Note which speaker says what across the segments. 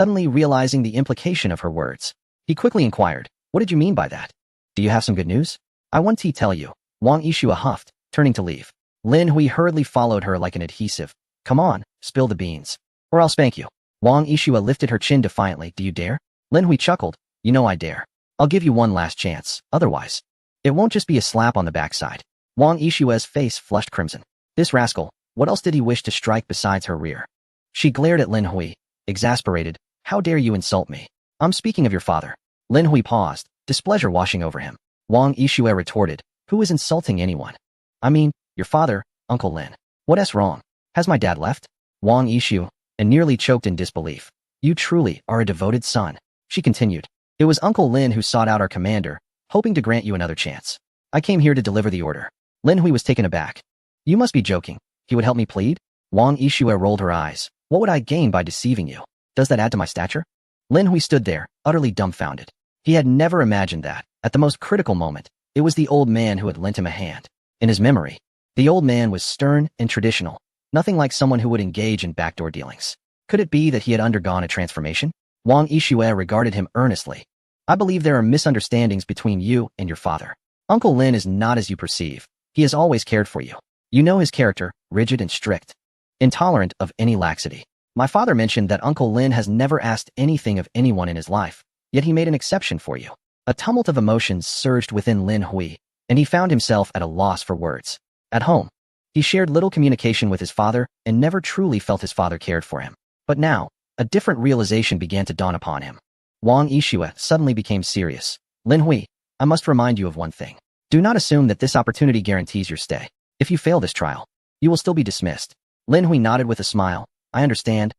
Speaker 1: suddenly realizing the implication of her words. He quickly inquired, "What did you mean by that? Do you have some good news?" "I want to tell you," Wang Yishua huffed, turning to leave. Lin Hui hurriedly followed her like an adhesive. "Come on, spill the beans, or I'll spank you." Wang Yishua lifted her chin defiantly. "Do you dare?" Lin Hui chuckled. "You know I dare. I'll give you one last chance, otherwise it won't just be a slap on the backside." Wang Yishua's face flushed crimson. This rascal, what else did he wish to strike besides her rear? She glared at Lin Hui, exasperated. "How dare you insult me? I'm speaking of your father." Lin Hui paused, displeasure washing over him. Wang Yishua retorted, "Who is insulting anyone? I mean, your father, Uncle Lin. What's wrong? Has my dad left?" Wang Yishua, and nearly choked in disbelief. "You truly are a devoted son," she continued. "It was Uncle Lin who sought out our commander, hoping to grant you another chance. I came here to deliver the order." Lin Hui was taken aback. "You must be joking. He would help me plead?" Wang Yishua rolled her eyes. "What would I gain by deceiving you? Does that add to my stature?" Lin Hui stood there, utterly dumbfounded. He had never imagined that, at the most critical moment, it was the old man who had lent him a hand. In his memory, the old man was stern and traditional, nothing like someone who would engage in backdoor dealings. Could it be that he had undergone a transformation? Wang Yishua regarded him earnestly. "I believe there are misunderstandings between you and your father. Uncle Lin is not as you perceive. He has always cared for you. You know his character, rigid and strict, intolerant of any laxity. My father mentioned that Uncle Lin has never asked anything of anyone in his life, yet he made an exception for you." A tumult of emotions surged within Lin Hui, and he found himself at a loss for words. At home, he shared little communication with his father and never truly felt his father cared for him. But now, a different realization began to dawn upon him. Wang Yishua suddenly became serious. "Lin Hui, I must remind you of one thing. Do not assume that this opportunity guarantees your stay. If you fail this trial, you will still be dismissed." Lin Hui nodded with a smile. I understand.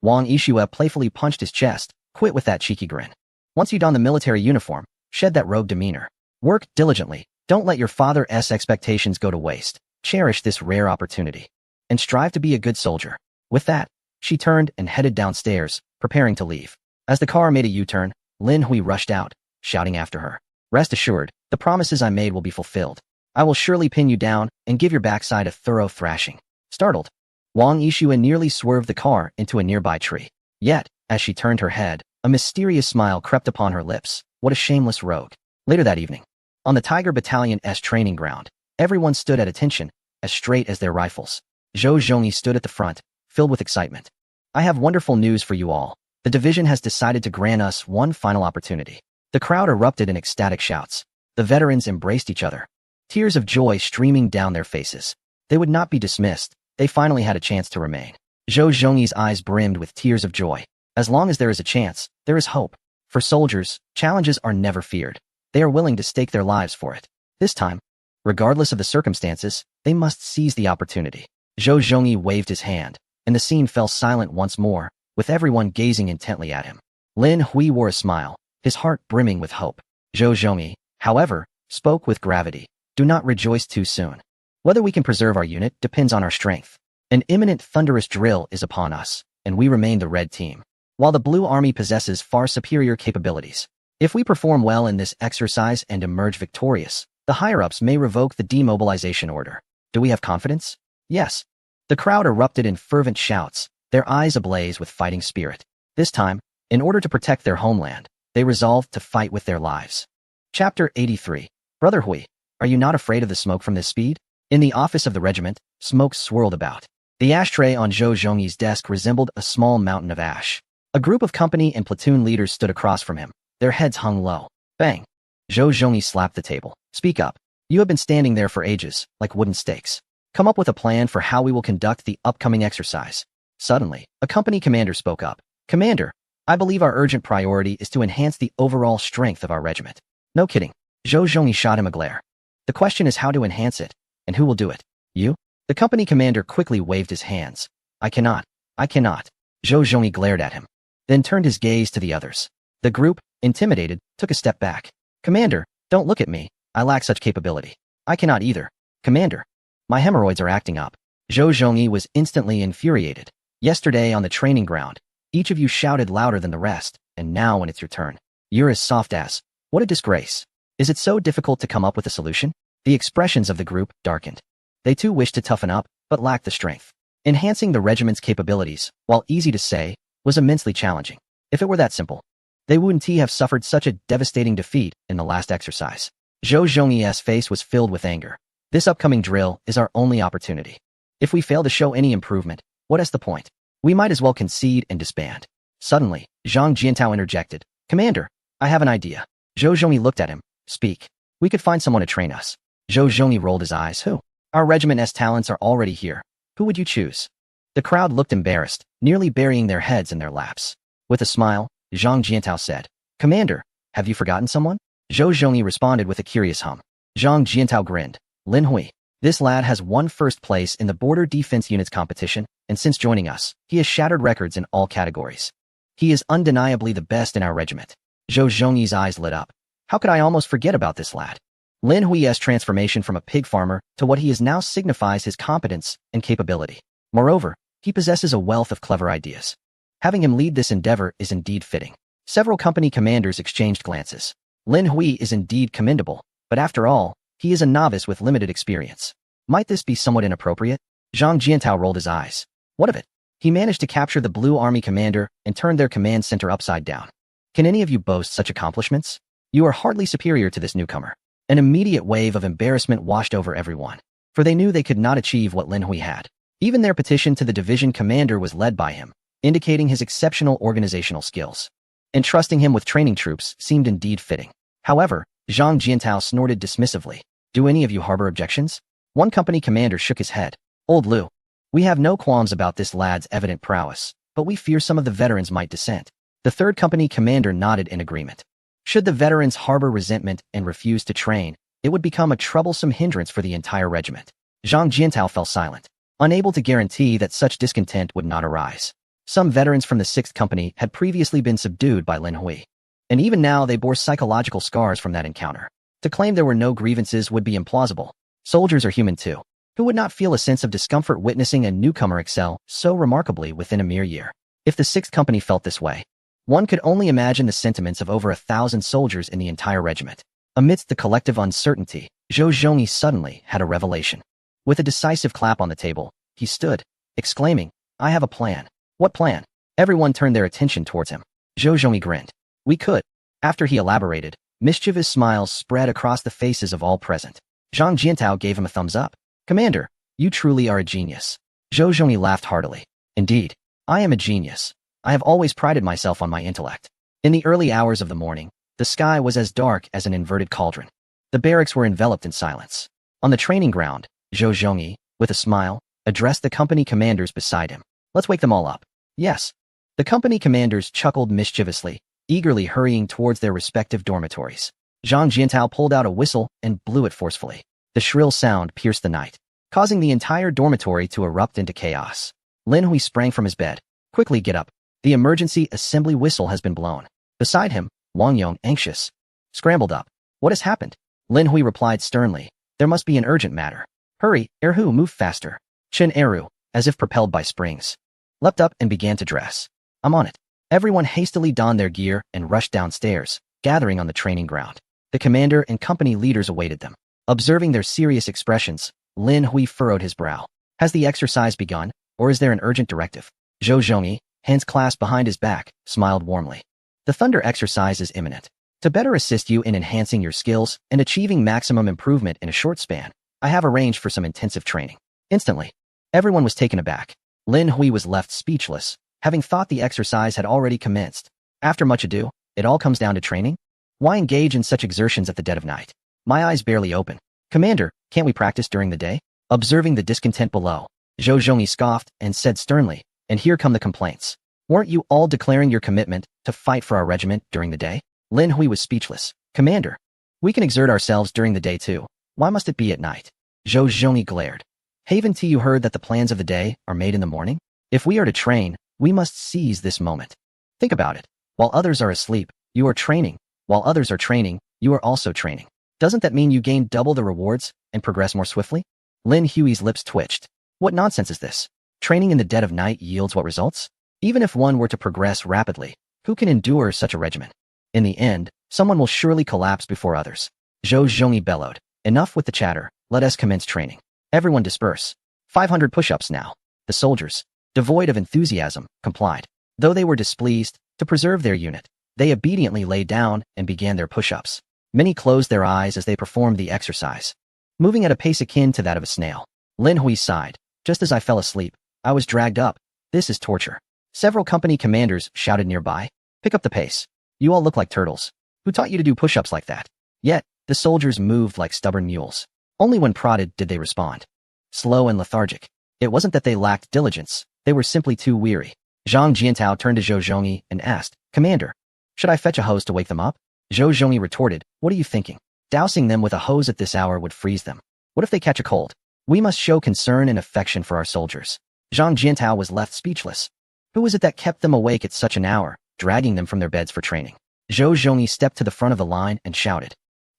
Speaker 1: Wang Yishua playfully punched his chest. "Quit with that cheeky grin. Once you don the military uniform, shed that rogue demeanor. Work diligently. Don't let your father's expectations go to waste. Cherish this rare opportunity. And strive to be a good soldier." With that, she turned and headed downstairs, preparing to leave. As the car made a U-turn, Lin Hui rushed out, shouting after her, "Rest assured, the promises I made will be fulfilled. I will surely pin you down and give your backside a thorough thrashing." Startled, Wang Yishua nearly swerved the car into a nearby tree. Yet, as she turned her head, a mysterious smile crept upon her lips. What a shameless rogue. Later that evening, on the Tiger Battalion's training ground, everyone stood at attention, as straight as their rifles. Zhou Zhongyi stood at the front, filled with excitement. "I have wonderful news for you all. The division has decided to grant us one final opportunity." The crowd erupted in ecstatic shouts. The veterans embraced each other, tears of joy streaming down their faces. They would not be dismissed. They finally had a chance to remain. Zhou Zhongyi's eyes brimmed with tears of joy. As long as there is a chance, there is hope. For soldiers, challenges are never feared. They are willing to stake their lives for it. This time, regardless of the circumstances, they must seize the opportunity. Zhou Zhongyi waved his hand, and the scene fell silent once more, with everyone gazing intently at him. Lin Hui wore a smile, his heart brimming with hope. Zhou Zhongyi, however, spoke with gravity. "Do not rejoice too soon. Whether we can preserve our unit depends on our strength. An imminent thunderous drill is upon us, and we remain the red team, while the blue army possesses far superior capabilities. If we perform well in this exercise and emerge victorious, the higher-ups may revoke the demobilization order. Do we have confidence?" "Yes." The crowd erupted in fervent shouts, their eyes ablaze with fighting spirit. This time, in order to protect their homeland, they resolved to fight with their lives. Chapter 83. Brother Hui, are you not afraid of the smoke from this speed? In the office of the regiment, smoke swirled about. The ashtray on Zhou Zhongyi's desk resembled a small mountain of ash. A group of company and platoon leaders stood across from him, their heads hung low. Bang! Zhou Zhongyi slapped the table. "Speak up. You have been standing there for ages, like wooden stakes. Come up with a plan for how we will conduct the upcoming exercise." Suddenly, a company commander spoke up. "Commander, I believe our urgent priority is to enhance the overall strength of our regiment." "No kidding." Zhou Zhongyi shot him a glare. "The question is how to enhance it, and who will do it? You?" The company commander quickly waved his hands. I cannot. Zhou Zhongyi glared at him, then turned his gaze to the others. The group, intimidated, took a step back. "Commander, don't look at me. I lack such capability." "I cannot either. Commander, my hemorrhoids are acting up." Zhou Zhongyi was instantly infuriated. Yesterday on the training ground, each of you shouted louder than the rest, and now when it's your turn, you're as soft as. What a disgrace. Is it so difficult to come up with a solution? The expressions of the group darkened. They too wished to toughen up, but lacked the strength. Enhancing the regiment's capabilities, while easy to say, was immensely challenging. If it were that simple, they wouldn't have suffered such a devastating defeat in the last exercise. Zhou Zhongyi's face was filled with anger. This upcoming drill is our only opportunity. If we fail to show any improvement, what is the point? We might as well concede and disband. Suddenly, Zhang Jiantao interjected. Commander, I have an idea. Zhou Zhongyi looked at him. Speak. We could find someone to train us. Zhou Zhongyi rolled his eyes. Who? Our regiment's talents are already here. Who would you choose? The crowd looked embarrassed, nearly burying their heads in their laps. With a smile, Zhang Jiantao said, Commander, have you forgotten someone? Zhou Zhongyi responded with a curious hum. Zhang Jiantao grinned. Lin Hui. This lad has won first place in the Border Defense Units competition, and since joining us, he has shattered records in all categories. He is undeniably the best in our regiment. Zhou Zhongyi's eyes lit up. How could I almost forget about this lad? Lin Hui's transformation from a pig farmer to what he is now signifies his competence and capability. Moreover, he possesses a wealth of clever ideas. Having him lead this endeavor is indeed fitting. Several company commanders exchanged glances. Lin Hui is indeed commendable, but after all, he is a novice with limited experience. Might this be somewhat inappropriate? Zhang Jiantao rolled his eyes. What of it? He managed to capture the Blue Army commander and turn their command center upside down. Can any of you boast such accomplishments? You are hardly superior to this newcomer. An immediate wave of embarrassment washed over everyone, for they knew they could not achieve what Lin Hui had. Even their petition to the division commander was led by him, indicating his exceptional organizational skills. Entrusting him with training troops seemed indeed fitting. However, Zhang Jiantao snorted dismissively. Do any of you harbor objections? One company commander shook his head. Old Liu, we have no qualms about this lad's evident prowess, but we fear some of the veterans might dissent. The third company commander nodded in agreement. Should the veterans harbor resentment and refuse to train, it would become a troublesome hindrance for the entire regiment. Zhang Jiantao fell silent, unable to guarantee that such discontent would not arise. Some veterans from the 6th Company had previously been subdued by Lin Hui, and even now they bore psychological scars from that encounter. To claim there were no grievances would be implausible. Soldiers are human too. Who would not feel a sense of discomfort witnessing a newcomer excel so remarkably within a mere year? If the 6th Company felt this way, one could only imagine the sentiments of over 1,000 soldiers in the entire regiment. Amidst the collective uncertainty, Zhou Zhongyi suddenly had a revelation. With a decisive clap on the table, he stood, exclaiming, I have a plan. What plan? Everyone turned their attention towards him. Zhou Zhongyi grinned. We could. After he elaborated, mischievous smiles spread across the faces of all present. Zhang Jiantao gave him a thumbs up. Commander, you truly are a genius. Zhou Zhongyi laughed heartily. Indeed, I am a genius. I have always prided myself on my intellect. In the early hours of the morning, the sky was as dark as an inverted cauldron. The barracks were enveloped in silence. On the training ground, Zhou Zhongyi, with a smile, addressed the company commanders beside him. Let's wake them all up. Yes. The company commanders chuckled mischievously, eagerly hurrying towards their respective dormitories. Zhang Jiantao pulled out a whistle and blew it forcefully. The shrill sound pierced the night, causing the entire dormitory to erupt into chaos. Lin Hui sprang from his bed. Quickly get up. The emergency assembly whistle has been blown. Beside him, Wang Yong, anxious, scrambled up. What has happened? Lin Hui replied sternly. There must be an urgent matter. Hurry, Erhu, move faster. Chen Eru, as if propelled by springs, leapt up and began to dress. I'm on it. Everyone hastily donned their gear and rushed downstairs, gathering on the training ground. The commander and company leaders awaited them. Observing their serious expressions, Lin Hui furrowed his brow. Has the exercise begun, or is there an urgent directive? Zhou Zhongyi, hands clasped behind his back, smiled warmly. The thunder exercise is imminent. To better assist you in enhancing your skills and achieving maximum improvement in a short span, I have arranged for some intensive training. Instantly, everyone was taken aback. Lin Hui was left speechless, having thought the exercise had already commenced. After much ado, it all comes down to training? Why engage in such exertions at the dead of night? My eyes barely open. Commander, can't we practice during the day? Observing the discontent below, Zhou Zhongyi scoffed and said sternly, and here come the complaints. Weren't you all declaring your commitment to fight for our regiment during the day? Lin Hui was speechless. Commander, we can exert ourselves during the day too. Why must it be at night? Zhou Zhongyi glared. Haven't you heard that the plans of the day are made in the morning? If we are to train, we must seize this moment. Think about it. While others are asleep, you are training. While others are training, you are also training. Doesn't that mean you gain double the rewards and progress more swiftly? Lin Hui's lips twitched. What nonsense is this? Training in the dead of night yields what results? Even if one were to progress rapidly, who can endure such a regimen? In the end, someone will surely collapse before others. Zhou Zhongyi bellowed. Enough with the chatter, let us commence training. Everyone disperse. 500 push-ups now. The soldiers, devoid of enthusiasm, complied. Though they were displeased, to preserve their unit, they obediently lay down and began their push-ups. Many closed their eyes as they performed the exercise, moving at a pace akin to that of a snail. Lin Hui sighed. Just as I fell asleep, I was dragged up. This is torture. Several company commanders shouted nearby. Pick up the pace. You all look like turtles. Who taught you to do push-ups like that? Yet, the soldiers moved like stubborn mules. Only when prodded did they respond. Slow and lethargic. It wasn't that they lacked diligence, they were simply too weary. Zhang Jiantao turned to Zhou Zhongyi and asked, Commander, should I fetch a hose to wake them up? Zhou Zhongyi retorted, what are you thinking? Dousing them with a hose at this hour would freeze them. What if they catch a cold? We must show concern and affection for our soldiers. Zhang Jiantao was left speechless. Who was it that kept them awake at such an hour, dragging them from their beds for training? Zhou Zhongyi stepped to the front of the line and shouted,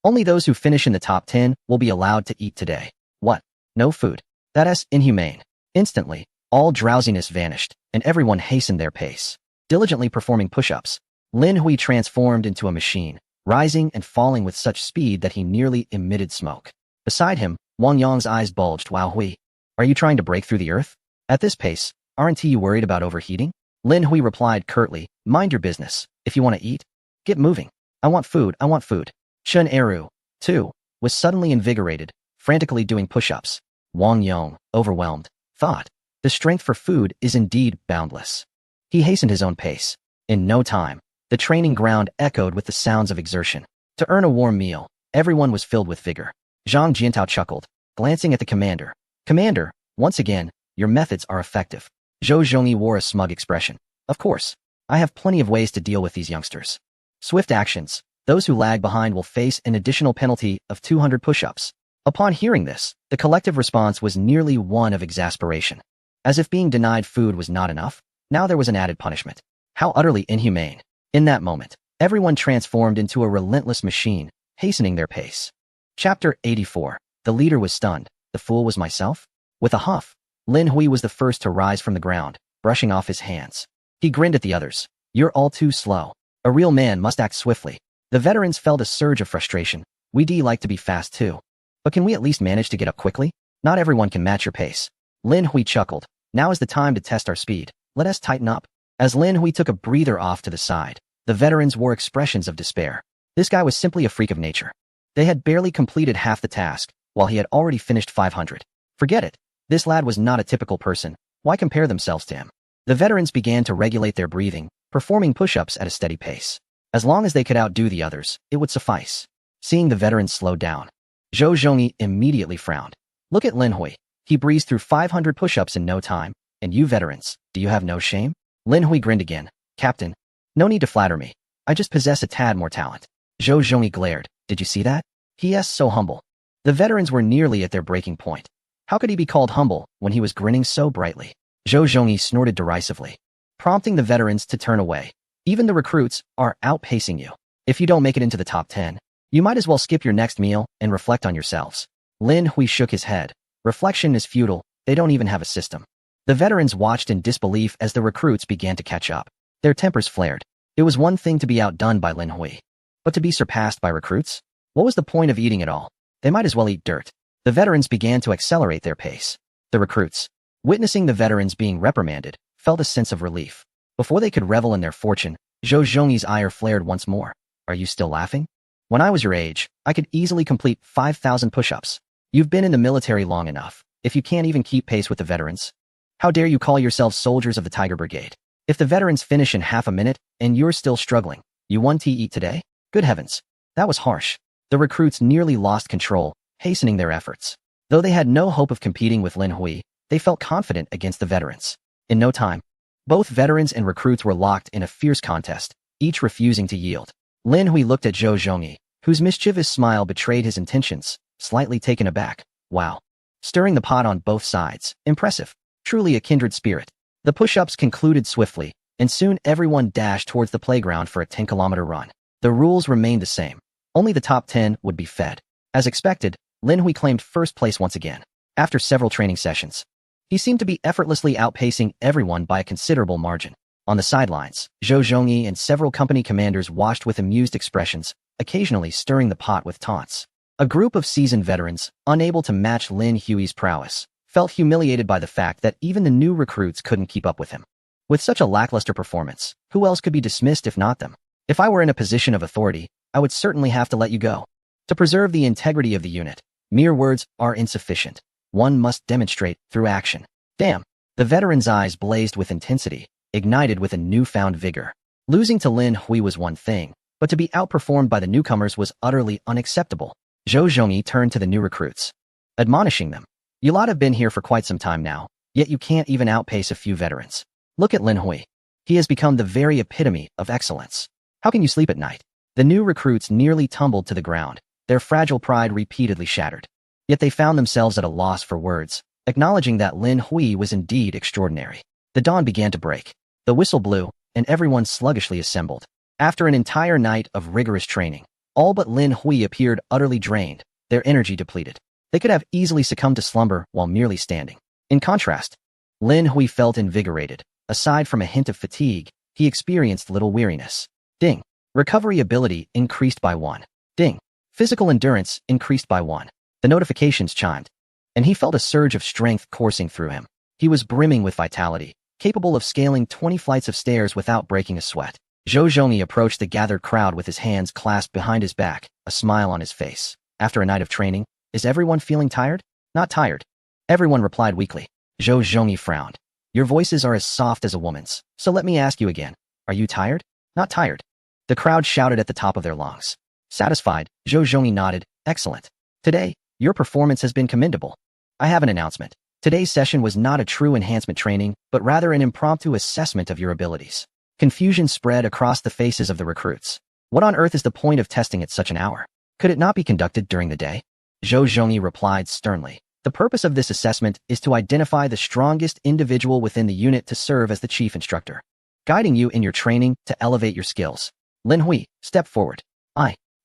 Speaker 1: only those who finish in the top 10 will be allowed to eat today. What? No food? That is inhumane. Instantly, all drowsiness vanished, and everyone hastened their pace, diligently performing push-ups. Lin Hui transformed into a machine, rising and falling with such speed that he nearly emitted smoke. Beside him, Wang Yang's eyes bulged. Wow, Hui, are you trying to break through the earth? At this pace, aren't you worried about overheating? Lin Hui replied curtly, mind your business. If you want to eat, get moving. I want food, I want food. Chen Eru, too, was suddenly invigorated, frantically doing push-ups. Wang Yang, overwhelmed, thought, the strength for food is indeed boundless. He hastened his own pace. In no time, the training ground echoed with the sounds of exertion. To earn a warm meal, everyone was filled with vigor. Zhang Jiantao chuckled, glancing at the commander. Commander, once again, your methods are effective. Zhou Zhongyi wore a smug expression. Of course, I have plenty of ways to deal with these youngsters. Swift actions. Those who lag behind will face an additional penalty of 200 push-ups. Upon hearing this, the collective response was nearly one of exasperation. As if being denied food was not enough, now there was an added punishment. How utterly inhumane. In that moment, everyone transformed into a relentless machine, hastening their pace. Chapter 84. The leader was stunned. The fool was myself? With a huff, Lin Hui was the first to rise from the ground, brushing off his hands. He grinned at the others. You're all too slow. A real man must act swiftly. The veterans felt a surge of frustration. We'd like to be fast too. But can we at least manage to get up quickly? Not everyone can match your pace. Lin Hui chuckled. Now is the time to test our speed. Let us tighten up. As Lin Hui took a breather off to the side, the veterans wore expressions of despair. This guy was simply a freak of nature. They had barely completed half the task, while he had already finished 500. Forget it. This lad was not a typical person. Why compare themselves to him? The veterans began to regulate their breathing, performing push-ups at a steady pace. As long as they could outdo the others, it would suffice. Seeing the veterans slow down, Zhou Zhongyi immediately frowned. Look at Lin Hui. He breezed through 500 push-ups in no time. And you veterans, do you have no shame? Lin Hui grinned again. Captain, no need to flatter me. I just possess a tad more talent. Zhou Zhongyi glared. Did you see that? He is so humble. The veterans were nearly at their breaking point. How could he be called humble when he was grinning so brightly? Zhou Zhongyi snorted derisively, prompting the veterans to turn away. Even the recruits are outpacing you. If you don't make it into the top 10, you might as well skip your next meal and reflect on yourselves. Lin Hui shook his head. Reflection is futile. They don't even have a system. The veterans watched in disbelief as the recruits began to catch up. Their tempers flared. It was one thing to be outdone by Lin Hui, but to be surpassed by recruits? What was the point of eating at all? They might as well eat dirt. The veterans began to accelerate their pace. The recruits, witnessing the veterans being reprimanded, felt a sense of relief. Before they could revel in their fortune, Zhou Zhongyi's ire flared once more. Are you still laughing? When I was your age, I could easily complete 5,000 push-ups. You've been in the military long enough. If you can't even keep pace with the veterans, how dare you call yourselves soldiers of the Tiger Brigade? If the veterans finish in half a minute and you're still struggling, you want to eat today? Good heavens, that was harsh. The recruits nearly lost control, hastening their efforts. Though they had no hope of competing with Lin Hui, they felt confident against the veterans. In no time, both veterans and recruits were locked in a fierce contest, each refusing to yield. Lin Hui looked at Zhou Zhongyi, whose mischievous smile betrayed his intentions, slightly taken aback. Wow. Stirring the pot on both sides. Impressive. Truly a kindred spirit. The push-ups concluded swiftly, and soon everyone dashed towards the playground for a 10-kilometer run. The rules remained the same. Only the top 10 would be fed. As expected, Lin Hui claimed first place once again. After several training sessions, he seemed to be effortlessly outpacing everyone by a considerable margin. On the sidelines, Zhou Zhongyi and several company commanders watched with amused expressions, occasionally stirring the pot with taunts. A group of seasoned veterans, unable to match Lin Hui's prowess, felt humiliated by the fact that even the new recruits couldn't keep up with him. With such a lackluster performance, who else could be dismissed if not them? If I were in a position of authority, I would certainly have to let you go. To preserve the integrity of the unit, mere words are insufficient. One must demonstrate through action. Damn. The veteran's eyes blazed with intensity, ignited with a newfound vigor. Losing to Lin Hui was one thing, but to be outperformed by the newcomers was utterly unacceptable. Zhou Zhongyi turned to the new recruits, admonishing them. You lot have been here for quite some time now, yet you can't even outpace a few veterans. Look at Lin Hui. He has become the very epitome of excellence. How can you sleep at night? The new recruits nearly tumbled to the ground, their fragile pride repeatedly shattered. Yet they found themselves at a loss for words, acknowledging that Lin Hui was indeed extraordinary. The dawn began to break. The whistle blew, and everyone sluggishly assembled. After an entire night of rigorous training, all but Lin Hui appeared utterly drained, their energy depleted. They could have easily succumbed to slumber while merely standing. In contrast, Lin Hui felt invigorated. Aside from a hint of fatigue, he experienced little weariness. Ding. Recovery ability increased by 1. Ding. Physical endurance increased by 1. The notifications chimed, and he felt a surge of strength coursing through him. He was brimming with vitality, capable of scaling 20 flights of stairs without breaking a sweat. Zhou Zhongyi approached the gathered crowd with his hands clasped behind his back, a smile on his face. After a night of training, is everyone feeling tired? Not tired. Everyone replied weakly. Zhou Zhongyi frowned. Your voices are as soft as a woman's, so let me ask you again. Are you tired? Not tired. The crowd shouted at the top of their lungs. Satisfied, Zhou Zhongyi nodded. Excellent. Today, your performance has been commendable. I have an announcement. Today's session was not a true enhancement training, but rather an impromptu assessment of your abilities. Confusion spread across the faces of the recruits. What on earth is the point of testing at such an hour? Could it not be conducted during the day? Zhou Zhongyi replied sternly. The purpose of this assessment is to identify the strongest individual within the unit to serve as the chief instructor, guiding you in your training to elevate your skills. Lin Hui, step forward.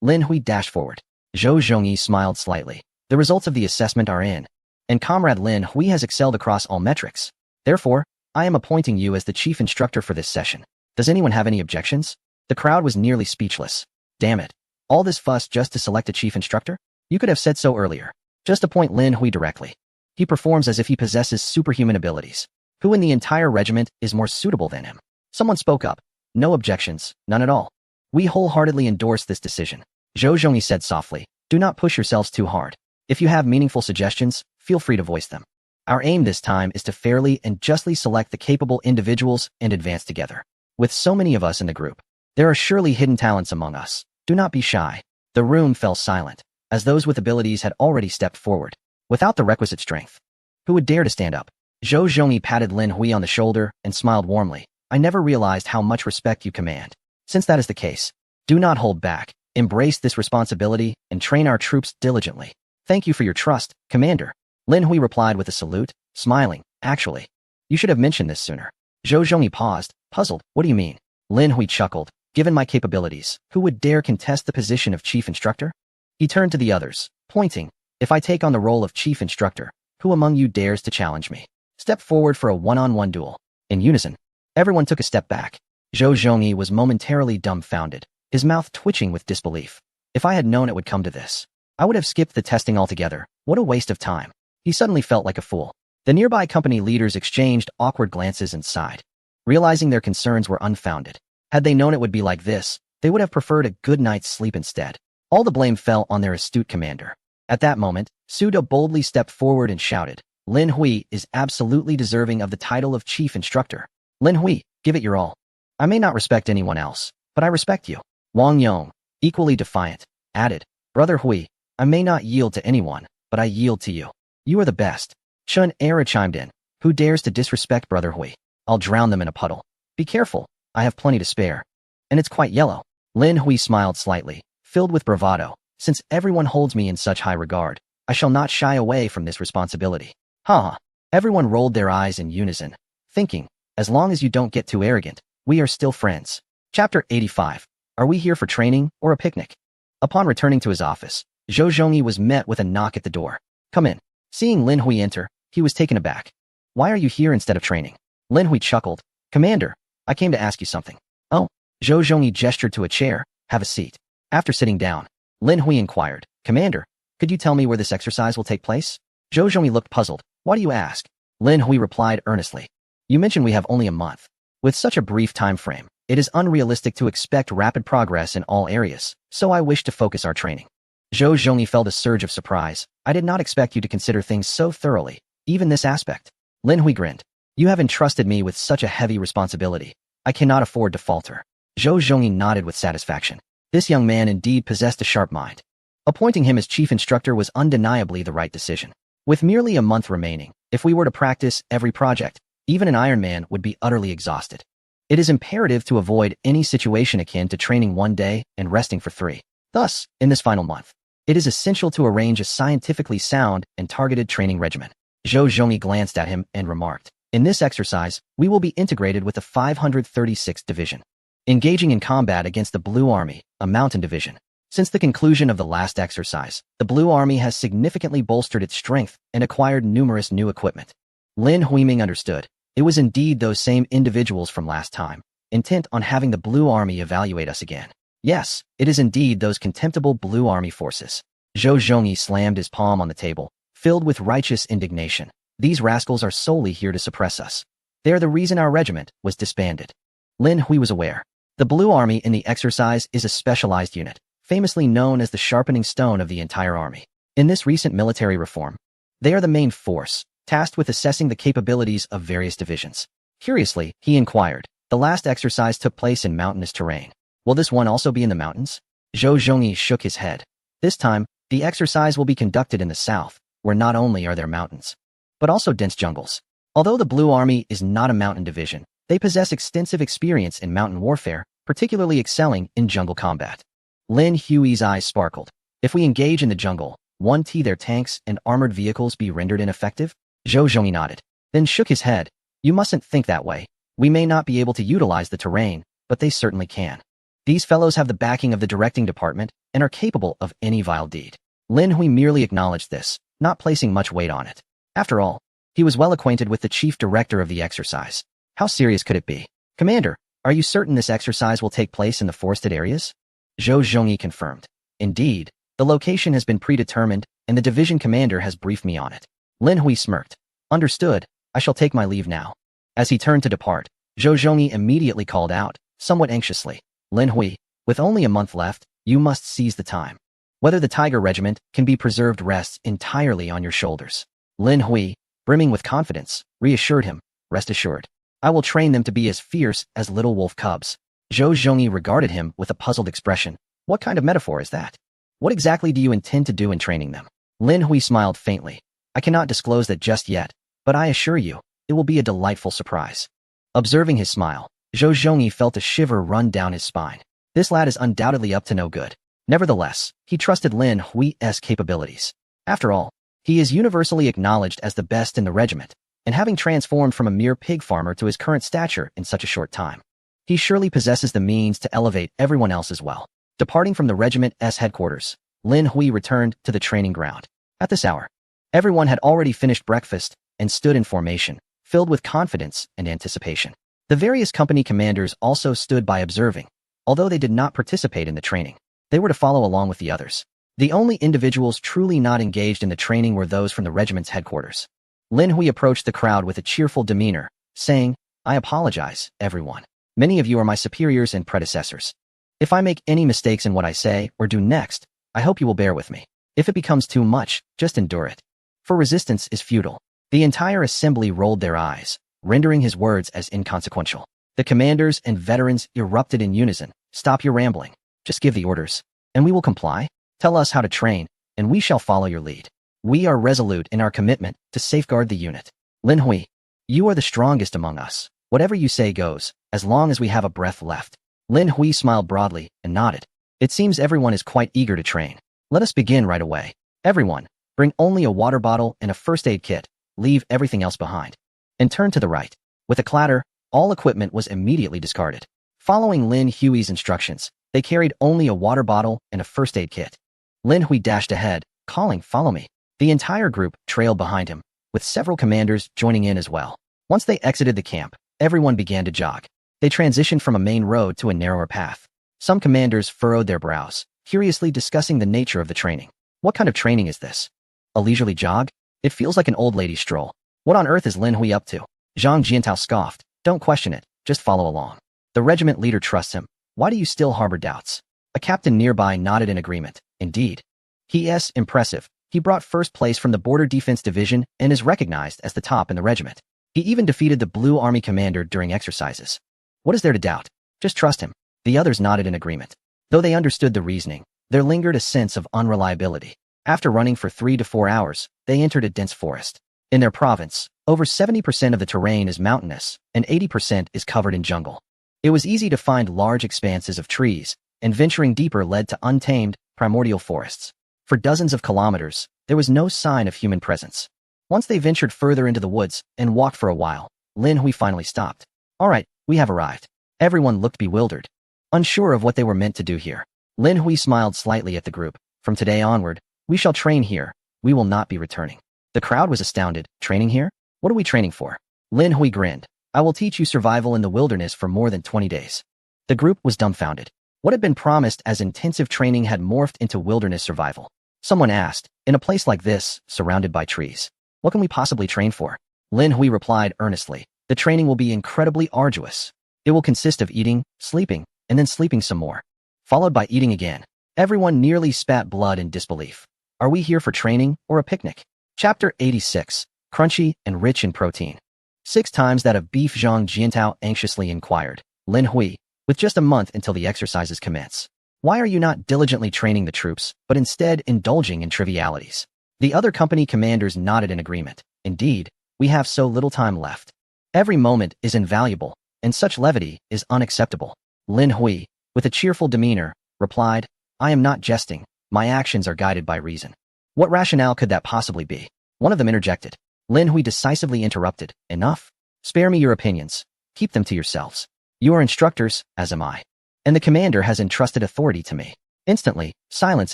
Speaker 1: Lin Hui dashed forward. Zhou Zhongyi smiled slightly. The results of the assessment are in, and Comrade Lin Hui has excelled across all metrics. Therefore, I am appointing you as the chief instructor for this session. Does anyone have any objections? The crowd was nearly speechless. Damn it. All this fuss just to select a chief instructor? You could have said so earlier. Just appoint Lin Hui directly. He performs as if he possesses superhuman abilities. Who in the entire regiment is more suitable than him? Someone spoke up. No objections, none at all. We wholeheartedly endorse this decision. Zhou Zhongyi said softly. Do not push yourselves too hard. If you have meaningful suggestions, feel free to voice them. Our aim this time is to fairly and justly select the capable individuals and advance together. With so many of us in the group, there are surely hidden talents among us. Do not be shy. The room fell silent, as those with abilities had already stepped forward, without the requisite strength. Who would dare to stand up? Zhou Zhongyi patted Lin Hui on the shoulder and smiled warmly. I never realized how much respect you command. Since that is the case, do not hold back. Embrace this responsibility and train our troops diligently. Thank you for your trust, Commander. Lin Hui replied with a salute, smiling. Actually, you should have mentioned this sooner. Zhou Zhongyi paused, puzzled. What do you mean? Lin Hui chuckled. Given my capabilities, who would dare contest the position of chief instructor? He turned to the others, pointing. If I take on the role of chief instructor, who among you dares to challenge me? Step forward for a one-on-one duel. In unison, everyone took a step back. Zhou Zhongyi was momentarily dumbfounded, his mouth twitching with disbelief. If I had known it would come to this, I would have skipped the testing altogether. What a waste of time. He suddenly felt like a fool. The nearby company leaders exchanged awkward glances and sighed, realizing their concerns were unfounded. Had they known it would be like this, they would have preferred a good night's sleep instead. All the blame fell on their astute commander. At that moment, Suda boldly stepped forward and shouted, Lin Hui is absolutely deserving of the title of chief instructor. Lin Hui, give it your all. I may not respect anyone else, but I respect you. Wang Yong, equally defiant, added, Brother Hui, I may not yield to anyone, but I yield to you. You are the best. Chun Era chimed in. Who dares to disrespect Brother Hui? I'll drown them in a puddle. Be careful, I have plenty to spare. And it's quite yellow. Lin Hui smiled slightly, filled with bravado. Since everyone holds me in such high regard, I shall not shy away from this responsibility. Ha! Everyone rolled their eyes in unison, thinking, as long as you don't get too arrogant, we are still friends. Chapter 85. Are we here for training or a picnic? Upon returning to his office, Zhou Zhongyi was met with a knock at the door. Come in. Seeing Lin Hui enter, he was taken aback. Why are you here instead of training? Lin Hui chuckled. Commander, I came to ask you something. Oh. Zhou Zhongyi gestured to a chair. Have a seat. After sitting down, Lin Hui inquired, Commander, could you tell me where this exercise will take place? Zhou Zhongyi looked puzzled. Why do you ask? Lin Hui replied earnestly. You mentioned we have only a month. With such a brief time frame, it is unrealistic to expect rapid progress in all areas, so I wish to focus our training. Zhou Zhongyi felt a surge of surprise. I did not expect you to consider things so thoroughly, even this aspect. Lin Hui grinned. You have entrusted me with such a heavy responsibility. I cannot afford to falter. Zhou Zhongyi nodded with satisfaction. This young man indeed possessed a sharp mind. Appointing him as chief instructor was undeniably the right decision. With merely a month remaining, if we were to practice every project, even an Iron Man would be utterly exhausted. It is imperative to avoid any situation akin to training 1 day and resting for 3. Thus, in this final month, it is essential to arrange a scientifically sound and targeted training regimen. Zhou Zhongyi glanced at him and remarked, in this exercise, we will be integrated with the 536th Division, engaging in combat against the Blue Army, a mountain division. Since the conclusion of the last exercise, the Blue Army has significantly bolstered its strength and acquired numerous new equipment. Lin Huiming understood. It was indeed those same individuals from last time, intent on having the Blue Army evaluate us again. Yes, it is indeed those contemptible Blue Army forces. Zhou Zhongyi slammed his palm on the table, filled with righteous indignation. These rascals are solely here to suppress us. They are the reason our regiment was disbanded. Lin Hui was aware. The Blue Army in the exercise is a specialized unit, famously known as the sharpening stone of the entire army. In this recent military reform, they are the main force, tasked with assessing the capabilities of various divisions. Curiously, he inquired, the last exercise took place in mountainous terrain. Will this one also be in the mountains? Zhou Zhongyi shook his head. This time, the exercise will be conducted in the south, where not only are there mountains, but also dense jungles. Although the Blue Army is not a mountain division, they possess extensive experience in mountain warfare, particularly excelling in jungle combat. Lin Hui's eyes sparkled. If we engage in the jungle, won't their tanks and armored vehicles be rendered ineffective? Zhou Zhongyi nodded, then shook his head. You mustn't think that way. We may not be able to utilize the terrain, but they certainly can. These fellows have the backing of the directing department and are capable of any vile deed. Lin Hui merely acknowledged this, not placing much weight on it. After all, he was well acquainted with the chief director of the exercise. How serious could it be? Commander, are you certain this exercise will take place in the forested areas? Zhou Zhongyi confirmed. Indeed, the location has been predetermined and the division commander has briefed me on it. Lin Hui smirked. Understood, I shall take my leave now. As he turned to depart, Zhou Zhongyi immediately called out, somewhat anxiously, Lin Hui, with only a month left, you must seize the time. Whether the Tiger Regiment can be preserved rests entirely on your shoulders. Lin Hui, brimming with confidence, reassured him, rest assured. I will train them to be as fierce as little wolf cubs. Zhou Zhongyi regarded him with a puzzled expression. What kind of metaphor is that? What exactly do you intend to do in training them? Lin Hui smiled faintly. I cannot disclose that just yet, but I assure you, it will be a delightful surprise. Observing his smile, Zhou Zhongyi felt a shiver run down his spine. This lad is undoubtedly up to no good. Nevertheless, he trusted Lin Hui's capabilities. After all, he is universally acknowledged as the best in the regiment, and having transformed from a mere pig farmer to his current stature in such a short time, he surely possesses the means to elevate everyone else as well. Departing from the regiment's headquarters, Lin Hui returned to the training ground. At this hour, everyone had already finished breakfast and stood in formation, filled with confidence and anticipation. The various company commanders also stood by observing, although they did not participate in the training. They were to follow along with the others. The only individuals truly not engaged in the training were those from the regiment's headquarters. Lin Hui approached the crowd with a cheerful demeanor, saying, I apologize, everyone. Many of you are my superiors and predecessors. If I make any mistakes in what I say or do next, I hope you will bear with me. If it becomes too much, just endure it. For resistance is futile. The entire assembly rolled their eyes, rendering his words as inconsequential. The commanders and veterans erupted in unison. Stop your rambling. Just give the orders, and we will comply. Tell us how to train, and we shall follow your lead. We are resolute in our commitment to safeguard the unit. Lin Hui, you are the strongest among us. Whatever you say goes, as long as we have a breath left. Lin Hui smiled broadly and nodded. It seems everyone is quite eager to train. Let us begin right away. Everyone, bring only a water bottle and a first aid kit. Leave everything else behind. And turn to the right. With a clatter, all equipment was immediately discarded. Following Lin Hui's instructions, they carried only a water bottle and a first aid kit. Lin Hui dashed ahead, calling, follow me. The entire group trailed behind him, with several commanders joining in as well. Once they exited the camp, everyone began to jog. They transitioned from a main road to a narrower path. Some commanders furrowed their brows, curiously discussing the nature of the training. What kind of training is this? A leisurely jog? It feels like an old lady's stroll. What on earth is Lin Hui up to? Zhang Jiantao scoffed. Don't question it. Just follow along. The regiment leader trusts him. Why do you still harbor doubts? A captain nearby nodded in agreement. Indeed. He is impressive. He brought first place from the Border Defense Division and is recognized as the top in the regiment. He even defeated the Blue Army commander during exercises. What is there to doubt? Just trust him. The others nodded in agreement. Though they understood the reasoning, there lingered a sense of unreliability. After running for 3 to 4 hours, they entered a dense forest. In their province, over 70% of the terrain is mountainous, and 80% is covered in jungle. It was easy to find large expanses of trees, and venturing deeper led to untamed, primordial forests. For dozens of kilometers, there was no sign of human presence. Once they ventured further into the woods and walked for a while, Lin Hui finally stopped. All right, we have arrived. Everyone looked bewildered, unsure of what they were meant to do here. Lin Hui smiled slightly at the group. From today onward, we shall train here. We will not be returning. The crowd was astounded. Training here? What are we training for? Lin Hui grinned. I will teach you survival in the wilderness for more than 20 days. The group was dumbfounded. What had been promised as intensive training had morphed into wilderness survival. Someone asked, in a place like this, surrounded by trees, what can we possibly train for? Lin Hui replied earnestly, the training will be incredibly arduous. It will consist of eating, sleeping, and then sleeping some more, followed by eating again. Everyone nearly spat blood in disbelief. Are we here for training or a picnic? Chapter 86, Crunchy and Rich in Protein. 6 times that of beef. Zhang Jiantao anxiously inquired. Lin Hui, with just a month until the exercises commence. Why are you not diligently training the troops, but instead indulging in trivialities? The other company commanders nodded in agreement. Indeed, we have so little time left. Every moment is invaluable, and such levity is unacceptable. Lin Hui, with a cheerful demeanor, replied, I am not jesting. My actions are guided by reason. What rationale could that possibly be? One of them interjected. Lin Hui decisively interrupted. Enough. Spare me your opinions. Keep them to yourselves. You are instructors, as am I. And the commander has entrusted authority to me. Instantly, silence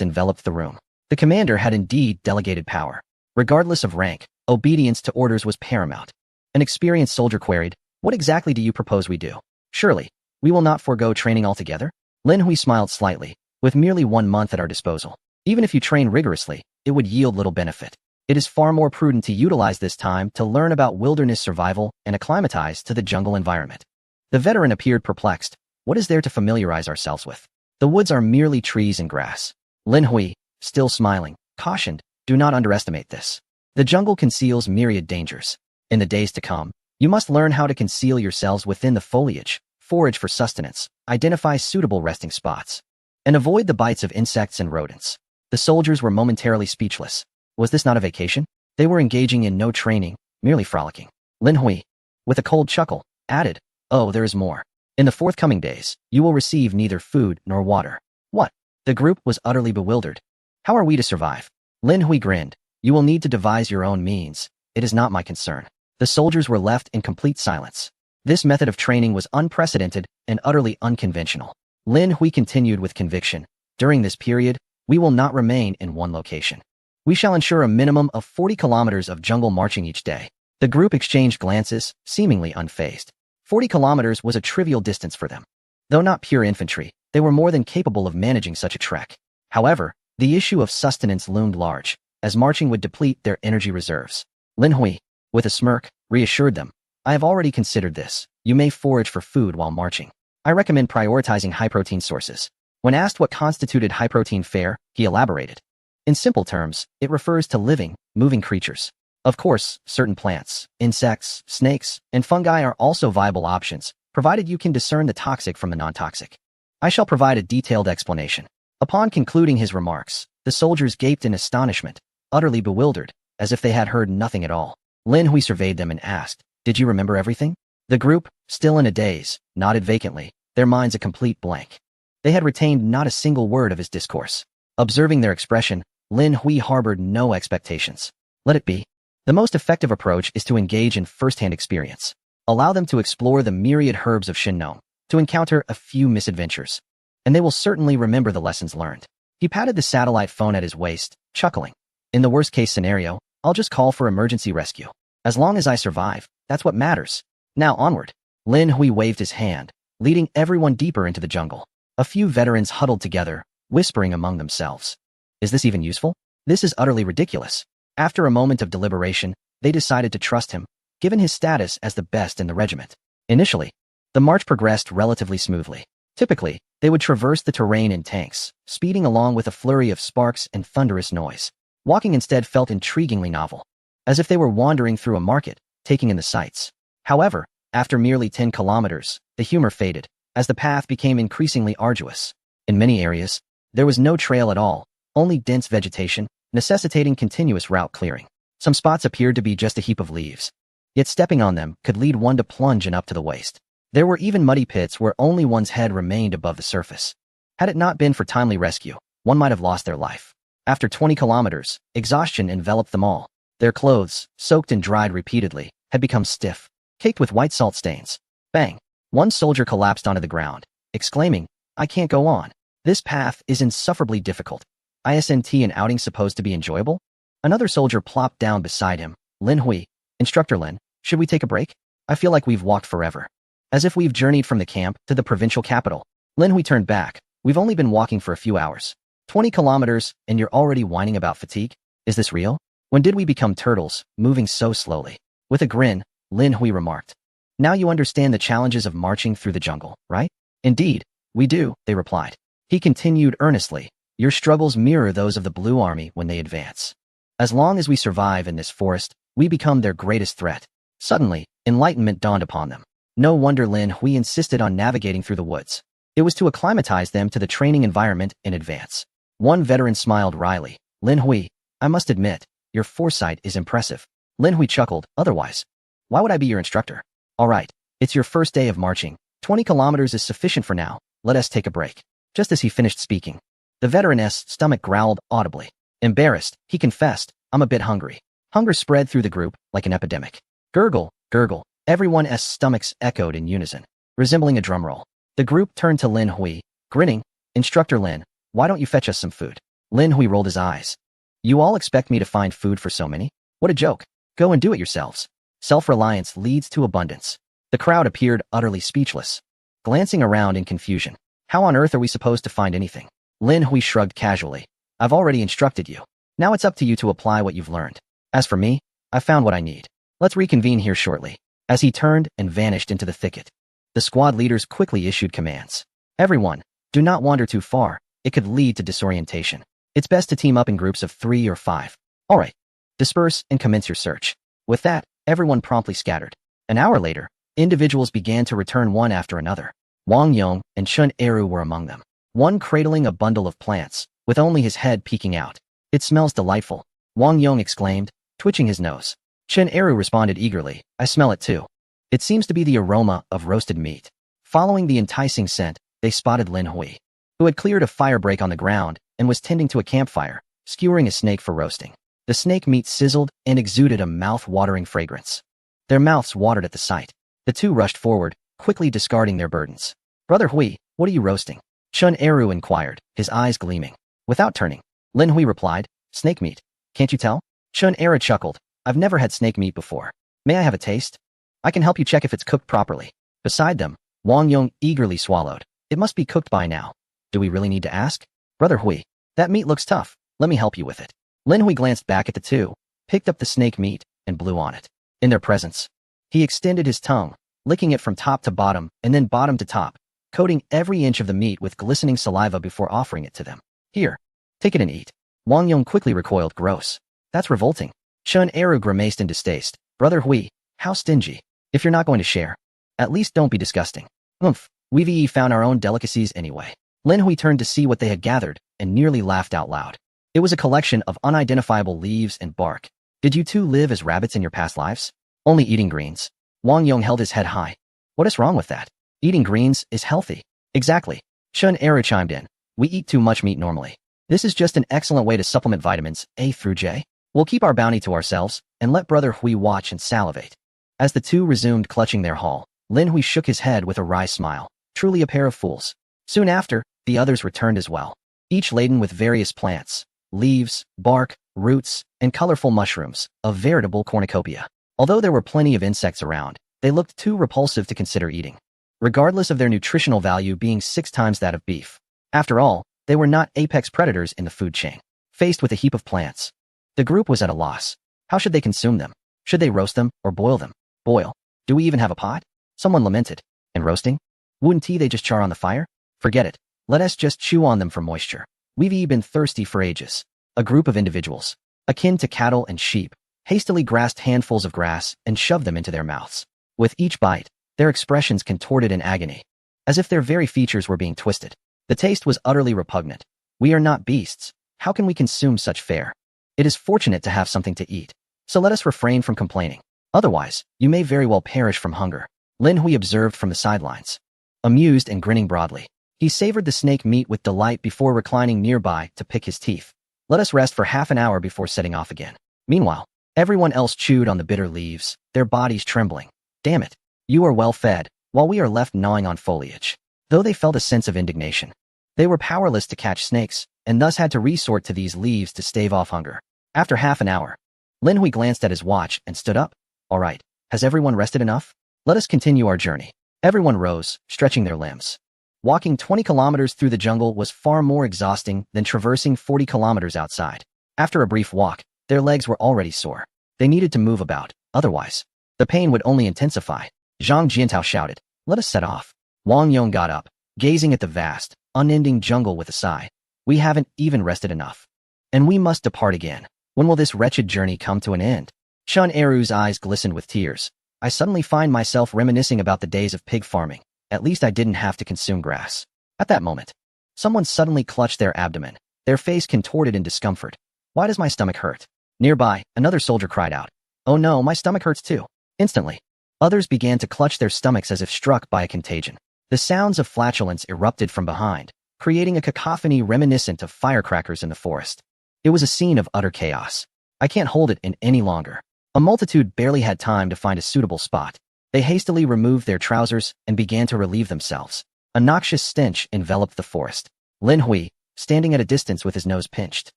Speaker 1: enveloped the room. The commander had indeed delegated power. Regardless of rank, obedience to orders was paramount. An experienced soldier queried, what exactly do you propose we do? Surely, we will not forego training altogether? Lin Hui smiled slightly. With merely 1 month at our disposal, even if you train rigorously, it would yield little benefit. It is far more prudent to utilize this time to learn about wilderness survival and acclimatize to the jungle environment. The veteran appeared perplexed. What is there to familiarize ourselves with? The woods are merely trees and grass. Lin Hui, still smiling, cautioned, do not underestimate this. The jungle conceals myriad dangers. In the days to come, you must learn how to conceal yourselves within the foliage, forage for sustenance, identify suitable resting spots, and avoid the bites of insects and rodents. The soldiers were momentarily speechless. Was this not a vacation? They were engaging in no training, merely frolicking. Lin Hui, with a cold chuckle, added, oh, there is more. In the forthcoming days, you will receive neither food nor water. What? The group was utterly bewildered. How are we to survive? Lin Hui grinned. You will need to devise your own means. It is not my concern. The soldiers were left in complete silence. This method of training was unprecedented and utterly unconventional. Lin Hui continued with conviction. During this period, we will not remain in one location. We shall ensure a minimum of 40 kilometers of jungle marching each day. The group exchanged glances, seemingly unfazed. 40 kilometers was a trivial distance for them. Though not pure infantry, they were more than capable of managing such a trek. However, the issue of sustenance loomed large, as marching would deplete their energy reserves. Lin Hui, with a smirk, reassured them. I have already considered this. You may forage for food while marching. I recommend prioritizing high-protein sources. When asked what constituted high-protein fare, he elaborated. In simple terms, it refers to living, moving creatures. Of course, certain plants, insects, snakes, and fungi are also viable options, provided you can discern the toxic from the non-toxic. I shall provide a detailed explanation. Upon concluding his remarks, the soldiers gaped in astonishment, utterly bewildered, as if they had heard nothing at all. Lin Hui surveyed them and asked, did you remember everything? The group, still in a daze, nodded vacantly, their minds a complete blank. They had retained not a single word of his discourse. Observing their expression, Lin Hui harbored no expectations. Let it be. The most effective approach is to engage in first-hand experience. Allow them to explore the myriad herbs of Shinnom, to encounter a few misadventures, and they will certainly remember the lessons learned. He patted the satellite phone at his waist, chuckling. In the worst-case scenario, I'll just call for emergency rescue. As long as I survive, that's what matters. Now onward. Lin Hui waved his hand, leading everyone deeper into the jungle. A few veterans huddled together, whispering among themselves. Is this even useful? This is utterly ridiculous. After a moment of deliberation, they decided to trust him, given his status as the best in the regiment. Initially, The march progressed relatively smoothly. Typically, they would traverse the terrain in tanks, speeding along with a flurry of sparks and thunderous noise. Walking instead felt intriguingly novel, as if they were wandering through a market, taking in the sights. However, after merely 10 kilometers, the humor faded, as the path became increasingly arduous. In many areas, there was no trail at all, only dense vegetation, necessitating continuous route clearing. Some spots appeared to be just a heap of leaves, yet stepping on them could lead one to plunge in up to the waist. There were even muddy pits where only one's head remained above the surface. Had it not been for timely rescue, one might have lost their life. After 20 kilometers, exhaustion enveloped them all. Their clothes, soaked and dried repeatedly, had become stiff, caked with white salt stains. Bang! One soldier collapsed onto the ground, exclaiming, "I can't go on. This path is insufferably difficult. Isn't an outing supposed to be enjoyable?" Another soldier plopped down beside him. "Lin Hui, Instructor Lin, should we take a break? I feel like we've walked forever." As if we've journeyed from the camp to the provincial capital. Lin Hui turned back. "We've only been walking for a few hours. 20 kilometers, and you're already whining about fatigue? Is this real? When did we become turtles, moving so slowly?" With a grin, Lin Hui remarked, "Now you understand the challenges of marching through the jungle, right?" "Indeed, we do," they replied. He continued earnestly, "Your struggles mirror those of the Blue Army when they advance. As long as we survive in this forest, we become their greatest threat." Suddenly, enlightenment dawned upon them. No wonder Lin Hui insisted on navigating through the woods. It was to acclimatize them to the training environment in advance. One veteran smiled wryly. "Lin Hui, I must admit, your foresight is impressive." Lin Hui chuckled, "Otherwise, why would I be your instructor? All right, it's your first day of marching. 20 kilometers is sufficient for now. Let us take a break." Just as he finished speaking, the veteran's stomach growled audibly. Embarrassed, he confessed, "I'm a bit hungry." Hunger spread through the group like an epidemic. Gurgle, gurgle. Everyone's stomachs echoed in unison, resembling a drum roll. The group turned to Lin Hui, grinning. "Instructor Lin, why don't you fetch us some food?" Lin Hui rolled his eyes. "You all expect me to find food for so many? What a joke. Go and do it yourselves. Self-reliance leads to abundance." The crowd appeared utterly speechless, glancing around in confusion. How on earth are we supposed to find anything? Lin Hui shrugged casually. "I've already instructed you. Now it's up to you to apply what you've learned. As for me, I found what I need. Let's reconvene here shortly." As he turned and vanished into the thicket, the squad leaders quickly issued commands. "Everyone, do not wander too far. It could lead to disorientation. It's best to team up in groups of 3 or 5. All right, disperse and commence your search." With that, everyone promptly scattered. An hour later, individuals began to return one after another. Wang Yong and Chun Eru were among them, one cradling a bundle of plants, with only his head peeking out. "It smells delightful," Wang Yong exclaimed, twitching his nose. Chun Eru responded eagerly, "I smell it too. It seems to be the aroma of roasted meat." Following the enticing scent, they spotted Lin Hui, who had cleared a fire break on the ground and was tending to a campfire, skewering a snake for roasting. The snake meat sizzled and exuded a mouth-watering fragrance. Their mouths watered at the sight. The two rushed forward, quickly discarding their burdens. "Brother Hui, what are you roasting?" Chun Eru inquired, his eyes gleaming. Without turning, Lin Hui replied, "Snake meat. Can't you tell?" Chun Eru chuckled. "I've never had snake meat before. May I have a taste? I can help you check if it's cooked properly." Beside them, Wang Yong eagerly swallowed. "It must be cooked by now. Do we really need to ask?" "Brother Hui, that meat looks tough. Let me help you with it." Lin Hui glanced back at the two, picked up the snake meat, and blew on it. In their presence, he extended his tongue, licking it from top to bottom and then bottom to top, coating every inch of the meat with glistening saliva before offering it to them. "Here, take it and eat." Wang Yong quickly recoiled. "Gross. That's revolting." Chun Eru grimaced in distaste. "Brother Hui, how stingy. If you're not going to share, at least don't be disgusting." "Oomph, we've found our own delicacies anyway." Lin Hui turned to see what they had gathered and nearly laughed out loud. It was a collection of unidentifiable leaves and bark. "Did you two live as rabbits in your past lives? Only eating greens?" Wang Yong held his head high. "What is wrong with that? Eating greens is healthy." "Exactly." Chun Eru chimed in. "We eat too much meat normally. This is just an excellent way to supplement vitamins A through J. We'll keep our bounty to ourselves and let Brother Hui watch and salivate." As the two resumed clutching their haul, Lin Hui shook his head with a wry smile. Truly a pair of fools. Soon after, the others returned as well, each laden with various plants, leaves, bark, roots, and colorful mushrooms, a veritable cornucopia. Although there were plenty of insects around, they looked too repulsive to consider eating, regardless of their nutritional value being 6 times that of beef. After all, they were not apex predators in the food chain. Faced with a heap of plants, the group was at a loss. How should they consume them? Should they roast them or boil them? Boil? Do we even have a pot? Someone lamented. And roasting? Wouldn't they just char on the fire? Forget it. Let us just chew on them for moisture. We've been thirsty for ages. A group of individuals, akin to cattle and sheep, hastily grasped handfuls of grass and shoved them into their mouths. With each bite, their expressions contorted in agony, as if their very features were being twisted. The taste was utterly repugnant. We are not beasts. How can we consume such fare? It is fortunate to have something to eat, so let us refrain from complaining. Otherwise, you may very well perish from hunger. Lin Hui observed from the sidelines, amused and grinning broadly. He savored the snake meat with delight before reclining nearby to pick his teeth. Let us rest for half an hour before setting off again. Meanwhile, everyone else chewed on the bitter leaves, their bodies trembling. Damn it, you are well fed, while we are left gnawing on foliage. Though they felt a sense of indignation, they were powerless to catch snakes, and thus had to resort to these leaves to stave off hunger. After half an hour, Lin Hui glanced at his watch and stood up. All right, has everyone rested enough? Let us continue our journey. Everyone rose, stretching their limbs. Walking 20 kilometers through the jungle was far more exhausting than traversing 40 kilometers outside. After a brief walk, their legs were already sore. They needed to move about, otherwise, the pain would only intensify. Zhang Jiantao shouted, "Let us set off." Wang Yong got up, gazing at the vast, unending jungle with a sigh. We haven't even rested enough. And we must depart again. When will this wretched journey come to an end? Chun Eru's eyes glistened with tears. I suddenly find myself reminiscing about the days of pig farming. At least I didn't have to consume grass. At that moment, someone suddenly clutched their abdomen, their face contorted in discomfort. Why does my stomach hurt? Nearby, another soldier cried out. Oh no, my stomach hurts too. Instantly, others began to clutch their stomachs as if struck by a contagion. The sounds of flatulence erupted from behind, creating a cacophony reminiscent of firecrackers in the forest. It was a scene of utter chaos. I can't hold it in any longer. A multitude barely had time to find a suitable spot. They hastily removed their trousers and began to relieve themselves. A noxious stench enveloped the forest. Lin Hui, standing at a distance with his nose pinched,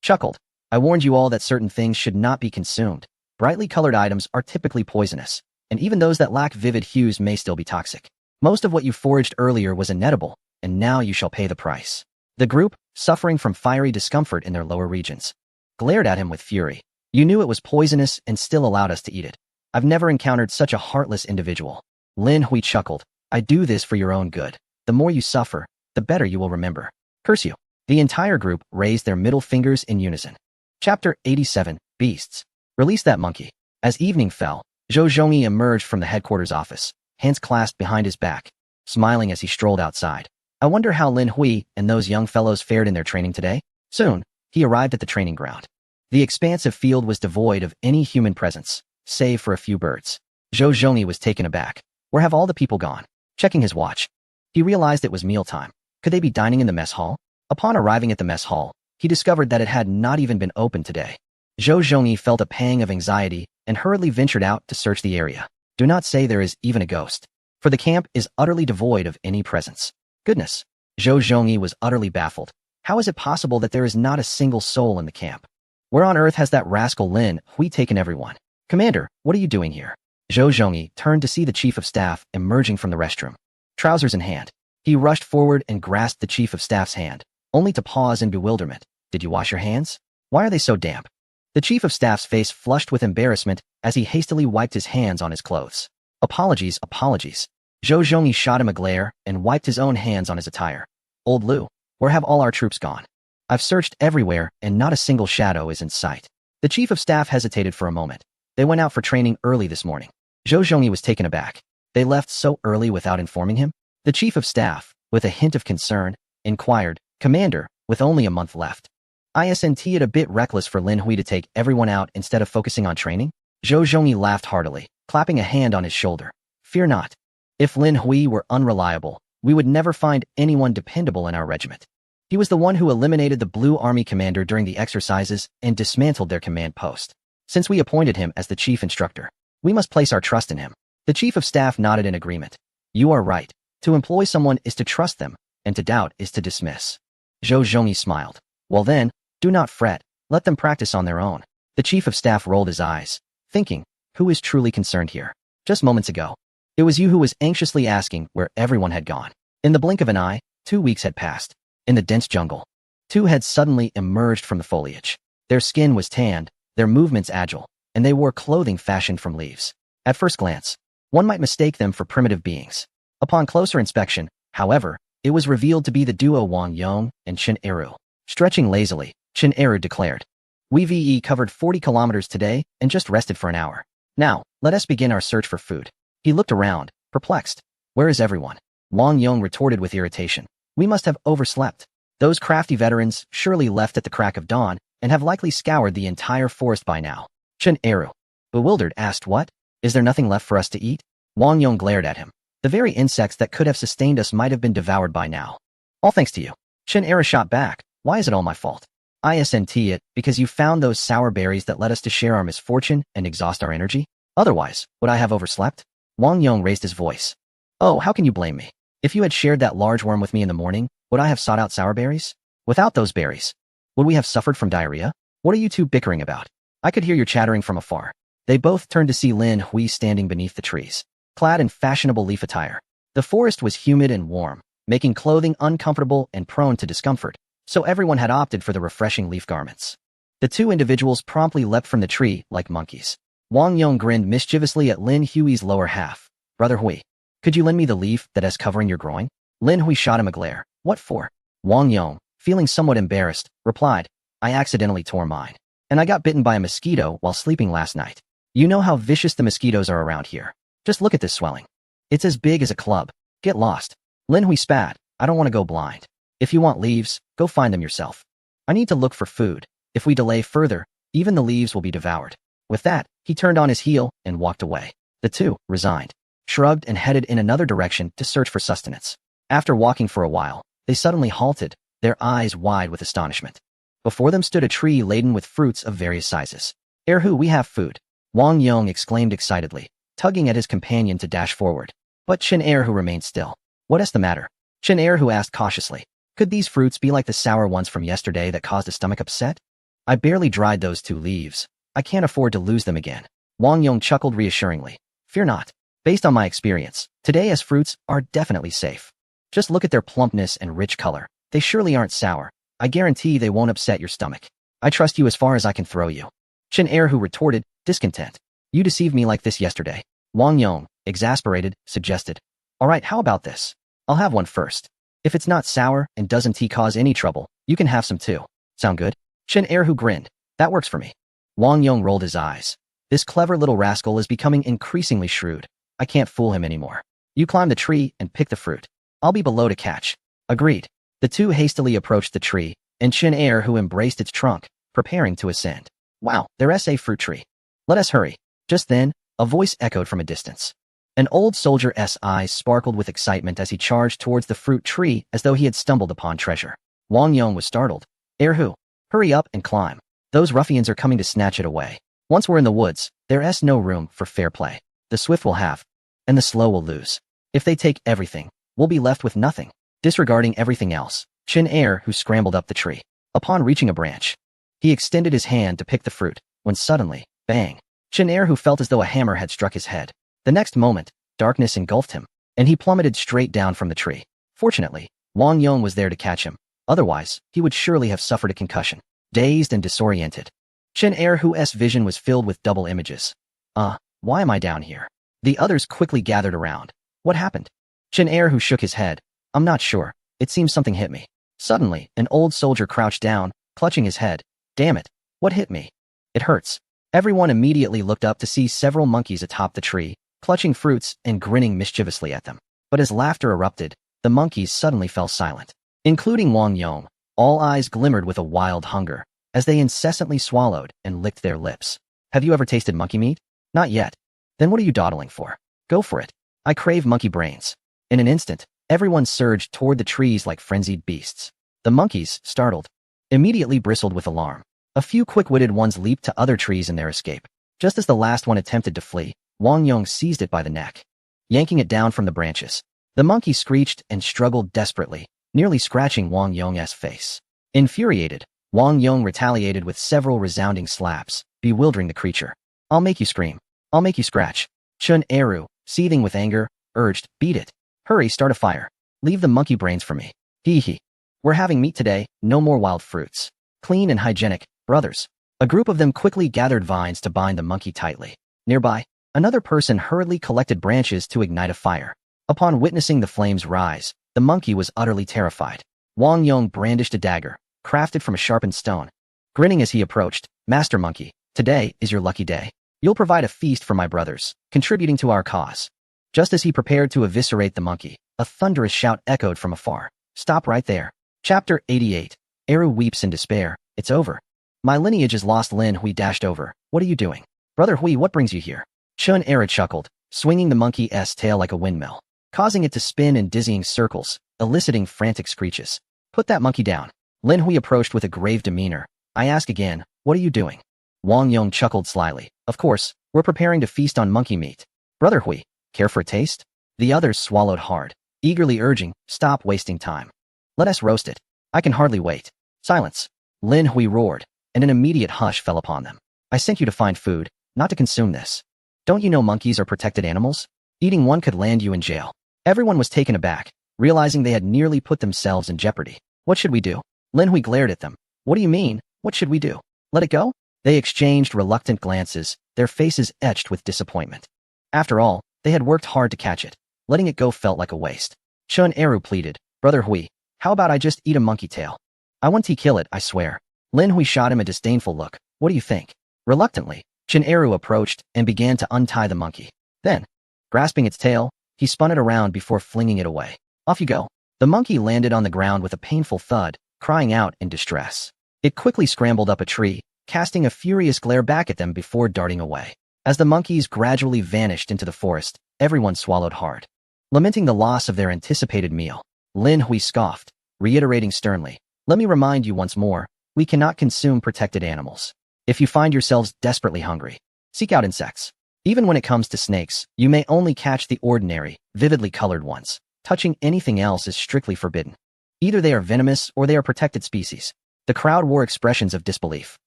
Speaker 1: chuckled. I warned you all that certain things should not be consumed. Brightly colored items are typically poisonous, and even those that lack vivid hues may still be toxic. Most of what you foraged earlier was inedible, and now you shall pay the price. The group, suffering from fiery discomfort in their lower regions, glared at him with fury. You knew it was poisonous and still allowed us to eat it. I've never encountered such a heartless individual. Lin Hui chuckled. I do this for your own good. The more you suffer, the better you will remember. Curse you. The entire group raised their middle fingers in unison. Chapter 87, Beasts. Release that monkey. As evening fell, Zhou Zhongyi emerged from the headquarters office, hands clasped behind his back, smiling as he strolled outside. I wonder how Lin Hui and those young fellows fared in their training today? Soon, he arrived at the training ground. The expansive field was devoid of any human presence, save for a few birds. Zhou Zhongyi was taken aback. Where have all the people gone? Checking his watch, he realized it was mealtime. Could they be dining in the mess hall? Upon arriving at the mess hall, he discovered that it had not even been opened today. Zhou Zhongyi felt a pang of anxiety and hurriedly ventured out to search the area. Do not say there is even a ghost, for the camp is utterly devoid of any presence. Goodness! Zhou Zhongyi was utterly baffled. How is it possible that there is not a single soul in the camp? Where on earth has that rascal Lin Hui taken everyone? Commander, what are you doing here? Zhou Zhongyi turned to see the chief of staff emerging from the restroom. Trousers in hand, he rushed forward and grasped the chief of staff's hand, only to pause in bewilderment. Did you wash your hands? Why are they so damp? The chief of staff's face flushed with embarrassment as he hastily wiped his hands on his clothes. Apologies, apologies. Zhou Zhongyi shot him a glare and wiped his own hands on his attire. Old Lu, where have all our troops gone? I've searched everywhere and not a single shadow is in sight. The chief of staff hesitated for a moment. They went out for training early this morning. Zhou Zhongyi was taken aback. They left so early without informing him? The chief of staff, with a hint of concern, inquired, Commander, with only a month left. Isn't it a bit reckless for Lin Hui to take everyone out instead of focusing on training? Zhou Zhongyi laughed heartily, clapping a hand on his shoulder. Fear not. If Lin Hui were unreliable, we would never find anyone dependable in our regiment. He was the one who eliminated the Blue Army commander during the exercises and dismantled their command post. Since we appointed him as the chief instructor, we must place our trust in him. The chief of staff nodded in agreement. You are right. To employ someone is to trust them, and to doubt is to dismiss. Zhou Zhongyi smiled. Well then, do not fret. Let them practice on their own. The chief of staff rolled his eyes, thinking, who is truly concerned here? Just moments ago, it was you who was anxiously asking where everyone had gone. In the blink of an eye, 2 weeks had passed. In the dense jungle, two had suddenly emerged from the foliage. Their skin was tanned, their movements agile, and they wore clothing fashioned from leaves. At first glance, one might mistake them for primitive beings. Upon closer inspection, however, it was revealed to be the duo Wang Yong and Chen Eru. Stretching lazily, Chen Eru declared, "We covered 40 kilometers today and just rested for an hour. Now, let us begin our search for food." He looked around, perplexed. "Where is everyone?" Wang Yong retorted with irritation. "We must have overslept. Those crafty veterans surely left at the crack of dawn and have likely scoured the entire forest by now." Chen Eru, bewildered, asked, "What? Is there nothing left for us to eat?" Wang Yong glared at him. "The very insects that could have sustained us might have been devoured by now." "All thanks to you." Chen Eru shot back. "Why is it all my fault?" "Isn't it because you found those sour berries that led us to share our misfortune and exhaust our energy? Otherwise, would I have overslept?" Wang Yong raised his voice. "Oh, how can you blame me? If you had shared that large worm with me in the morning, would I have sought out sour berries? Without those berries, would we have suffered from diarrhea? What are you two bickering about?" I could hear your chattering from afar. They both turned to see Lin Hui standing beneath the trees, clad in fashionable leaf attire. The forest was humid and warm, making clothing uncomfortable and prone to discomfort, so everyone had opted for the refreshing leaf garments. The two individuals promptly leapt from the tree like monkeys. Wang Yong grinned mischievously at Lin Hui's lower half. "Brother Hui, could you lend me the leaf that is covering your groin?" Lin Hui shot him a glare. "What for?" Wang Yong, feeling somewhat embarrassed, replied, "I accidentally tore mine, and I got bitten by a mosquito while sleeping last night. You know how vicious the mosquitoes are around here. Just look at this swelling. It's as big as a club. Get lost." Lin Hui spat. "I don't want to go blind. If you want leaves, go find them yourself. I need to look for food. If we delay further, even the leaves will be devoured." With that, he turned on his heel and walked away. The two, resigned, shrugged and headed in another direction to search for sustenance. After walking for a while, they suddenly halted, their eyes wide with astonishment. Before them stood a tree laden with fruits of various sizes. "Erhu, we have food," Wang Yong exclaimed excitedly, tugging at his companion to dash forward. But Chen Erhu remained still. "What is the matter?" Chen Erhu asked cautiously. "Could these fruits be like the sour ones from yesterday that caused a stomach upset? I barely dried those 2 leaves. I can't afford to lose them again." Wang Yong chuckled reassuringly. "Fear not. Based on my experience, today's fruits are definitely safe. Just look at their plumpness and rich color. They surely aren't sour. I guarantee they won't upset your stomach. I trust you as far as I can throw you." Chen Erhu retorted, discontent. "You deceived me like this yesterday." Wang Yong, exasperated, suggested, "All right, how about this? I'll have one first. If it's not sour and doesn't cause any trouble, you can have some too. Sound good?" Chen Erhu grinned. "That works for me." Wang Yong rolled his eyes. "This clever little rascal is becoming increasingly shrewd. I can't fool him anymore. You climb the tree and pick the fruit. I'll be below to catch." Agreed. The two hastily approached the tree, and Chen Erhu embraced its trunk, preparing to ascend. "Wow, there's a fruit tree. Let us hurry." Just then, a voice echoed from a distance. An old soldier's eyes sparkled with excitement as he charged towards the fruit tree as though he had stumbled upon treasure. Wang Yong was startled. "Erhu, hurry up and climb. Those ruffians are coming to snatch it away. Once we're in the woods, there's no room for fair play. The swift will have, and the slow will lose. If they take everything, we'll be left with nothing." Disregarding everything else, Chen Erhu scrambled up the tree. Upon reaching a branch, he extended his hand to pick the fruit, when suddenly, bang! Chen Erhu felt as though a hammer had struck his head. The next moment, darkness engulfed him, and he plummeted straight down from the tree. Fortunately, Wang Yong was there to catch him. Otherwise, he would surely have suffered a concussion. Dazed and disoriented, Chen Erhu's vision was filled with double images. Why am I down here?" The others quickly gathered around. "What happened?" Chen Erhu shook his head. "I'm not sure. It seems something hit me." Suddenly, an old soldier crouched down, clutching his head. "Damn it. What hit me? It hurts." Everyone immediately looked up to see several monkeys atop the tree, clutching fruits and grinning mischievously at them. But as laughter erupted, the monkeys suddenly fell silent. Including Wang Yong, all eyes glimmered with a wild hunger, as they incessantly swallowed and licked their lips. "Have you ever tasted monkey meat?" "Not yet." "Then what are you dawdling for? Go for it. I crave monkey brains." In an instant, everyone surged toward the trees like frenzied beasts. The monkeys, startled, immediately bristled with alarm. A few quick-witted ones leaped to other trees in their escape. Just as the last one attempted to flee, Wang Yong seized it by the neck, yanking it down from the branches. The monkey screeched and struggled desperately, nearly scratching Wang Yong's face. Infuriated, Wang Yong retaliated with several resounding slaps, bewildering the creature. "I'll make you scream. I'll make you scratch." Chen Erhu, seething with anger, urged, "Beat it. Hurry, start a fire. Leave the monkey brains for me. Hee hee. We're having meat today, no more wild fruits. Clean and hygienic, brothers." A group of them quickly gathered vines to bind the monkey tightly. Nearby, another person hurriedly collected branches to ignite a fire. Upon witnessing the flames rise, the monkey was utterly terrified. Wang Yong brandished a dagger, crafted from a sharpened stone. Grinning as he approached, "Master Monkey, today is your lucky day. You'll provide a feast for my brothers, contributing to our cause." Just as he prepared to eviscerate the monkey, a thunderous shout echoed from afar. "Stop right there." Chapter 88. Eru weeps in despair. "It's over. My lineage is lost." Lin Hui dashed over. "What are you doing?" "Brother Hui, what brings you here?" Chun Eru chuckled, swinging the monkey's tail like a windmill, causing it to spin in dizzying circles, eliciting frantic screeches. "Put that monkey down." Lin Hui approached with a grave demeanor. "I ask again, what are you doing?" Wang Yong chuckled slyly. "Of course, we're preparing to feast on monkey meat." "Brother Hui, care for a taste?" The others swallowed hard, eagerly urging, "Stop wasting time. Let us roast it. I can hardly wait." "Silence!" Lin Hui roared, and an immediate hush fell upon them. "I sent you to find food, not to consume this. Don't you know monkeys are protected animals? Eating one could land you in jail." Everyone was taken aback, realizing they had nearly put themselves in jeopardy. "What should we do?" Lin Hui glared at them. "What do you mean, what should we do? Let it go?" They exchanged reluctant glances, their faces etched with disappointment. After all, they had worked hard to catch it. Letting it go felt like a waste. Chun Eru pleaded, "Brother Hui, how about I just eat a monkey tail? I won't kill it, I swear." Lin Hui shot him a disdainful look. "What do you think?" Reluctantly, Chun Eru approached and began to untie the monkey. Then, grasping its tail, he spun it around before flinging it away. "Off you go." The monkey landed on the ground with a painful thud, crying out in distress. It quickly scrambled up a tree, casting a furious glare back at them before darting away. As the monkeys gradually vanished into the forest, everyone swallowed hard. Lamenting the loss of their anticipated meal, Lin Hui scoffed, reiterating sternly, "Let me remind you once more, we cannot consume protected animals. If you find yourselves desperately hungry, seek out insects. Even when it comes to snakes, you may only catch the ordinary, vividly colored ones. Touching anything else is strictly forbidden. Either they are venomous or they are protected species." The crowd wore expressions of disbelief.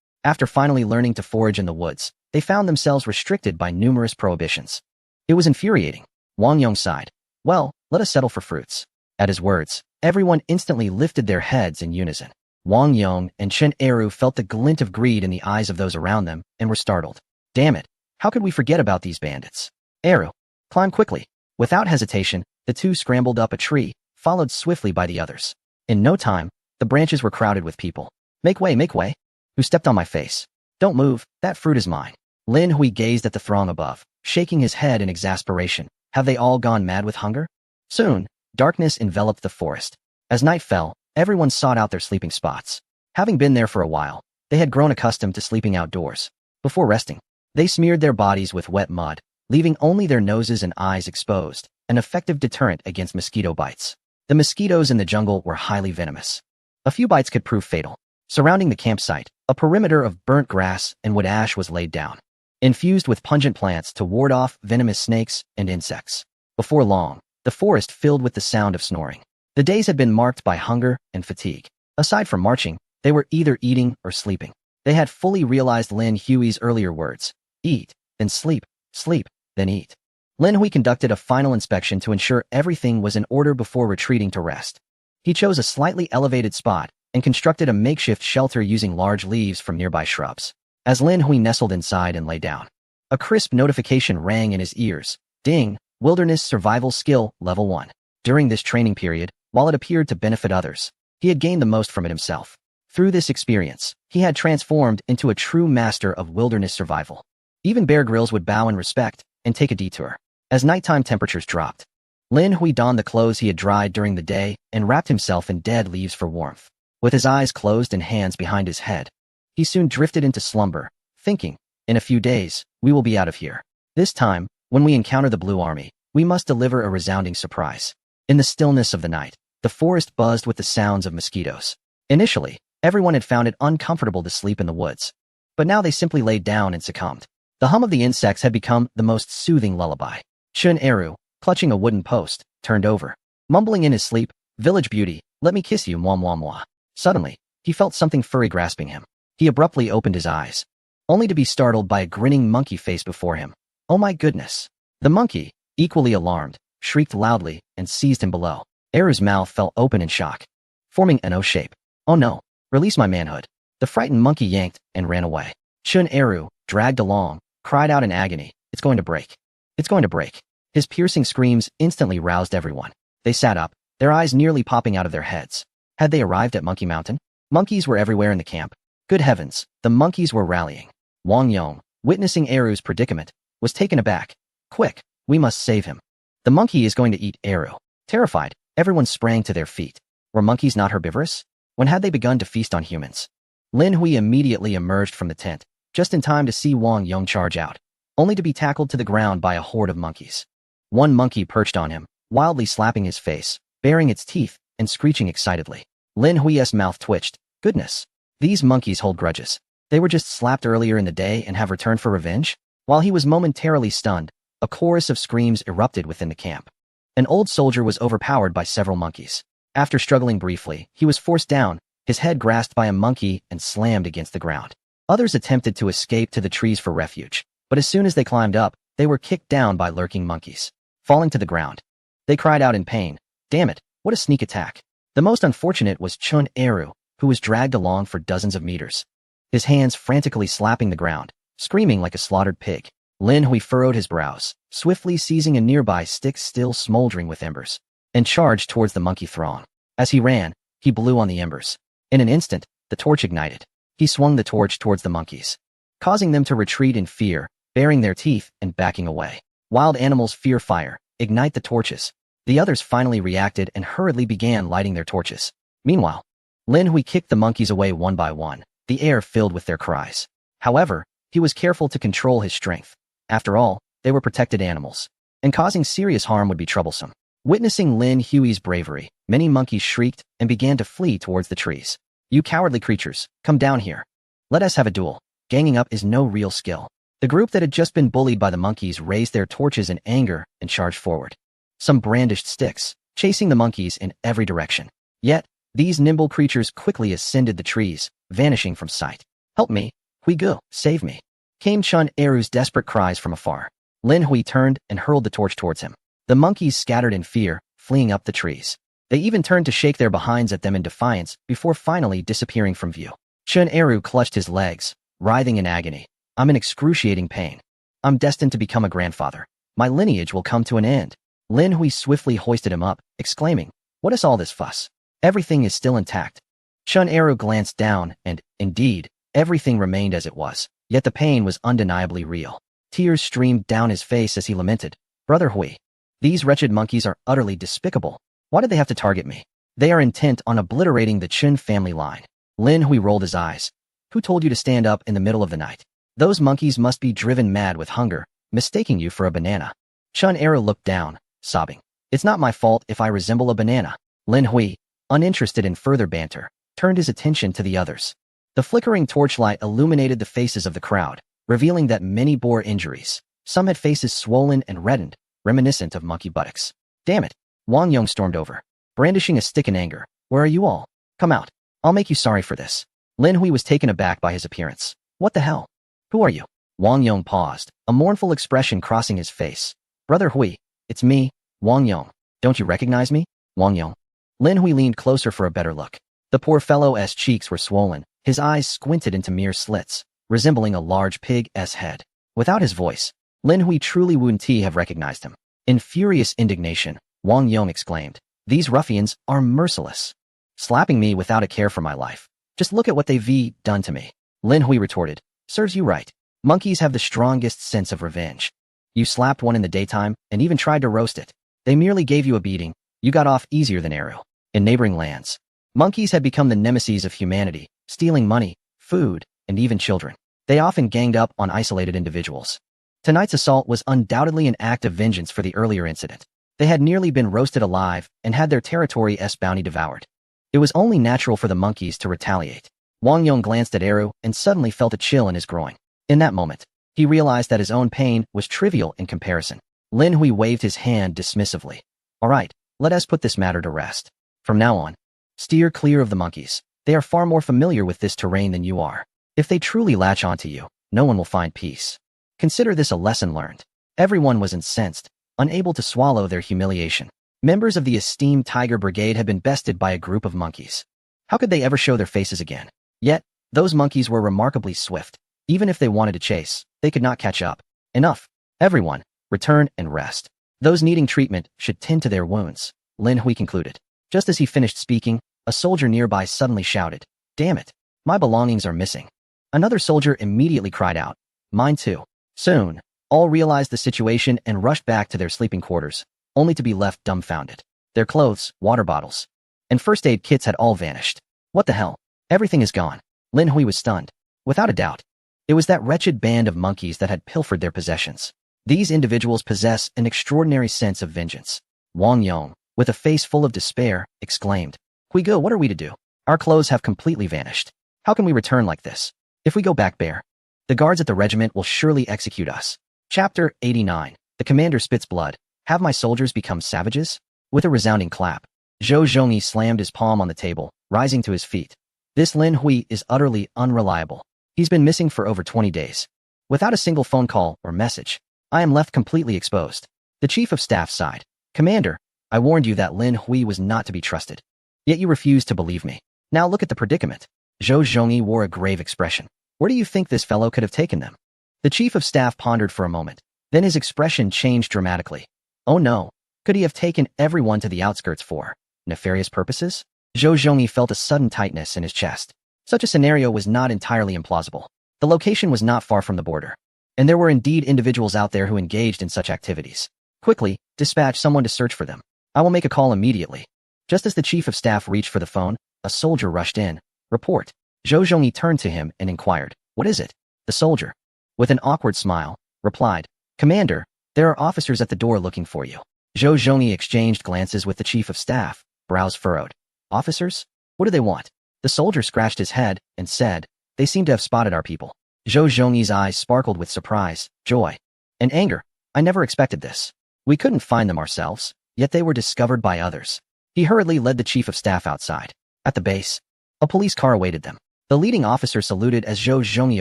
Speaker 1: After finally learning to forage in the woods, they found themselves restricted by numerous prohibitions. It was infuriating. Wang Yong sighed. "Well, let us settle for fruits." At his words, everyone instantly lifted their heads in unison. Wang Yong and Chun Eru felt the glint of greed in the eyes of those around them and were startled. "Damn it, how could we forget about these bandits?" "Eru, climb quickly." Without hesitation, the two scrambled up a tree, followed swiftly by the others. In no time, the branches were crowded with people. Make way, make way." "Who stepped on my face?" "Don't move, that fruit is mine." Lin Hui gazed at the throng above, shaking his head in exasperation. Have they all gone mad with hunger? Soon, darkness enveloped the forest. As night fell, everyone sought out their sleeping spots. Having been there for a while, they had grown accustomed to sleeping outdoors. Before resting, they smeared their bodies with wet mud, leaving only their noses and eyes exposed, an effective deterrent against mosquito bites. The mosquitoes in the jungle were highly venomous. A few bites could prove fatal. Surrounding the campsite, a perimeter of burnt grass and wood ash was laid down, infused with pungent plants to ward off venomous snakes and insects. Before long, the forest filled with the sound of snoring. The days had been marked by hunger and fatigue. Aside from marching, they were either eating or sleeping. They had fully realized Lin Hui's earlier words, "Eat, then sleep, sleep, then eat." Lin Hui conducted a final inspection to ensure everything was in order before retreating to rest. He chose a slightly elevated spot and constructed a makeshift shelter using large leaves from nearby shrubs. As Lin Hui nestled inside and lay down, a crisp notification rang in his ears. "Ding, Wilderness Survival Skill, Level 1. During this training period, while it appeared to benefit others, he had gained the most from it himself. Through this experience, he had transformed into a true master of wilderness survival. Even Bear Grylls would bow in respect and take a detour. As nighttime temperatures dropped, Lin Hui donned the clothes he had dried during the day and wrapped himself in dead leaves for warmth. With his eyes closed and hands behind his head, he soon drifted into slumber, thinking, "In a few days, we will be out of here. This time, when we encounter the Blue Army, we must deliver a resounding surprise." In the stillness of the night, the forest buzzed with the sounds of mosquitoes. Initially, everyone had found it uncomfortable to sleep in the woods, but now they simply laid down and succumbed. The hum of the insects had become the most soothing lullaby. Chun Eru, clutching a wooden post, turned over, mumbling in his sleep, "Village beauty, let me kiss you, moi moi moi." Suddenly, he felt something furry grasping him. He abruptly opened his eyes, only to be startled by a grinning monkey face before him. Oh my goodness! The monkey, equally alarmed, shrieked loudly and seized him below. Eru's mouth fell open in shock, forming an O shape. "Oh no, release my manhood." The frightened monkey yanked and ran away. Chun Eru, dragged along, cried out in agony, "It's going to break. It's going to break." His piercing screams instantly roused everyone. They sat up, their eyes nearly popping out of their heads. Had they arrived at Monkey Mountain? Monkeys were everywhere in the camp. Good heavens, the monkeys were rallying. Wang Yong, witnessing Eru's predicament, was taken aback. Quick, we must save him. The monkey is going to eat Eru. Terrified, everyone sprang to their feet. Were monkeys not herbivorous? When had they begun to feast on humans? Lin Hui immediately emerged from the tent, just in time to see Wang Yong charge out, only to be tackled to the ground by a horde of monkeys. One monkey perched on him, wildly slapping his face, baring its teeth, and screeching excitedly. Lin Hui's mouth twitched. Goodness. These monkeys hold grudges. They were just slapped earlier in the day and have returned for revenge? While he was momentarily stunned, a chorus of screams erupted within the camp. An old soldier was overpowered by several monkeys. After struggling briefly, he was forced down, his head grasped by a monkey and slammed against the ground. Others attempted to escape to the trees for refuge, but as soon as they climbed up, they were kicked down by lurking monkeys. Falling to the ground, they cried out in pain. Damn it, what a sneak attack. The most unfortunate was Chun Eru, who was dragged along for dozens of meters. His hands frantically slapping the ground, screaming like a slaughtered pig. Lin Hui furrowed his brows, swiftly seizing a nearby stick still smoldering with embers, and charged towards the monkey throng. As he ran, he blew on the embers. In an instant, the torch ignited. He swung the torch towards the monkeys, causing them to retreat in fear, baring their teeth and backing away. Wild animals fear fire. Ignite the torches. The others finally reacted and hurriedly began lighting their torches. Meanwhile, Lin Hui kicked the monkeys away one by one, the air filled with their cries. However, he was careful to control his strength. After all, they were protected animals, and causing serious harm would be troublesome. Witnessing Lin Hui's bravery, many monkeys shrieked and began to flee towards the trees. You cowardly creatures, come down here. Let us have a duel. Ganging up is no real skill. The group that had just been bullied by the monkeys raised their torches in anger and charged forward. Some brandished sticks, chasing the monkeys in every direction. Yet, these nimble creatures quickly ascended the trees, vanishing from sight. Help me, Hui Gu, save me. Came Chun Eru's desperate cries from afar. Lin Hui turned and hurled the torch towards him. The monkeys scattered in fear, fleeing up the trees. They even turned to shake their behinds at them in defiance before finally disappearing from view. Chun Eru clutched his legs, writhing in agony. I'm in excruciating pain. I'm destined to become a grandfather. My lineage will come to an end. Lin Hui swiftly hoisted him up, exclaiming, what is all this fuss? Everything is still intact. Chun Eru glanced down, and, indeed, everything remained as it was, yet the pain was undeniably real. Tears streamed down his face as he lamented, Brother Hui, these wretched monkeys are utterly despicable. Why did they have to target me? They are intent on obliterating the Chun family line. Lin Hui rolled his eyes. Who told you to stand up in the middle of the night? Those monkeys must be driven mad with hunger, mistaking you for a banana. Chun Eru looked down, sobbing. It's not my fault if I resemble a banana. Lin Hui, uninterested in further banter, turned his attention to the others. The flickering torchlight illuminated the faces of the crowd, revealing that many bore injuries. Some had faces swollen and reddened, reminiscent of monkey buttocks. Damn it! Wang Yong stormed over, brandishing a stick in anger. Where are you all? Come out. I'll make you sorry for this. Lin Hui was taken aback by his appearance. What the hell? Who are you? Wang Yong paused, a mournful expression crossing his face. Brother Hui, it's me, Wang Yong. Don't you recognize me? Wang Yong. Lin Hui leaned closer for a better look. The poor fellow's cheeks were swollen, his eyes squinted into mere slits, resembling a large pig's head. Without his voice, Lin Hui truly wouldn't have recognized him. In furious indignation, Wang Yong exclaimed, these ruffians are merciless, slapping me without a care for my life. Just look at what they've done to me. Lin Hui retorted, serves you right. Monkeys have the strongest sense of revenge. You slapped one in the daytime and even tried to roast it. They merely gave you a beating. You got off easier than Eru. In neighboring lands, monkeys had become the nemesis of humanity, stealing money, food, and even children. They often ganged up on isolated individuals. Tonight's assault was undoubtedly an act of vengeance for the earlier incident. They had nearly been roasted alive and had their territory's bounty devoured. It was only natural for the monkeys to retaliate. Wang Yong glanced at Eru and suddenly felt a chill in his groin. In that moment, he realized that his own pain was trivial in comparison. Lin Hui waved his hand dismissively. All right, let us put this matter to rest. From now on, steer clear of the monkeys. They are far more familiar with this terrain than you are. If they truly latch onto you, no one will find peace. Consider this a lesson learned. Everyone was incensed, unable to swallow their humiliation. Members of the esteemed Tiger Brigade had been bested by a group of monkeys. How could they ever show their faces again? Yet, those monkeys were remarkably swift. Even if they wanted to chase, they could not catch up. Enough. Everyone, return and rest. Those needing treatment should tend to their wounds, Lin Hui concluded. Just as he finished speaking, a soldier nearby suddenly shouted, "Damn it! My belongings are missing." Another soldier immediately cried out, "Mine too." Soon, all realized the situation and rushed back to their sleeping quarters, only to be left dumbfounded. Their clothes, water bottles, and first aid kits had all vanished. What the hell? Everything is gone. Lin Hui was stunned. Without a doubt, it was that wretched band of monkeys that had pilfered their possessions. These individuals possess an extraordinary sense of vengeance. Wang Yong, with a face full of despair, exclaimed, "Huigo, what are we to do? Our clothes have completely vanished. How can we return like this? If we go back bare, the guards at the regiment will surely execute us." Chapter 89. The commander spits blood. Have my soldiers become savages? With a resounding clap, Zhou Zhongyi slammed his palm on the table, rising to his feet. This Lin Hui is utterly unreliable. He's been missing for over 20 days. Without a single phone call or message, I am left completely exposed. The chief of staff sighed. "Commander, I warned you that Lin Hui was not to be trusted. Yet you refused to believe me. Now look at the predicament." Zhou Zhongyi wore a grave expression. "Where do you think this fellow could have taken them?" The chief of staff pondered for a moment. Then his expression changed dramatically. "Oh no, could he have taken everyone to the outskirts for nefarious purposes?" Zhou Zhongyi felt a sudden tightness in his chest. Such a scenario was not entirely implausible. The location was not far from the border, and there were indeed individuals out there who engaged in such activities. Quickly, dispatch someone to search for them. I will make a call immediately. Just as the chief of staff reached for the phone, a soldier rushed in. "Report." Zhou Zhongyi turned to him and inquired, "What is it?" The soldier, with an awkward smile, replied, "Commander, there are officers at the door looking for you." Zhou Zhongyi exchanged glances with the chief of staff, brows furrowed. "Officers? What do they want?" The soldier scratched his head and said, "They seem to have spotted our people." Zhou Zhongyi's eyes sparkled with surprise, joy, and anger. "I never expected this. We couldn't find them ourselves, yet they were discovered by others." He hurriedly led the chief of staff outside. At the base, a police car awaited them. The leading officer saluted as Zhou Zhongyi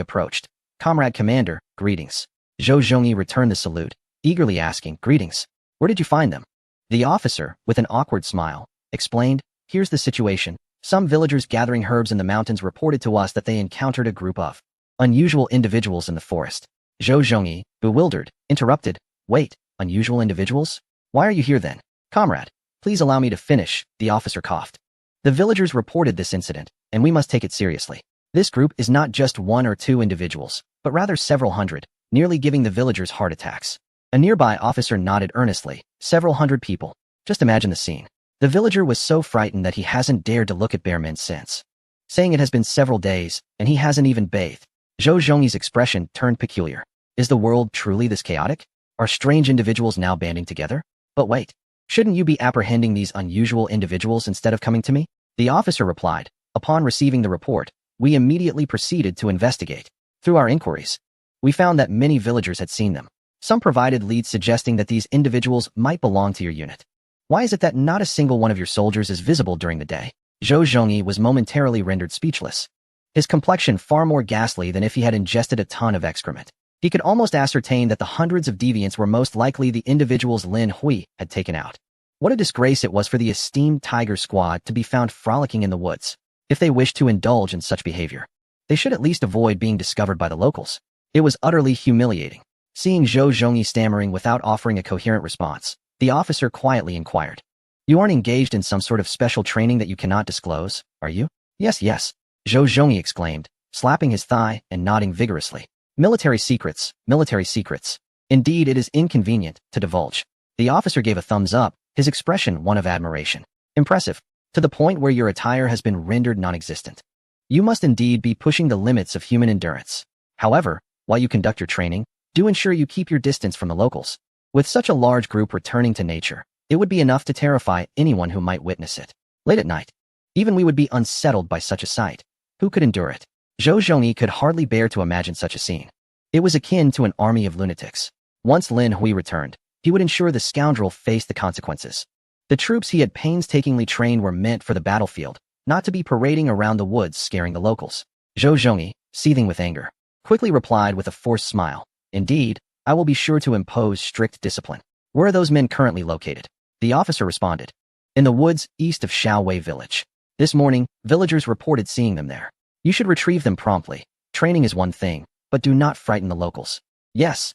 Speaker 1: approached. "Comrade Commander, greetings." Zhou Zhongyi returned the salute, eagerly asking, "Greetings. Where did you find them?" The officer, with an awkward smile, explained, "Here's the situation. Some villagers gathering herbs in the mountains reported to us that they encountered a group of unusual individuals in the forest." Zhou Zhongyi, bewildered, interrupted, "Wait, unusual individuals? Why are you here then?" "Comrade, please allow me to finish," the officer coughed. "The villagers reported this incident, and we must take it seriously. This group is not just one or two individuals, but rather several hundred, nearly giving the villagers heart attacks." A nearby officer nodded earnestly. "Several hundred people. Just imagine the scene. The villager was so frightened that he hasn't dared to look at bare men since, saying it has been several days, and he hasn't even bathed." Zhou Zhongyi's expression turned peculiar. Is the world truly this chaotic? Are strange individuals now banding together? But wait, shouldn't you be apprehending these unusual individuals instead of coming to me? The officer replied. Upon receiving the report, we immediately proceeded to investigate. Through our inquiries, we found that many villagers had seen them. Some provided leads suggesting that these individuals might belong to your unit. Why is it that not a single one of your soldiers is visible during the day? Zhou Zhongyi was momentarily rendered speechless, his complexion far more ghastly than if he had ingested a ton of excrement. He could almost ascertain that the hundreds of deviants were most likely the individuals Lin Hui had taken out. What a disgrace it was for the esteemed Tiger Squad to be found frolicking in the woods. If they wished to indulge in such behavior, they should at least avoid being discovered by the locals. It was utterly humiliating. Seeing Zhou Zhongyi stammering without offering a coherent response, the officer quietly inquired, "You aren't engaged in some sort of special training that you cannot disclose, are you?" Yes, Zhou Zhongyi exclaimed, slapping his thigh and nodding vigorously. Military secrets, military secrets. Indeed, it is inconvenient to divulge." The officer gave a thumbs up, his expression one of admiration. "Impressive, to the point where your attire has been rendered non-existent. You must indeed be pushing the limits of human endurance. However, while you conduct your training, do ensure you keep your distance from the locals. With such a large group returning to nature, it would be enough to terrify anyone who might witness it. Late at night, even we would be unsettled by such a sight. Who could endure it?" Zhou Zhongyi could hardly bear to imagine such a scene. It was akin to an army of lunatics. Once Lin Hui returned, he would ensure the scoundrel faced the consequences. The troops he had painstakingly trained were meant for the battlefield, not to be parading around the woods scaring the locals. Zhou Zhongyi, seething with anger, quickly replied with a forced smile, "Indeed, I will be sure to impose strict discipline." "Where are those men currently located?" The officer responded. "In the woods east of Shaowei village. This morning, villagers reported seeing them there. You should retrieve them promptly. Training is one thing, but do not frighten the locals." Yes,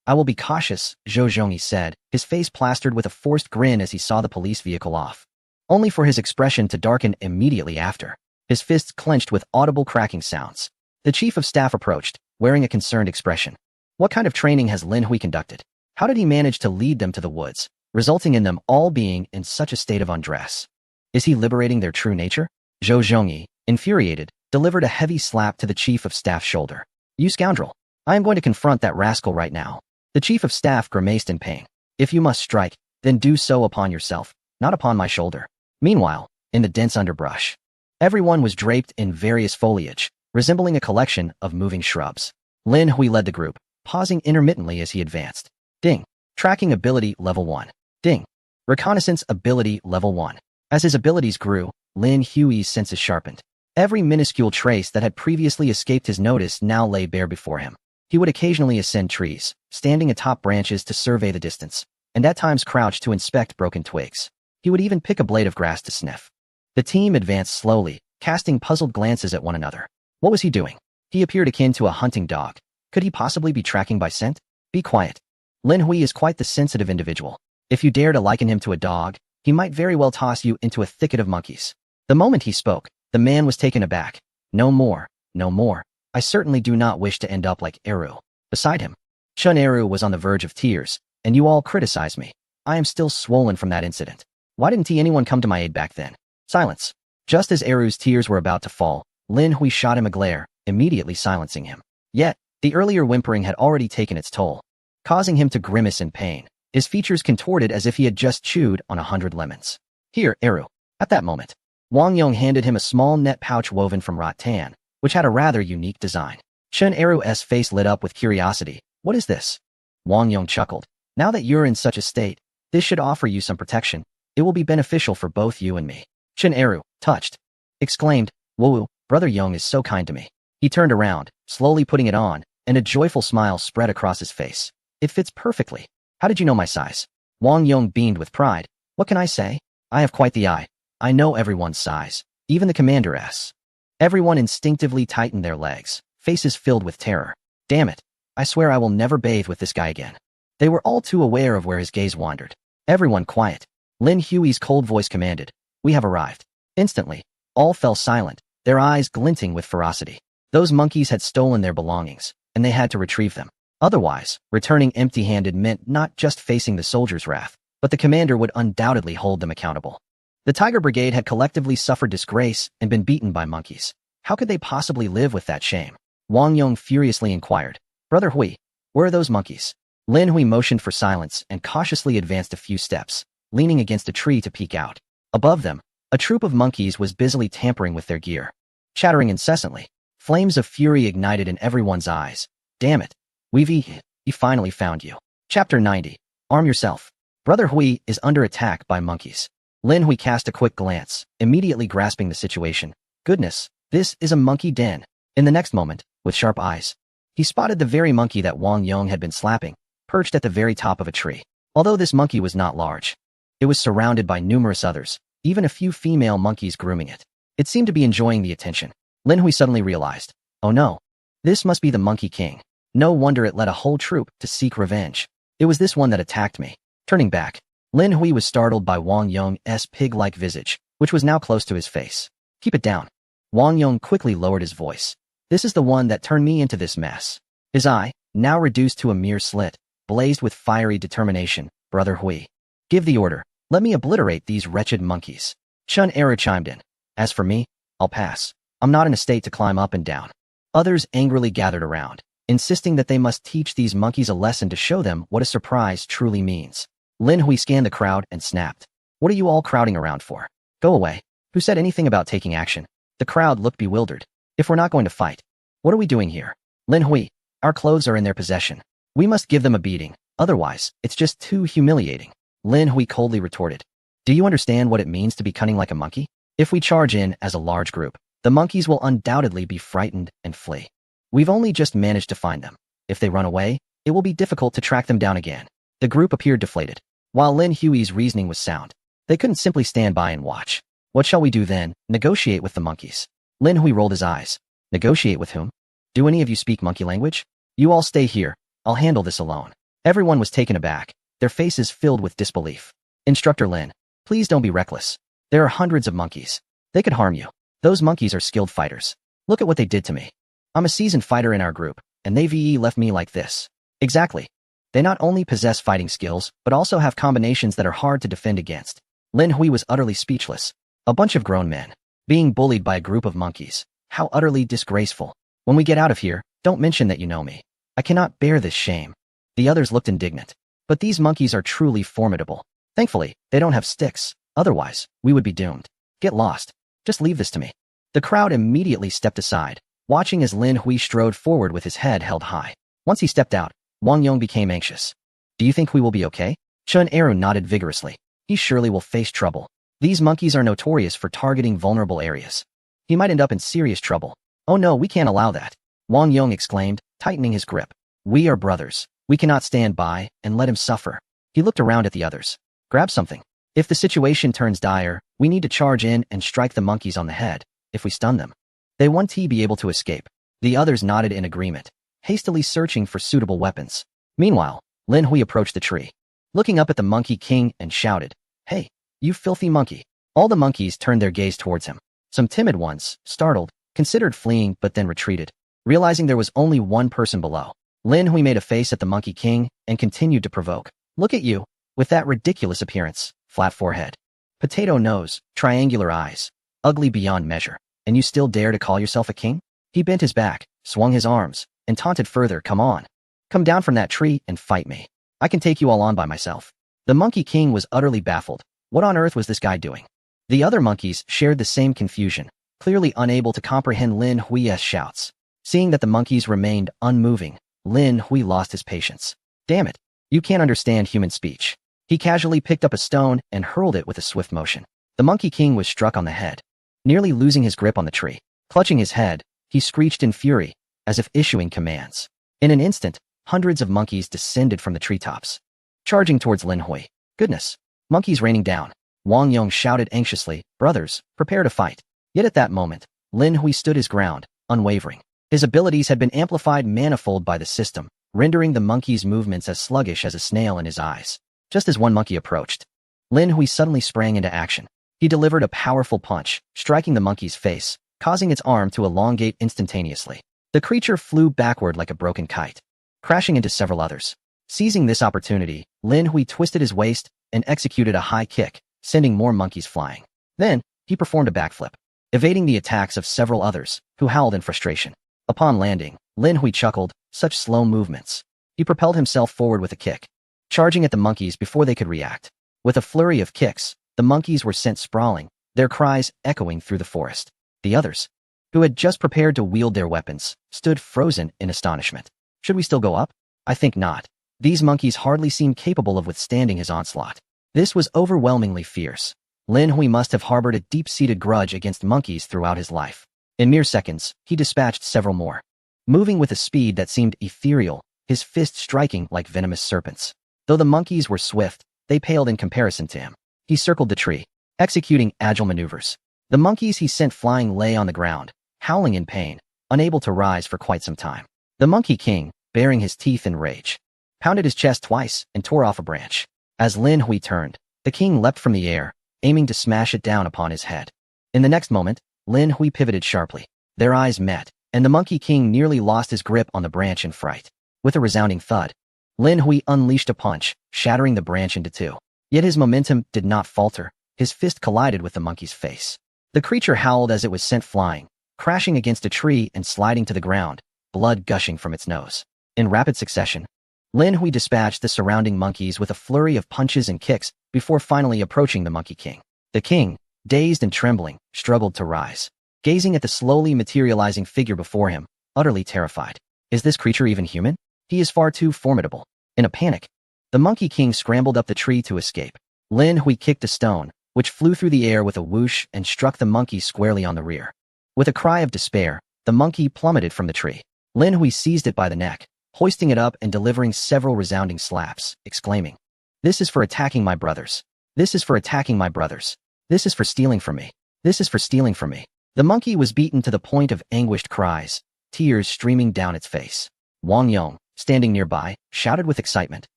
Speaker 1: I will be cautious, Zhou Zhongyi said, his face plastered with a forced grin as he saw the police vehicle off. Only for his expression to darken immediately after. His fists clenched with audible cracking sounds. The chief of staff approached, wearing a concerned expression. What kind of training has Lin Hui conducted? How did he manage to lead them to the woods, resulting in them all being in such a state of undress? Is he liberating their true nature? Zhou Zhongyi, infuriated, delivered a heavy slap to the chief of staff's shoulder. You scoundrel! I am going to confront that rascal right now. The chief of staff grimaced in pain. If you must strike, then do so upon yourself, not upon my shoulder. Meanwhile, in the dense underbrush, everyone was draped in various foliage, resembling a collection of moving shrubs. Lin Hui led the group, pausing intermittently as he advanced. Ding. Tracking ability level 1. Ding. Reconnaissance ability level 1. As his abilities grew, Lin Hui's senses sharpened. Every minuscule trace that had previously escaped his notice now lay bare before him. He would occasionally ascend trees, standing atop branches to survey the distance, and at times crouch to inspect broken twigs. He would even pick a blade of grass to sniff. The team advanced slowly, casting puzzled glances at one another. What was he doing? He appeared akin to a hunting dog. Could he possibly be tracking by scent? Be quiet. Lin Hui is quite the sensitive individual. If you dare to liken him to a dog, he might very well toss you into a thicket of monkeys. The moment he spoke, the man was taken aback. No more, no more. I certainly do not wish to end up like Eru. Beside him, Chun Eru was on the verge of tears, and you all criticize me. I am still swollen from that incident. Why didn't anyone come to my aid back then? Silence. Just as Eru's tears were about to fall, Lin Hui shot him a glare, immediately silencing him. Yet, the earlier whimpering had already taken its toll, causing him to grimace in pain, his features contorted as if he had just chewed on 100 lemons. Here, Eru. At that moment, Wang Yong handed him a small net pouch woven from rattan, which had a rather unique design. Chun Eru's face lit up with curiosity. What is this? Wang Yong chuckled. Now that you're in such a state, this should offer you some protection. It will be beneficial for both you and me. Chun Eru, touched, exclaimed, Woo, Brother Yong is so kind to me. He turned around, slowly putting it on, and a joyful smile spread across his face. It fits perfectly. How did you know my size? Wang Yong beamed with pride. What can I say? I have quite the eye. I know everyone's size, even the commander's. Everyone instinctively tightened their legs, faces filled with terror. Damn it. I swear I will never bathe with this guy again. They were all too aware of where his gaze wandered. Everyone quiet. Lin Hui's cold voice commanded. We have arrived. Instantly, all fell silent, their eyes glinting with ferocity. Those monkeys had stolen their belongings, and they had to retrieve them. Otherwise, returning empty-handed meant not just facing the soldiers' wrath, but the commander would undoubtedly hold them accountable. The Tiger Brigade had collectively suffered disgrace and been beaten by monkeys. How could they possibly live with that shame? Wang Yong furiously inquired. Brother Hui, where are those monkeys? Lin Hui motioned for silence and cautiously advanced a few steps, leaning against a tree to peek out. Above them, a troop of monkeys was busily tampering with their gear, chattering incessantly. Flames of fury ignited in everyone's eyes. Damn it. We finally found you. Chapter 90. Arm yourself. Brother Hui is under attack by monkeys. Lin Hui cast a quick glance, immediately grasping the situation. Goodness, this is a monkey den. In the next moment, with sharp eyes, he spotted the very monkey that Wang Yong had been slapping, perched at the very top of a tree. Although this monkey was not large, it was surrounded by numerous others, even a few female monkeys grooming it. It seemed to be enjoying the attention. Lin Hui suddenly realized, oh no, this must be the Monkey King. No wonder it led a whole troop to seek revenge. It was this one that attacked me. Turning back, Lin Hui was startled by Wang Yong's pig-like visage, which was now close to his face. Keep it down. Wang Yong quickly lowered his voice. This is the one that turned me into this mess. His eye, now reduced to a mere slit, blazed with fiery determination. Brother Hui, give the order. Let me obliterate these wretched monkeys. Chun Eru chimed in. As for me, I'll pass. I'm not in a state to climb up and down. Others angrily gathered around, insisting that they must teach these monkeys a lesson to show them what a surprise truly means. Lin Hui scanned the crowd and snapped. What are you all crowding around for? Go away. Who said anything about taking action? The crowd looked bewildered. If we're not going to fight, what are we doing here? Lin Hui, our clothes are in their possession. We must give them a beating, otherwise, it's just too humiliating. Lin Hui coldly retorted. Do you understand what it means to be cunning like a monkey? If we charge in as a large group, the monkeys will undoubtedly be frightened and flee. We've only just managed to find them. If they run away, it will be difficult to track them down again. The group appeared deflated. While Lin Hui's reasoning was sound, they couldn't simply stand by and watch. What shall we do then? Negotiate with the monkeys. Lin Hui rolled his eyes. Negotiate with whom? Do any of you speak monkey language? You all stay here. I'll handle this alone. Everyone was taken aback, their faces filled with disbelief. Instructor Lin, please don't be reckless. There are hundreds of monkeys. They could harm you. Those monkeys are skilled fighters. Look at what they did to me. I'm a seasoned fighter in our group, and they left me like this. Exactly. They not only possess fighting skills, but also have combinations that are hard to defend against. Lin Hui was utterly speechless. A bunch of grown men, being bullied by a group of monkeys. How utterly disgraceful. When we get out of here, don't mention that you know me. I cannot bear this shame. The others looked indignant. But these monkeys are truly formidable. Thankfully, they don't have sticks. Otherwise, we would be doomed. Get lost. Just leave this to me. The crowd immediately stepped aside, watching as Lin Hui strode forward with his head held high. Once he stepped out, Wang Yong became anxious. Do you think we will be okay? Chun Eru nodded vigorously. He surely will face trouble. These monkeys are notorious for targeting vulnerable areas. He might end up in serious trouble. Oh no, we can't allow that. Wang Yong exclaimed, tightening his grip. We are brothers. We cannot stand by and let him suffer. He looked around at the others. Grab something. If the situation turns dire, we need to charge in and strike the monkeys on the head. If we stun them, they won't be able to escape. The others nodded in agreement, hastily searching for suitable weapons. Meanwhile, Lin Hui approached the tree, looking up at the Monkey King and shouted, Hey, you filthy monkey. All the monkeys turned their gaze towards him. Some timid ones, startled, considered fleeing but then retreated. Realizing there was only one person below, Lin Hui made a face at the Monkey King and continued to provoke. Look at you, with that ridiculous appearance, flat forehead, potato nose, triangular eyes, ugly beyond measure, and you still dare to call yourself a king? He bent his back, swung his arms, and taunted further, Come on. Come down from that tree and fight me. I can take you all on by myself. The Monkey King was utterly baffled. What on earth was this guy doing? The other monkeys shared the same confusion, clearly unable to comprehend Lin Hui's shouts. Seeing that the monkeys remained unmoving, Lin Hui lost his patience. Damn it. You can't understand human speech. He casually picked up a stone and hurled it with a swift motion. The Monkey King was struck on the head, nearly losing his grip on the tree. Clutching his head, he screeched in fury, as if issuing commands. In an instant, hundreds of monkeys descended from the treetops, charging towards Lin Hui. Goodness! Monkeys raining down. Wang Yong shouted anxiously, Brothers, prepare to fight. Yet at that moment, Lin Hui stood his ground, unwavering. His abilities had been amplified manifold by the system, rendering the monkey's movements as sluggish as a snail in his eyes. Just as one monkey approached, Lin Hui suddenly sprang into action. He delivered a powerful punch, striking the monkey's face, causing its arm to elongate instantaneously. The creature flew backward like a broken kite, crashing into several others. Seizing this opportunity, Lin Hui twisted his waist and executed a high kick, sending more monkeys flying. Then, he performed a backflip, evading the attacks of several others, who howled in frustration. Upon landing, Lin Hui chuckled, such slow movements. He propelled himself forward with a kick, charging at the monkeys before they could react. With a flurry of kicks, the monkeys were sent sprawling, their cries echoing through the forest. The others, who had just prepared to wield their weapons, stood frozen in astonishment. Should we still go up? I think not. These monkeys hardly seemed capable of withstanding his onslaught. This was overwhelmingly fierce. Lin Hui must have harbored a deep-seated grudge against monkeys throughout his life. In mere seconds, he dispatched several more, moving with a speed that seemed ethereal, his fists striking like venomous serpents. Though the monkeys were swift, they paled in comparison to him. He circled the tree, executing agile maneuvers. The monkeys he sent flying lay on the ground, howling in pain, unable to rise for quite some time. The Monkey King, baring his teeth in rage, pounded his chest twice and tore off a branch. As Lin Hui turned, the king leapt from the air, aiming to smash it down upon his head. In the next moment, Lin Hui pivoted sharply. Their eyes met, and the Monkey King nearly lost his grip on the branch in fright. With a resounding thud, Lin Hui unleashed a punch, shattering the branch into two. Yet his momentum did not falter. His fist collided with the monkey's face. The creature howled as it was sent flying, crashing against a tree and sliding to the ground, blood gushing from its nose. In rapid succession, Lin Hui dispatched the surrounding monkeys with a flurry of punches and kicks before finally approaching the Monkey King. The king, dazed and trembling, struggled to rise, gazing at the slowly materializing figure before him, utterly terrified. Is this creature even human? He is far too formidable. In a panic, the Monkey King scrambled up the tree to escape. Lin Hui kicked a stone, which flew through the air with a whoosh and struck the monkey squarely on the rear. With a cry of despair, the monkey plummeted from the tree. Lin Hui seized it by the neck, hoisting it up and delivering several resounding slaps, exclaiming, "This is for attacking my brothers. This is for attacking my brothers. This is for stealing from me. This is for stealing from me." The monkey was beaten to the point of anguished cries, tears streaming down its face. Wang Yong, standing nearby, shouted with excitement,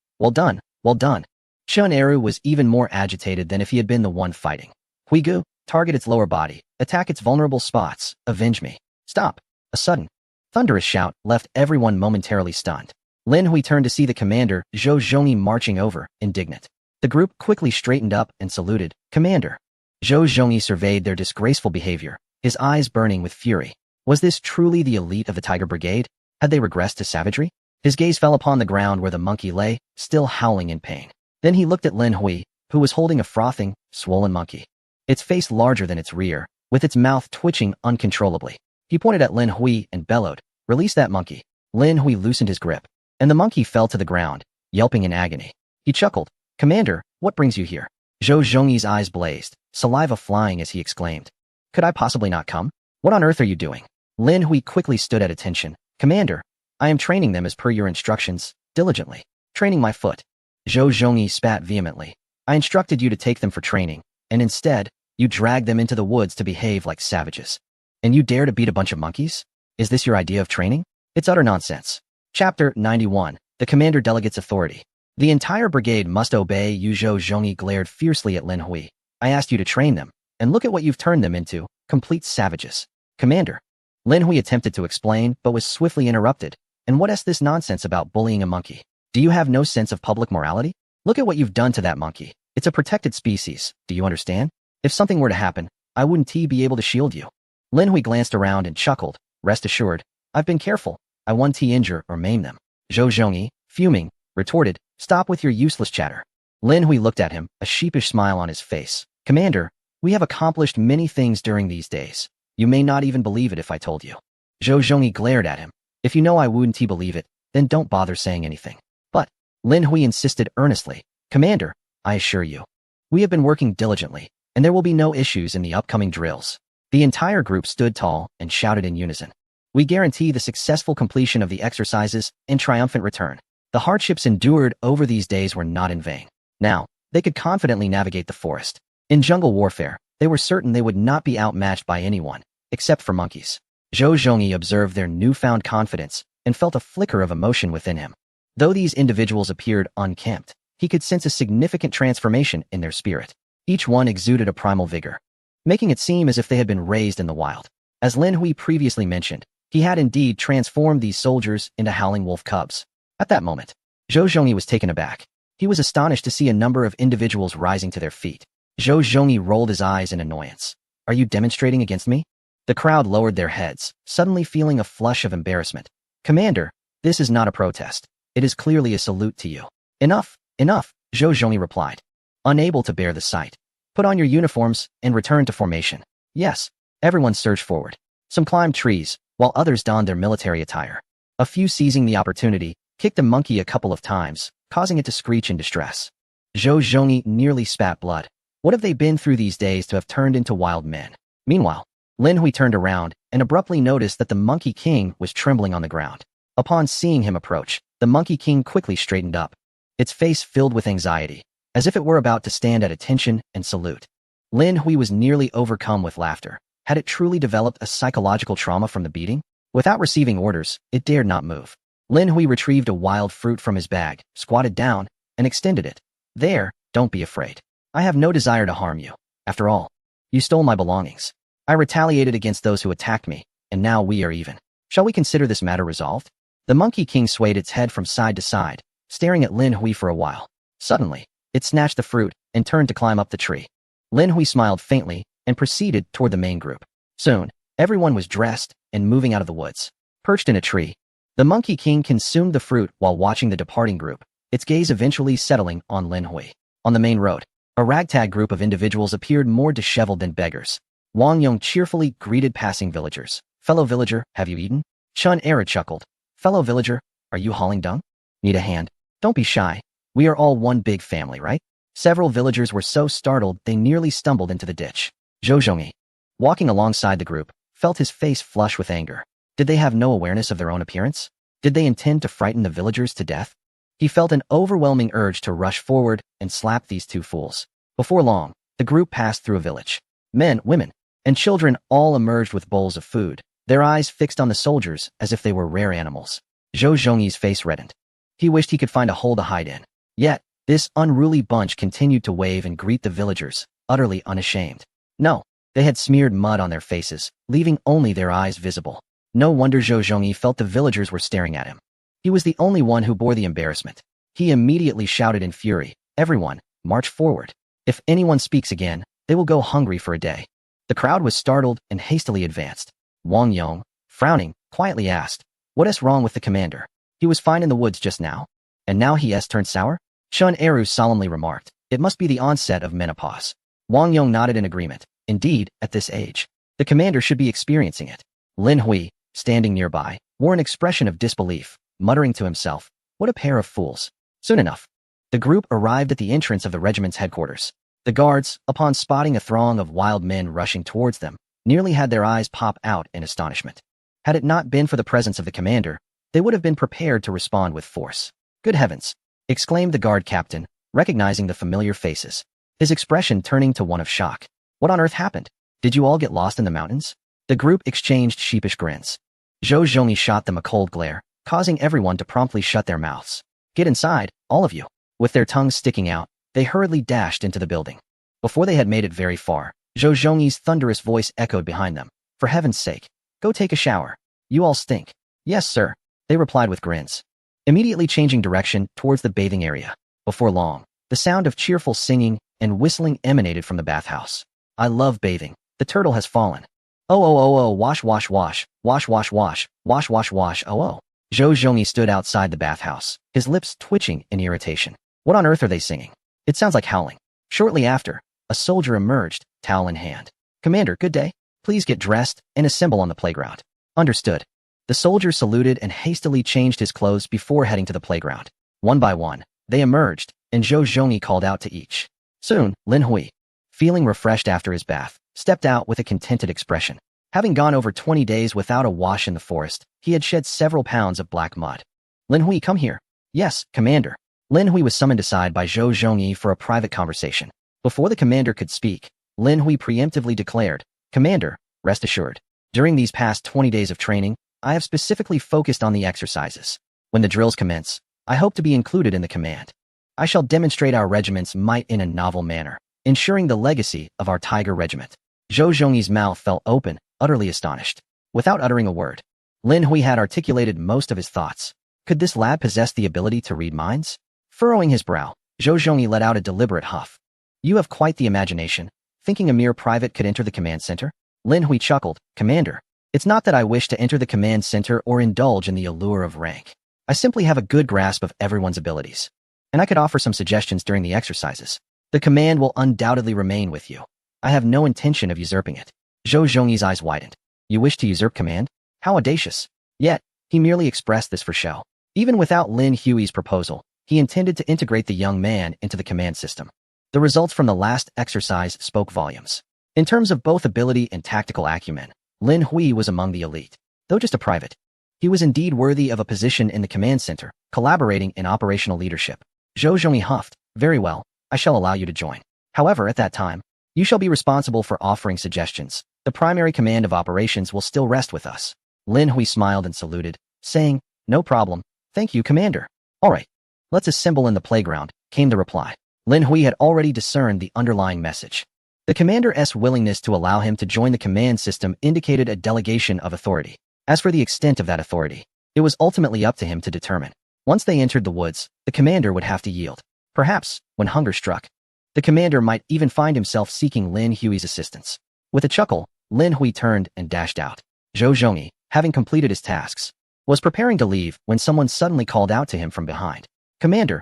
Speaker 1: Well done, well done. Chun Eru was even more agitated than if he had been the one fighting. Huigu, target its lower body, attack its vulnerable spots, avenge me. Stop. A sudden, thunderous shout left everyone momentarily stunned. Lin Hui turned to see the commander, Zhou Zhongyi, marching over, indignant. The group quickly straightened up and saluted. Commander. Zhou Zhongyi surveyed their disgraceful behavior, his eyes burning with fury. Was this truly the elite of the Tiger Brigade? Had they regressed to savagery? His gaze fell upon the ground where the monkey lay, still howling in pain. Then he looked at Lin Hui, who was holding a frothing, swollen monkey. Its face larger than its rear, with its mouth twitching uncontrollably. He pointed at Lin Hui and bellowed, "Release that monkey." Lin Hui loosened his grip, and the monkey fell to the ground, yelping in agony. He chuckled. "Commander, what brings you here?" Zhou Zhongyi's eyes blazed, saliva flying as he exclaimed. "Could I possibly not come? What on earth are you doing?" Lin Hui quickly stood at attention. "Commander, I am training them as per your instructions, diligently. Training my foot." Zhou Zhongyi spat vehemently. "I instructed you to take them for training, and instead, you dragged them into the woods to behave like savages. And you dare to beat a bunch of monkeys? Is this your idea of training? It's utter nonsense." Chapter 91. The Commander Delegate's Authority. "The entire brigade must obey you." Zhou Zhongyi glared fiercely at Lin Hui. "I asked you to train them, and look at what you've turned them into, complete savages." "Commander." Lin Hui attempted to explain, but was swiftly interrupted. "And what is this nonsense about bullying a monkey? Do you have no sense of public morality? Look at what you've done to that monkey. It's a protected species, do you understand? If something were to happen, I wouldn't be able to shield you." Lin Hui glanced around and chuckled. "Rest assured, I've been careful. I won't injure or maim them." Zhou Zhongyi, fuming, retorted, "Stop with your useless chatter." Lin Hui looked at him, a sheepish smile on his face. "Commander, we have accomplished many things during these days. You may not even believe it if I told you." Zhou Zhongyi glared at him. "If you know I wouldn't believe it, then don't bother saying anything." "But," Lin Hui insisted earnestly, "Commander, I assure you, we have been working diligently, and there will be no issues in the upcoming drills." The entire group stood tall and shouted in unison. "We guarantee the successful completion of the exercises and triumphant return." The hardships endured over these days were not in vain. Now, they could confidently navigate the forest. In jungle warfare, they were certain they would not be outmatched by anyone, except for monkeys. Zhou Zhongyi observed their newfound confidence and felt a flicker of emotion within him. Though these individuals appeared unkempt, he could sense a significant transformation in their spirit. Each one exuded a primal vigor, making it seem as if they had been raised in the wild. As Lin Hui previously mentioned, he had indeed transformed these soldiers into howling wolf cubs. At that moment, Zhou Zhongyi was taken aback. He was astonished to see a number of individuals rising to their feet. Zhou Zhongyi rolled his eyes in annoyance. "Are you demonstrating against me?" The crowd lowered their heads, suddenly feeling a flush of embarrassment. "Commander, this is not a protest. It is clearly a salute to you." "Enough, enough," Zhou Zhongyi replied, unable to bear the sight. "Put on your uniforms and return to formation." Yes, everyone surged forward. Some climbed trees, while others donned their military attire. A few, seizing the opportunity, kicked a monkey a couple of times, causing it to screech in distress. Zhou Zhongyi nearly spat blood. What have they been through these days to have turned into wild men? Meanwhile, Lin Hui turned around and abruptly noticed that the Monkey King was trembling on the ground. Upon seeing him approach, the Monkey King quickly straightened up, its face filled with anxiety, as if it were about to stand at attention and salute. Lin Hui was nearly overcome with laughter. Had it truly developed a psychological trauma from the beating? Without receiving orders, it dared not move. Lin Hui retrieved a wild fruit from his bag, squatted down, and extended it. "There, don't be afraid. I have no desire to harm you. After all, you stole my belongings. I retaliated against those who attacked me, and now we are even. Shall we consider this matter resolved?" The Monkey King swayed its head from side to side, staring at Lin Hui for a while. Suddenly, it snatched the fruit and turned to climb up the tree. Lin Hui smiled faintly and proceeded toward the main group. Soon, everyone was dressed and moving out of the woods. Perched in a tree, the Monkey King consumed the fruit while watching the departing group, its gaze eventually settling on Lin Hui. On the main road, a ragtag group of individuals appeared more disheveled than beggars. Wang Yong cheerfully greeted passing villagers. "Fellow villager, have you eaten?" Chun Era chuckled. "Fellow villager, are you hauling dung? Need a hand? Don't be shy. We are all one big family, right?" Several villagers were so startled they nearly stumbled into the ditch. Zhou Zhongyi, walking alongside the group, felt his face flush with anger. Did they have no awareness of their own appearance? Did they intend to frighten the villagers to death? He felt an overwhelming urge to rush forward and slap these two fools. Before long, the group passed through a village. Men, women, and children all emerged with bowls of food, their eyes fixed on the soldiers as if they were rare animals. Zhou Zhongyi's face reddened. He wished he could find a hole to hide in. Yet, this unruly bunch continued to wave and greet the villagers, utterly unashamed. No, they had smeared mud on their faces, leaving only their eyes visible. No wonder Zhou Zhongyi felt the villagers were staring at him. He was the only one who bore the embarrassment. He immediately shouted in fury, "Everyone, march forward. If anyone speaks again, they will go hungry for a day." The crowd was startled and hastily advanced. Wang Yong, frowning, quietly asked, "What is wrong with the commander? He was fine in the woods just now. And now he has turned sour?" Shun Eru solemnly remarked, "It must be the onset of menopause." Wang Yong nodded in agreement. Indeed, at this age, the commander should be experiencing it. Lin Hui, standing nearby, wore an expression of disbelief, muttering to himself, "What a pair of fools." Soon enough, the group arrived at the entrance of the regiment's headquarters. The guards, upon spotting a throng of wild men rushing towards them, nearly had their eyes pop out in astonishment. Had it not been for the presence of the commander, they would have been prepared to respond with force. "Good heavens!" exclaimed the guard captain, recognizing the familiar faces, his expression turning to one of shock. "What on earth happened? Did you all get lost in the mountains?" The group exchanged sheepish grins. Zhou Zhongyi shot them a cold glare, causing everyone to promptly shut their mouths. "Get inside, all of you." With their tongues sticking out, they hurriedly dashed into the building. Before they had made it very far, Zhou Zhongyi's thunderous voice echoed behind them. "For heaven's sake, go take a shower. You all stink." "Yes, sir," they replied with grins. Immediately changing direction towards the bathing area. Before long, the sound of cheerful singing and whistling emanated from the bathhouse. "I love bathing. The turtle has fallen. Oh, oh, oh, oh, wash, wash, wash, wash, wash, wash, wash, wash, wash, oh, oh." Zhou Zhongyi stood outside the bathhouse, his lips twitching in irritation. What on earth are they singing? It sounds like howling. Shortly after, a soldier emerged, towel in hand. "Commander, good day. Please get dressed and assemble on the playground." "Understood." The soldier saluted and hastily changed his clothes before heading to the playground. One by one, they emerged, and Zhou Zhongyi called out to each. Soon, Lin Hui, feeling refreshed after his bath, stepped out with a contented expression. Having gone over 20 days without a wash in the forest, he had shed several pounds of black mud. "Lin Hui, come here." "Yes, commander." Lin Hui was summoned aside by Zhou Zhongyi for a private conversation. Before the commander could speak, Lin Hui preemptively declared, "Commander, rest assured. During these past 20 days of training, I have specifically focused on the exercises. When the drills commence, I hope to be included in the command. I shall demonstrate our regiment's might in a novel manner, ensuring the legacy of our Tiger Regiment." Zhou Zhongyi's mouth fell open, utterly astonished. Without uttering a word, Lin Hui had articulated most of his thoughts. Could this lad possess the ability to read minds? Furrowing his brow, Zhou Zhongyi let out a deliberate huff. "You have quite the imagination, thinking a mere private could enter the command center?" Lin Hui chuckled. "Commander, it's not that I wish to enter the command center or indulge in the allure of rank. I simply have a good grasp of everyone's abilities, and I could offer some suggestions during the exercises. The command will undoubtedly remain with you. I have no intention of usurping it." Zhou Zhongyi's eyes widened. "You wish to usurp command? How audacious." Yet, he merely expressed this for show. Even without Lin Hui's proposal, he intended to integrate the young man into the command system. The results from the last exercise spoke volumes. In terms of both ability and tactical acumen, Lin Hui was among the elite. Though just a private, he was indeed worthy of a position in the command center, collaborating in operational leadership. Zhou Zhongyi huffed. "Very well, I shall allow you to join. However, at that time, you shall be responsible for offering suggestions. The primary command of operations will still rest with us." Lin Hui smiled and saluted, saying, "No problem. Thank you, Commander." "All right, let's assemble in the playground," came the reply. Lin Hui had already discerned the underlying message. The commander's willingness to allow him to join the command system indicated a delegation of authority. As for the extent of that authority, it was ultimately up to him to determine. Once they entered the woods, the commander would have to yield. Perhaps, when hunger struck, the commander might even find himself seeking Lin Hui's assistance. With a chuckle, Lin Hui turned and dashed out. Zhou Zhongyi, having completed his tasks, was preparing to leave when someone suddenly called out to him from behind. Commander,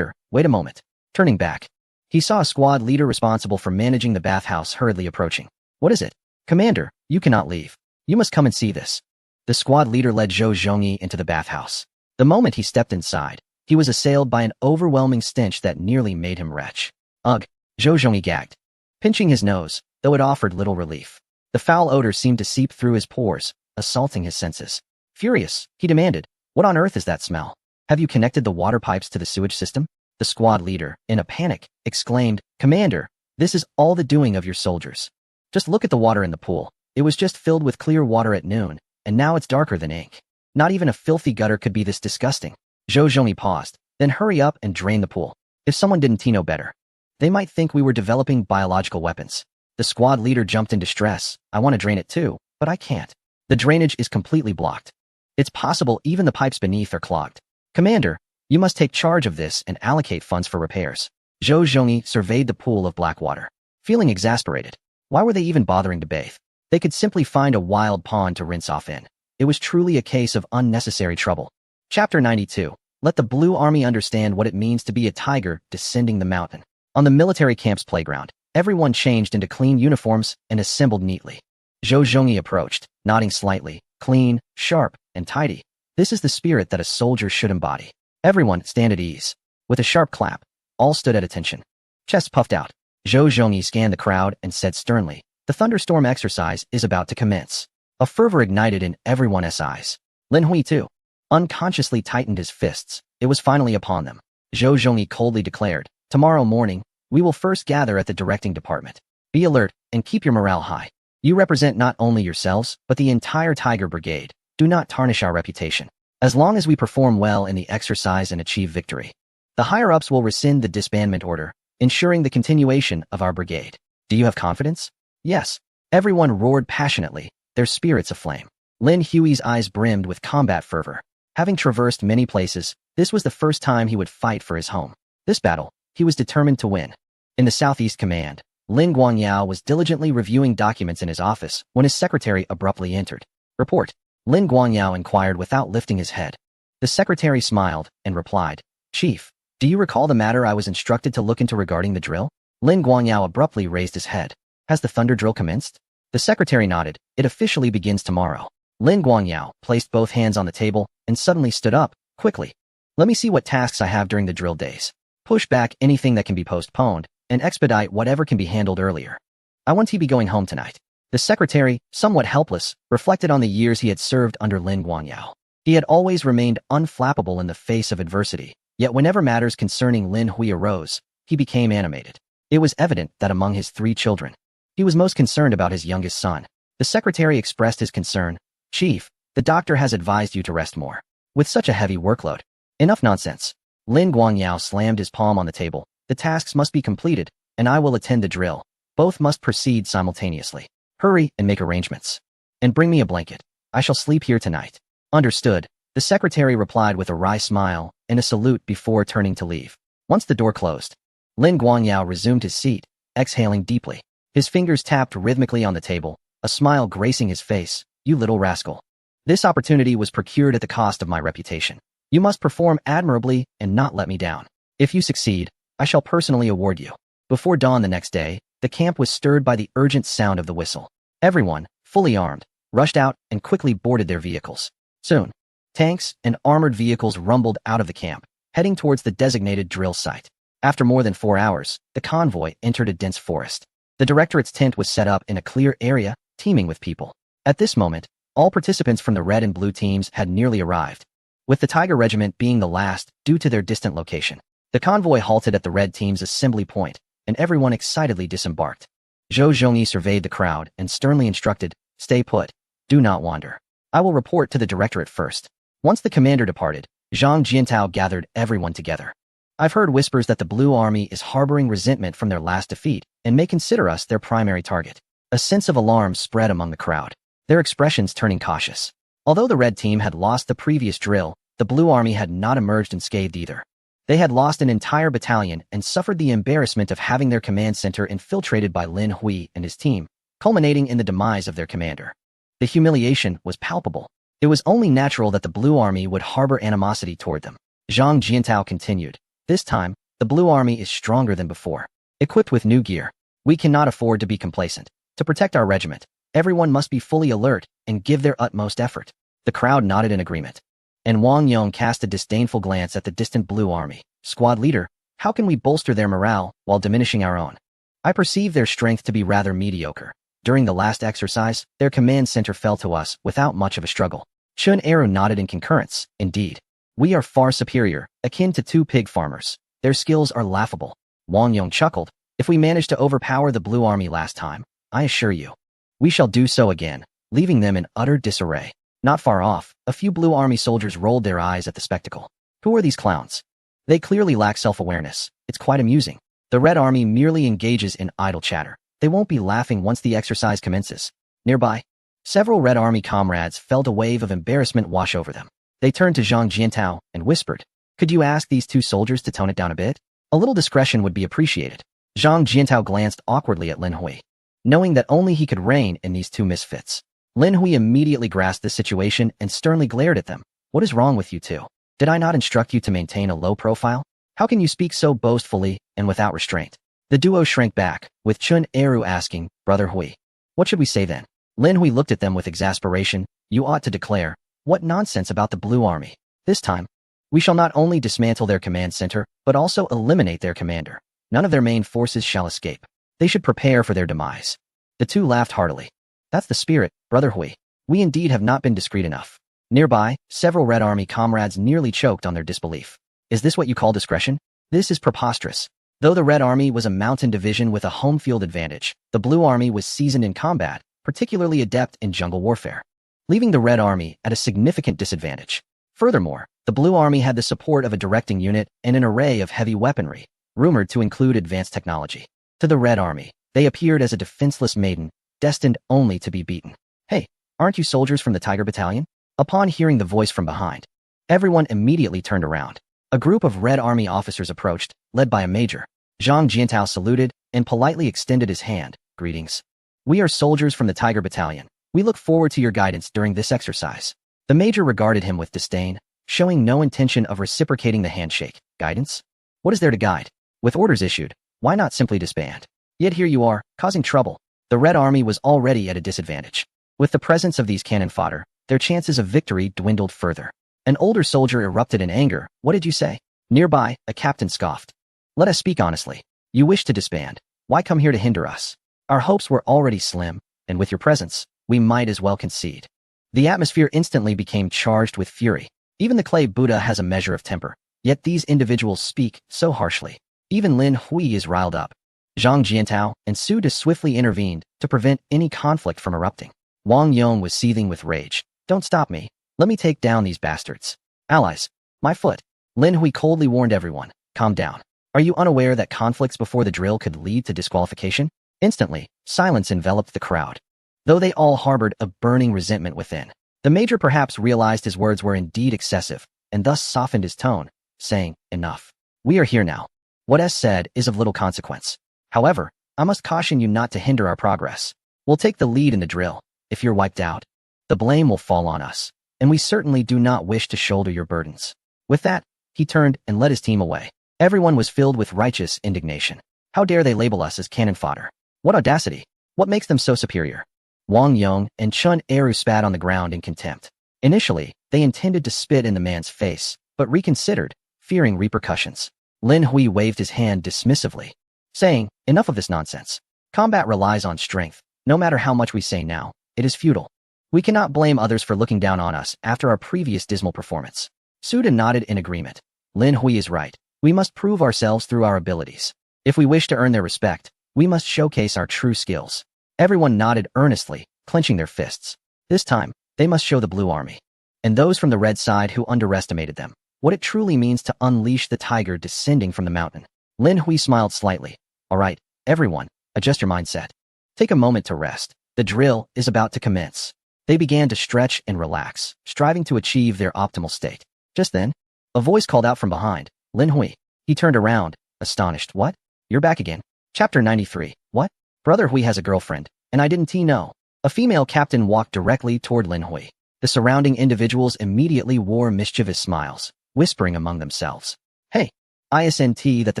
Speaker 1: wait a moment." Turning back, he saw a squad leader responsible for managing the bathhouse hurriedly approaching. "What is it?" "Commander, you cannot leave. You must come and see this." The squad leader led Zhou Zhongyi into the bathhouse. The moment he stepped inside, he was assailed by an overwhelming stench that nearly made him retch. "Ugh," Zhou Zhongyi gagged, pinching his nose, though it offered little relief. The foul odor seemed to seep through his pores, assaulting his senses. Furious, he demanded, "What on earth is that smell? Have you connected the water pipes to the sewage system?" The squad leader, in a panic, exclaimed, "Commander, this is all the doing of your soldiers. Just look at the water in the pool. It was just filled with clear water at noon, and now it's darker than ink. Not even a filthy gutter could be this disgusting." Zhou Zhongyi paused, then hurry up and drain the pool. If someone didn't know better, they might think we were developing biological weapons. The squad leader jumped in distress. I want to drain it too, but I can't. The drainage is completely blocked. It's possible even the pipes beneath are clogged. Commander, you must take charge of this and allocate funds for repairs. Zhou Zhongyi surveyed the pool of black water, feeling exasperated. Why were they even bothering to bathe? They could simply find a wild pond to rinse off in. It was truly a case of unnecessary trouble. Chapter 92. Let the Blue Army understand what it means to be a tiger descending the mountain. On the military camp's playground, everyone changed into clean uniforms and assembled neatly. Zhou Zhongyi approached, nodding slightly. Clean, sharp, and tidy. This is the spirit that a soldier should embody. Everyone stand at ease. With a sharp clap, all stood at attention. Chest puffed out. Zhou Zhongyi scanned the crowd and said sternly, the thunderstorm exercise is about to commence. A fervor ignited in everyone's eyes. Lin Hui, too, unconsciously tightened his fists. It was finally upon them. Zhou Zhongyi coldly declared, tomorrow morning, we will first gather at the directing department. Be alert and keep your morale high. You represent not only yourselves, but the entire Tiger Brigade. Do not tarnish our reputation. As long as we perform well in the exercise and achieve victory, the higher-ups will rescind the disbandment order, ensuring the continuation of our brigade. Do you have confidence? Yes. Everyone roared passionately, their spirits aflame. Lin Hui's eyes brimmed with combat fervor. Having traversed many places, this was the first time he would fight for his home. This battle, he was determined to win. In the Southeast Command, Lin Guangyao was diligently reviewing documents in his office when his secretary abruptly entered. Report. Lin Guangyao inquired without lifting his head. The secretary smiled and replied, Chief, do you recall the matter I was instructed to look into regarding the drill? Lin Guangyao abruptly raised his head. Has the thunder drill commenced? The secretary nodded. It officially begins tomorrow. Lin Guangyao placed both hands on the table and suddenly stood up, quickly. Let me see what tasks I have during the drill days. Push back anything that can be postponed and expedite whatever can be handled earlier. I want to be going home tonight. The secretary, somewhat helpless, reflected on the years he had served under Lin Guangyao. He had always remained unflappable in the face of adversity, yet whenever matters concerning Lin Hui arose, he became animated. It was evident that among his 3 children, he was most concerned about his youngest son. The secretary expressed his concern. Chief, the doctor has advised you to rest more. With such a heavy workload. Enough nonsense. Lin Guangyao slammed his palm on the table. The tasks must be completed, and I will attend the drill. Both must proceed simultaneously. Hurry and make arrangements. And bring me a blanket. I shall sleep here tonight. Understood. The secretary replied with a wry smile and a salute before turning to leave. Once the door closed, Lin Guangyao resumed his seat, exhaling deeply. His fingers tapped rhythmically on the table, a smile gracing his face. You little rascal. This opportunity was procured at the cost of my reputation. You must perform admirably and not let me down. If you succeed, I shall personally award you. Before dawn the next day, the camp was stirred by the urgent sound of the whistle. Everyone, fully armed, rushed out and quickly boarded their vehicles. Soon, tanks and armored vehicles rumbled out of the camp, heading towards the designated drill site. After more than 4 hours, the convoy entered a dense forest. The directorate's tent was set up in a clear area, teeming with people. At this moment, all participants from the red and blue teams had nearly arrived, with the Tiger Regiment being the last due to their distant location. The convoy halted at the red team's assembly point, and everyone excitedly disembarked. Zhou Zhongyi surveyed the crowd and sternly instructed, stay put. Do not wander. I will report to the directorate first. Once the commander departed, Zhang Jiantao gathered everyone together. I've heard whispers that the Blue Army is harboring resentment from their last defeat and may consider us their primary target. A sense of alarm spread among the crowd, their expressions turning cautious. Although the red team had lost the previous drill, the Blue Army had not emerged unscathed either. They had lost an entire battalion and suffered the embarrassment of having their command center infiltrated by Lin Hui and his team, culminating in the demise of their commander. The humiliation was palpable. It was only natural that the Blue Army would harbor animosity toward them. Zhang Jiantao continued, this time, the Blue Army is stronger than before. Equipped with new gear, we cannot afford to be complacent. To protect our regiment, everyone must be fully alert and give their utmost effort. The crowd nodded in agreement. And Wang Yong cast a disdainful glance at the distant Blue Army. Squad leader, how can we bolster their morale while diminishing our own? I perceive their strength to be rather mediocre. During the last exercise, their command center fell to us without much of a struggle. Chun Eru nodded in concurrence. Indeed, we are far superior, akin to 2 pig farmers. Their skills are laughable. Wang Yong chuckled. If we managed to overpower the Blue Army last time, I assure you, we shall do so again, leaving them in utter disarray. Not far off, a few Blue Army soldiers rolled their eyes at the spectacle. Who are these clowns? They clearly lack self-awareness. It's quite amusing. The Red Army merely engages in idle chatter. They won't be laughing once the exercise commences. Nearby, several Red Army comrades felt a wave of embarrassment wash over them. They turned to Zhang Jiantao and whispered, "Could you ask these two soldiers to tone it down a bit? A little discretion would be appreciated." Zhang Jiantao glanced awkwardly at Lin Hui. Knowing that only he could rein in these two misfits, Lin Hui immediately grasped the situation and sternly glared at them. "What is wrong with you two? Did I not instruct you to maintain a low profile? How can you speak so boastfully and without restraint?" The duo shrank back, with Chun Eru asking, "Brother Hui, what should we say then?" Lin Hui looked at them with exasperation. "You ought to declare, 'What nonsense about the Blue Army. This time, we shall not only dismantle their command center, but also eliminate their commander. None of their main forces shall escape. They should prepare for their demise.'" The two laughed heartily. "That's the spirit, Brother Hui. We indeed have not been discreet enough." Nearby, several Red Army comrades nearly choked on their disbelief. "Is this what you call discretion? This is preposterous." Though the Red Army was a mountain division with a home field advantage, the Blue Army was seasoned in combat, particularly adept in jungle warfare, leaving the Red Army at a significant disadvantage. Furthermore, the Blue Army had the support of a directing unit and an array of heavy weaponry, rumored to include advanced technology. To the Red Army, they appeared as a defenseless maiden, destined only to be beaten. "Hey, aren't you soldiers from the Tiger Battalion?" Upon hearing the voice from behind, everyone immediately turned around. A group of Red Army officers approached, led by a major. Zhang Jiantao saluted and politely extended his hand. "Greetings. We are soldiers from the Tiger Battalion. We look forward to your guidance during this exercise." The major regarded him with disdain, showing no intention of reciprocating the handshake. "Guidance? What is there to guide? With orders issued, why not simply disband? Yet here you are, causing trouble." The Red Army was already at a disadvantage. With the presence of these cannon fodder, their chances of victory dwindled further. An older soldier erupted in anger. "What did you say?" Nearby, a captain scoffed. "Let us speak honestly. You wish to disband. Why come here to hinder us? Our hopes were already slim, and with your presence, we might as well concede." The atmosphere instantly became charged with fury. Even the clay Buddha has a measure of temper, yet these individuals speak so harshly. Even Lin Hui is riled up. Zhang Jiantao and Su De swiftly intervened to prevent any conflict from erupting. Wang Yong was seething with rage. "Don't stop me. Let me take down these bastards." "Allies, my foot." Lin Hui coldly warned everyone, "Calm down. Are you unaware that conflicts before the drill could lead to disqualification?" Instantly, silence enveloped the crowd, though they all harbored a burning resentment within. The major perhaps realized his words were indeed excessive, and thus softened his tone, saying, "Enough. We are here now. What is said is of little consequence. However, I must caution you not to hinder our progress. We'll take the lead in the drill. If you're wiped out, the blame will fall on us, and we certainly do not wish to shoulder your burdens." With that, he turned and led his team away. Everyone was filled with righteous indignation. How dare they label us as cannon fodder? What audacity! What makes them so superior? Wang Yong and Chun Eru spat on the ground in contempt. Initially, they intended to spit in the man's face, but reconsidered, fearing repercussions. Lin Hui waved his hand dismissively, saying, "Enough of this nonsense. Combat relies on strength. No matter how much we say now, it is futile. We cannot blame others for looking down on us after our previous dismal performance." Su De nodded in agreement. Lin Hui is right. We must prove ourselves through our abilities. If we wish to earn their respect, we must showcase our true skills. Everyone nodded earnestly, clenching their fists. This time, they must show the Blue Army, and those from the red side who underestimated them, what it truly means to unleash the tiger descending from the mountain. Lin Hui smiled slightly. "All right, everyone, adjust your mindset. Take a moment to rest. The drill is about to commence." They began to stretch and relax, striving to achieve their optimal state. Just then, a voice called out from behind, "Lin Hui." He turned around, astonished. "What? You're back again." Chapter 93. "What? Brother Hui has a girlfriend, and I didn't know." A female captain walked directly toward Lin Hui. The surrounding individuals immediately wore mischievous smiles, whispering among themselves, "Hey, isn't that the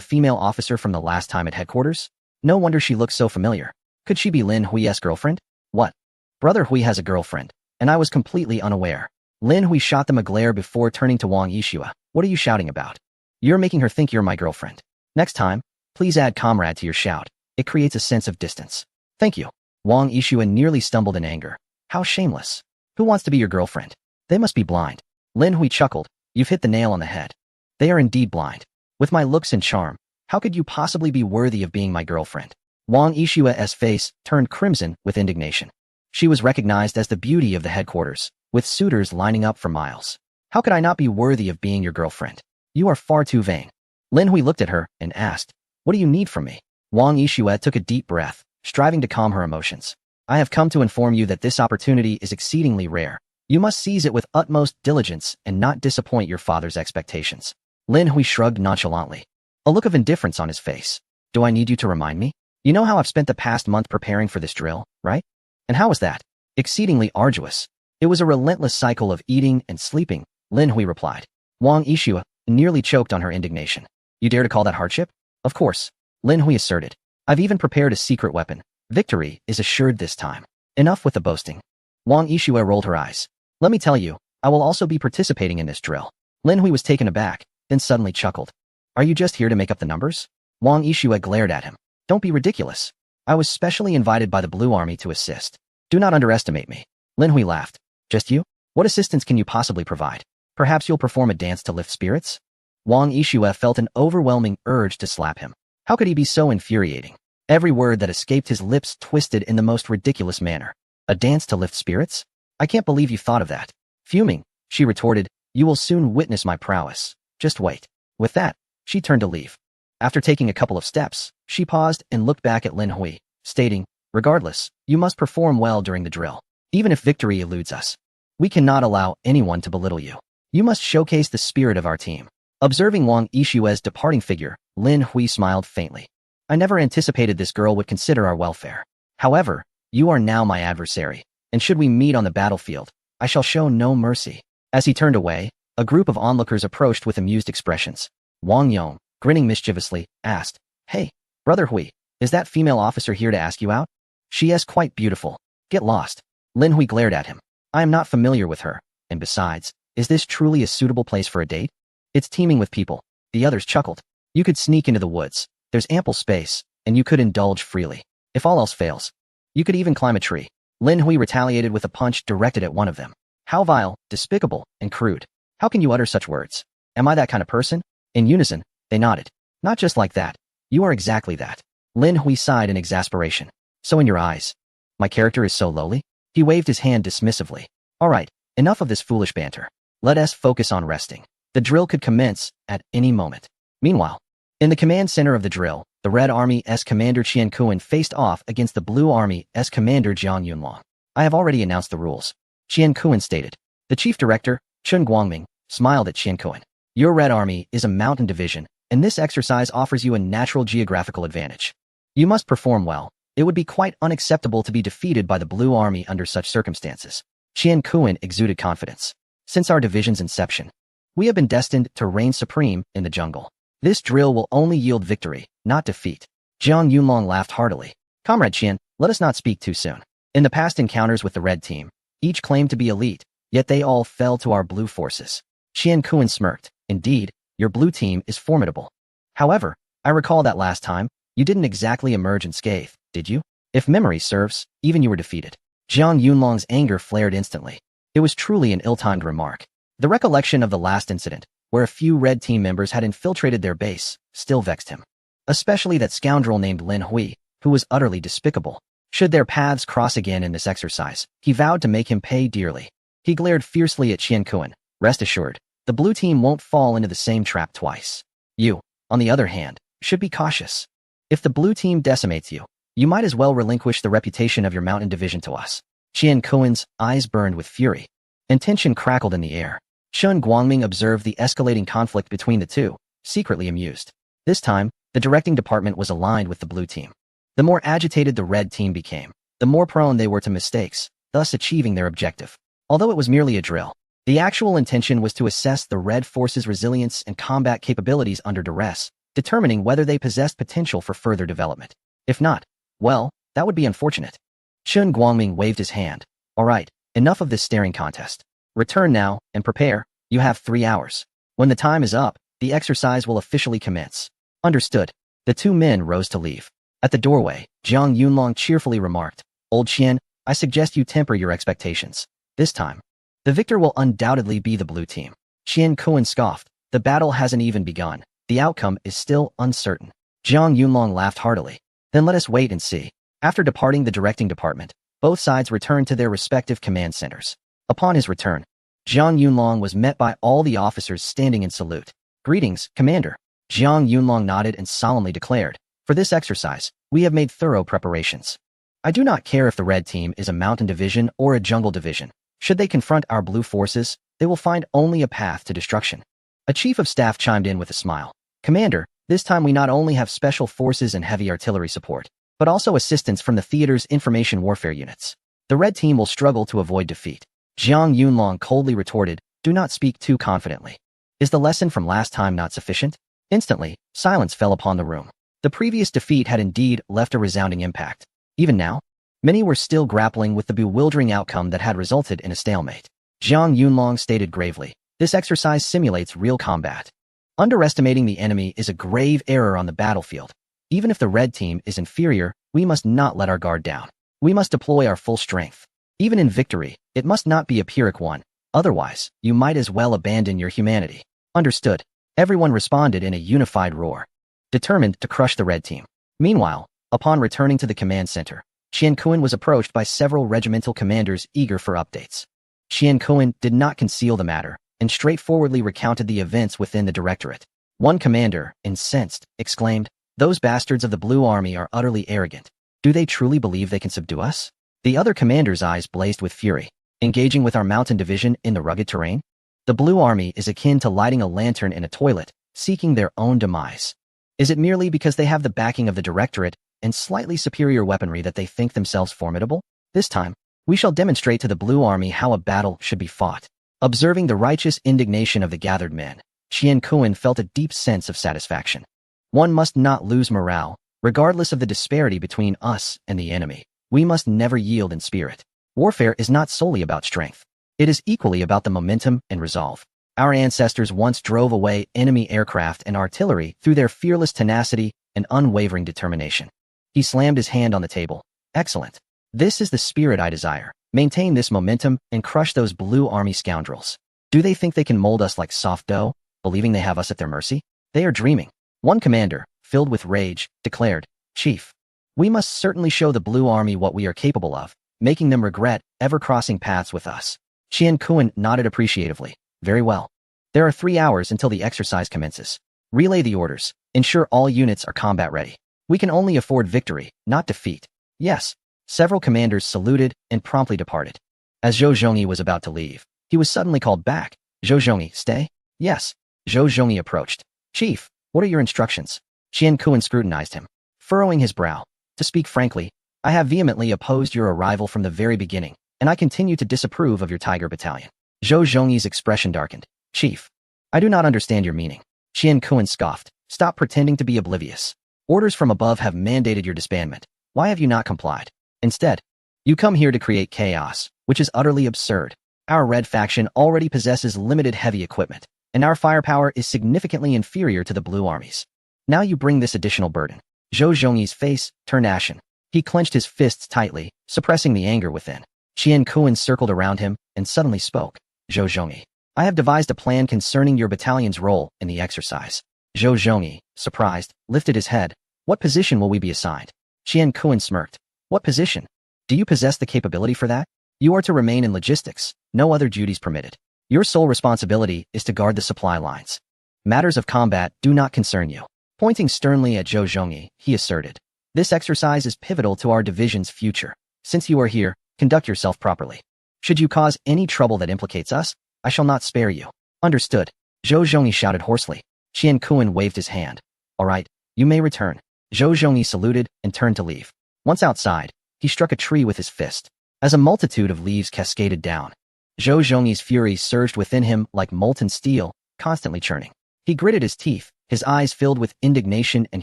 Speaker 1: female officer from the last time at headquarters? No wonder she looks so familiar. Could she be Lin Hui's girlfriend?" "What? Brother Hui has a girlfriend, and I was completely unaware." Lin Hui shot them a glare before turning to Wang Yishua. "What are you shouting about? You're making her think you're my girlfriend. Next time, please add comrade to your shout. It creates a sense of distance." "Thank you." Wang Yishua nearly stumbled in anger. "How shameless. Who wants to be your girlfriend? They must be blind." Lin Hui chuckled. "You've hit the nail on the head. They are indeed blind. With my looks and charm, how could you possibly be worthy of being my girlfriend?" Wang Yishua's face turned crimson with indignation. She was recognized as the beauty of the headquarters, with suitors lining up for miles. "How could I not be worthy of being your girlfriend? You are far too vain." Lin Hui looked at her and asked, "What do you need from me?" Wang Yixue took a deep breath, striving to calm her emotions. "I have come to inform you that this opportunity is exceedingly rare. You must seize it with utmost diligence and not disappoint your father's expectations." Lin Hui shrugged nonchalantly, a look of indifference on his face. "Do I need you to remind me? You know how I've spent the past month preparing for this drill, right? And how was that?" "Exceedingly arduous. It was a relentless cycle of eating and sleeping," Lin Hui replied. Wang Yixue nearly choked on her indignation. "You dare to call that hardship?" "Of course," Lin Hui asserted. "I've even prepared a secret weapon. Victory is assured this time." "Enough with the boasting." Wang Yixue rolled her eyes. "Let me tell you, I will also be participating in this drill." Lin Hui was taken aback, then suddenly chuckled. "Are you just here to make up the numbers?" Wang Yixue glared at him. "Don't be ridiculous. I was specially invited by the Blue Army to assist. Do not underestimate me." Lin Hui laughed. "Just you? What assistance can you possibly provide? Perhaps you'll perform a dance to lift spirits?" Wang Yixue felt an overwhelming urge to slap him. How could he be so infuriating? Every word that escaped his lips twisted in the most ridiculous manner. "A dance to lift spirits? I can't believe you thought of that." Fuming, she retorted, "You will soon witness my prowess. Just wait." With that, she turned to leave. After taking a couple of steps, she paused and looked back at Lin Hui, stating, "Regardless, you must perform well during the drill. Even if victory eludes us, we cannot allow anyone to belittle you. You must showcase the spirit of our team." Observing Wang Yixue's departing figure, Lin Hui smiled faintly. "I never anticipated this girl would consider our welfare. However, you are now my adversary, and should we meet on the battlefield, I shall show no mercy." As he turned away, a group of onlookers approached with amused expressions. Wang Yong, grinning mischievously, asked, "Hey, Brother Hui, is that female officer here to ask you out?" "She is quite beautiful. Get lost." Lin Hui glared at him. "I am not familiar with her, and besides, is this truly a suitable place for a date? It's teeming with people." The others chuckled. "You could sneak into the woods. There's ample space, and you could indulge freely. If all else fails, you could even climb a tree." Lin Hui retaliated with a punch directed at one of them. "How vile, despicable, and crude. How can you utter such words? Am I that kind of person?" In unison, they nodded. "Not just like that. You are exactly that." Lin Hui sighed in exasperation. "So in your eyes, my character is so lowly?" He waved his hand dismissively. "All right, enough of this foolish banter. Let us focus on resting. The drill could commence at any moment." Meanwhile, in the command center of the drill, the Red Army's commander Qian Kuan faced off against the Blue Army's commander Jiang Yunlong. "I have already announced the rules," Qian Kuan stated. The chief director, Chun Guangming, smiled at Qian Kuan. "Your Red Army is a mountain division, and this exercise offers you a natural geographical advantage. You must perform well. It would be quite unacceptable to be defeated by the Blue Army under such circumstances." Qian Kuan exuded confidence. "Since our division's inception, we have been destined to reign supreme in the jungle. This drill will only yield victory, not defeat." Jiang Yunlong laughed heartily. "Comrade Qian, let us not speak too soon. In the past encounters with the red team, each claimed to be elite, yet they all fell to our blue forces." Qian Kuan smirked. "Indeed, your blue team is formidable. However, I recall that last time, you didn't exactly emerge unscathed, did you? If memory serves, even you were defeated." Jiang Yunlong's anger flared instantly. It was truly an ill-timed remark. The recollection of the last incident, where a few red team members had infiltrated their base, still vexed him. Especially that scoundrel named Lin Hui, who was utterly despicable. Should their paths cross again in this exercise, he vowed to make him pay dearly. He glared fiercely at Qian Kuan. "Rest assured, the blue team won't fall into the same trap twice. You, on the other hand, should be cautious. If the blue team decimates you, you might as well relinquish the reputation of your mountain division to us." Qian Kuan's eyes burned with fury, and tension crackled in the air. Chun Guangming observed the escalating conflict between the two, secretly amused. This time, the directing department was aligned with the blue team. The more agitated the red team became, the more prone they were to mistakes, thus achieving their objective. Although it was merely a drill, the actual intention was to assess the red force's resilience and combat capabilities under duress, determining whether they possessed potential for further development. If not, well, that would be unfortunate. Chun Guangming waved his hand. "All right, enough of this staring contest. Return now and prepare. You have 3 hours. When the time is up, the exercise will officially commence." "Understood." The two men rose to leave. At the doorway, Jiang Yunlong cheerfully remarked, "Old Qian, I suggest you temper your expectations. This time, the victor will undoubtedly be the blue team." Qian Kuan scoffed. "The battle hasn't even begun. The outcome is still uncertain." Jiang Yunlong laughed heartily. "Then let us wait and see." After departing the directing department, both sides returned to their respective command centers. Upon his return, Jiang Yunlong was met by all the officers standing in salute. "Greetings, Commander." Jiang Yunlong nodded and solemnly declared, "For this exercise, we have made thorough preparations. I do not care if the red team is a mountain division or a jungle division. Should they confront our blue forces, they will find only a path to destruction." A chief of staff chimed in with a smile. "Commander, this time we not only have special forces and heavy artillery support, but also assistance from the theater's information warfare units. The red team will struggle to avoid defeat." Jiang Yunlong coldly retorted, "Do not speak too confidently. Is the lesson from last time not sufficient?" Instantly, silence fell upon the room. The previous defeat had indeed left a resounding impact. Even now, many were still grappling with the bewildering outcome that had resulted in a stalemate. Jiang Yunlong stated gravely, "This exercise simulates real combat. Underestimating the enemy is a grave error on the battlefield. Even if the red team is inferior, we must not let our guard down. We must deploy our full strength. Even in victory, it must not be a Pyrrhic one. Otherwise, you might as well abandon your humanity." "Understood." Everyone responded in a unified roar, determined to crush the red team. Meanwhile, upon returning to the command center, Qian Kuan was approached by several regimental commanders eager for updates. Qian Kuan did not conceal the matter and straightforwardly recounted the events within the directorate. One commander, incensed, exclaimed, "Those bastards of the Blue Army are utterly arrogant. Do they truly believe they can subdue us?" The other commander's eyes blazed with fury. "Engaging with our mountain division in the rugged terrain? The Blue Army is akin to lighting a lantern in a toilet, seeking their own demise. Is it merely because they have the backing of the directorate and slightly superior weaponry that they think themselves formidable? This time, we shall demonstrate to the Blue Army how a battle should be fought." Observing the righteous indignation of the gathered men, Qian Kuan felt a deep sense of satisfaction. One must not lose morale, regardless of the disparity between us and the enemy. We must never yield in spirit. Warfare is not solely about strength. It is equally about the momentum and resolve. Our ancestors once drove away enemy aircraft and artillery through their fearless tenacity and unwavering determination. He slammed his hand on the table. "Excellent. This is the spirit I desire. Maintain this momentum and crush those Blue Army scoundrels. Do they think they can mold us like soft dough, believing they have us at their mercy? They are dreaming." One commander, filled with rage, declared, "Chief, we must certainly show the Blue Army what we are capable of, making them regret ever crossing paths with us." Qian Kuan nodded appreciatively. "Very well. There are 3 hours until the exercise commences. Relay the orders. Ensure all units are combat ready. We can only afford victory, not defeat." "Yes." Several commanders saluted and promptly departed. As Zhou Zhongyi was about to leave, he was suddenly called back. "Zhou Zhongyi, stay?" "Yes." Zhou Zhongyi approached. "Chief, what are your instructions?" Qian Kuan scrutinized him, furrowing his brow. "To speak frankly, I have vehemently opposed your arrival from the very beginning, and I continue to disapprove of your Tiger Battalion." Zhou Zhongyi's expression darkened. "Chief, I do not understand your meaning." Qian Kuan scoffed. "Stop pretending to be oblivious. Orders from above have mandated your disbandment. Why have you not complied? Instead, you come here to create chaos, which is utterly absurd. Our red faction already possesses limited heavy equipment, and our firepower is significantly inferior to the Blue Army's. Now you bring this additional burden." Zhou Zhongyi's face turned ashen. He clenched his fists tightly, suppressing the anger within. Qian Kuan circled around him and suddenly spoke. "Zhou Zhongyi, I have devised a plan concerning your battalion's role in the exercise." Zhou Zhongyi, surprised, lifted his head. "What position will we be assigned?" Qian Kuan smirked. "What position? Do you possess the capability for that? You are to remain in logistics, no other duties permitted. Your sole responsibility is to guard the supply lines. Matters of combat do not concern you." Pointing sternly at Zhou Zhongyi, he asserted, "This exercise is pivotal to our division's future. Since you are here, conduct yourself properly. Should you cause any trouble that implicates us, I shall not spare you." "Understood." Zhou Zhongyi shouted hoarsely. Qian Kuan waved his hand. "All right, you may return." Zhou Zhongyi saluted and turned to leave. Once outside, he struck a tree with his fist. As a multitude of leaves cascaded down, Zhou Zhongyi's fury surged within him like molten steel, constantly churning. He gritted his teeth, his eyes filled with indignation and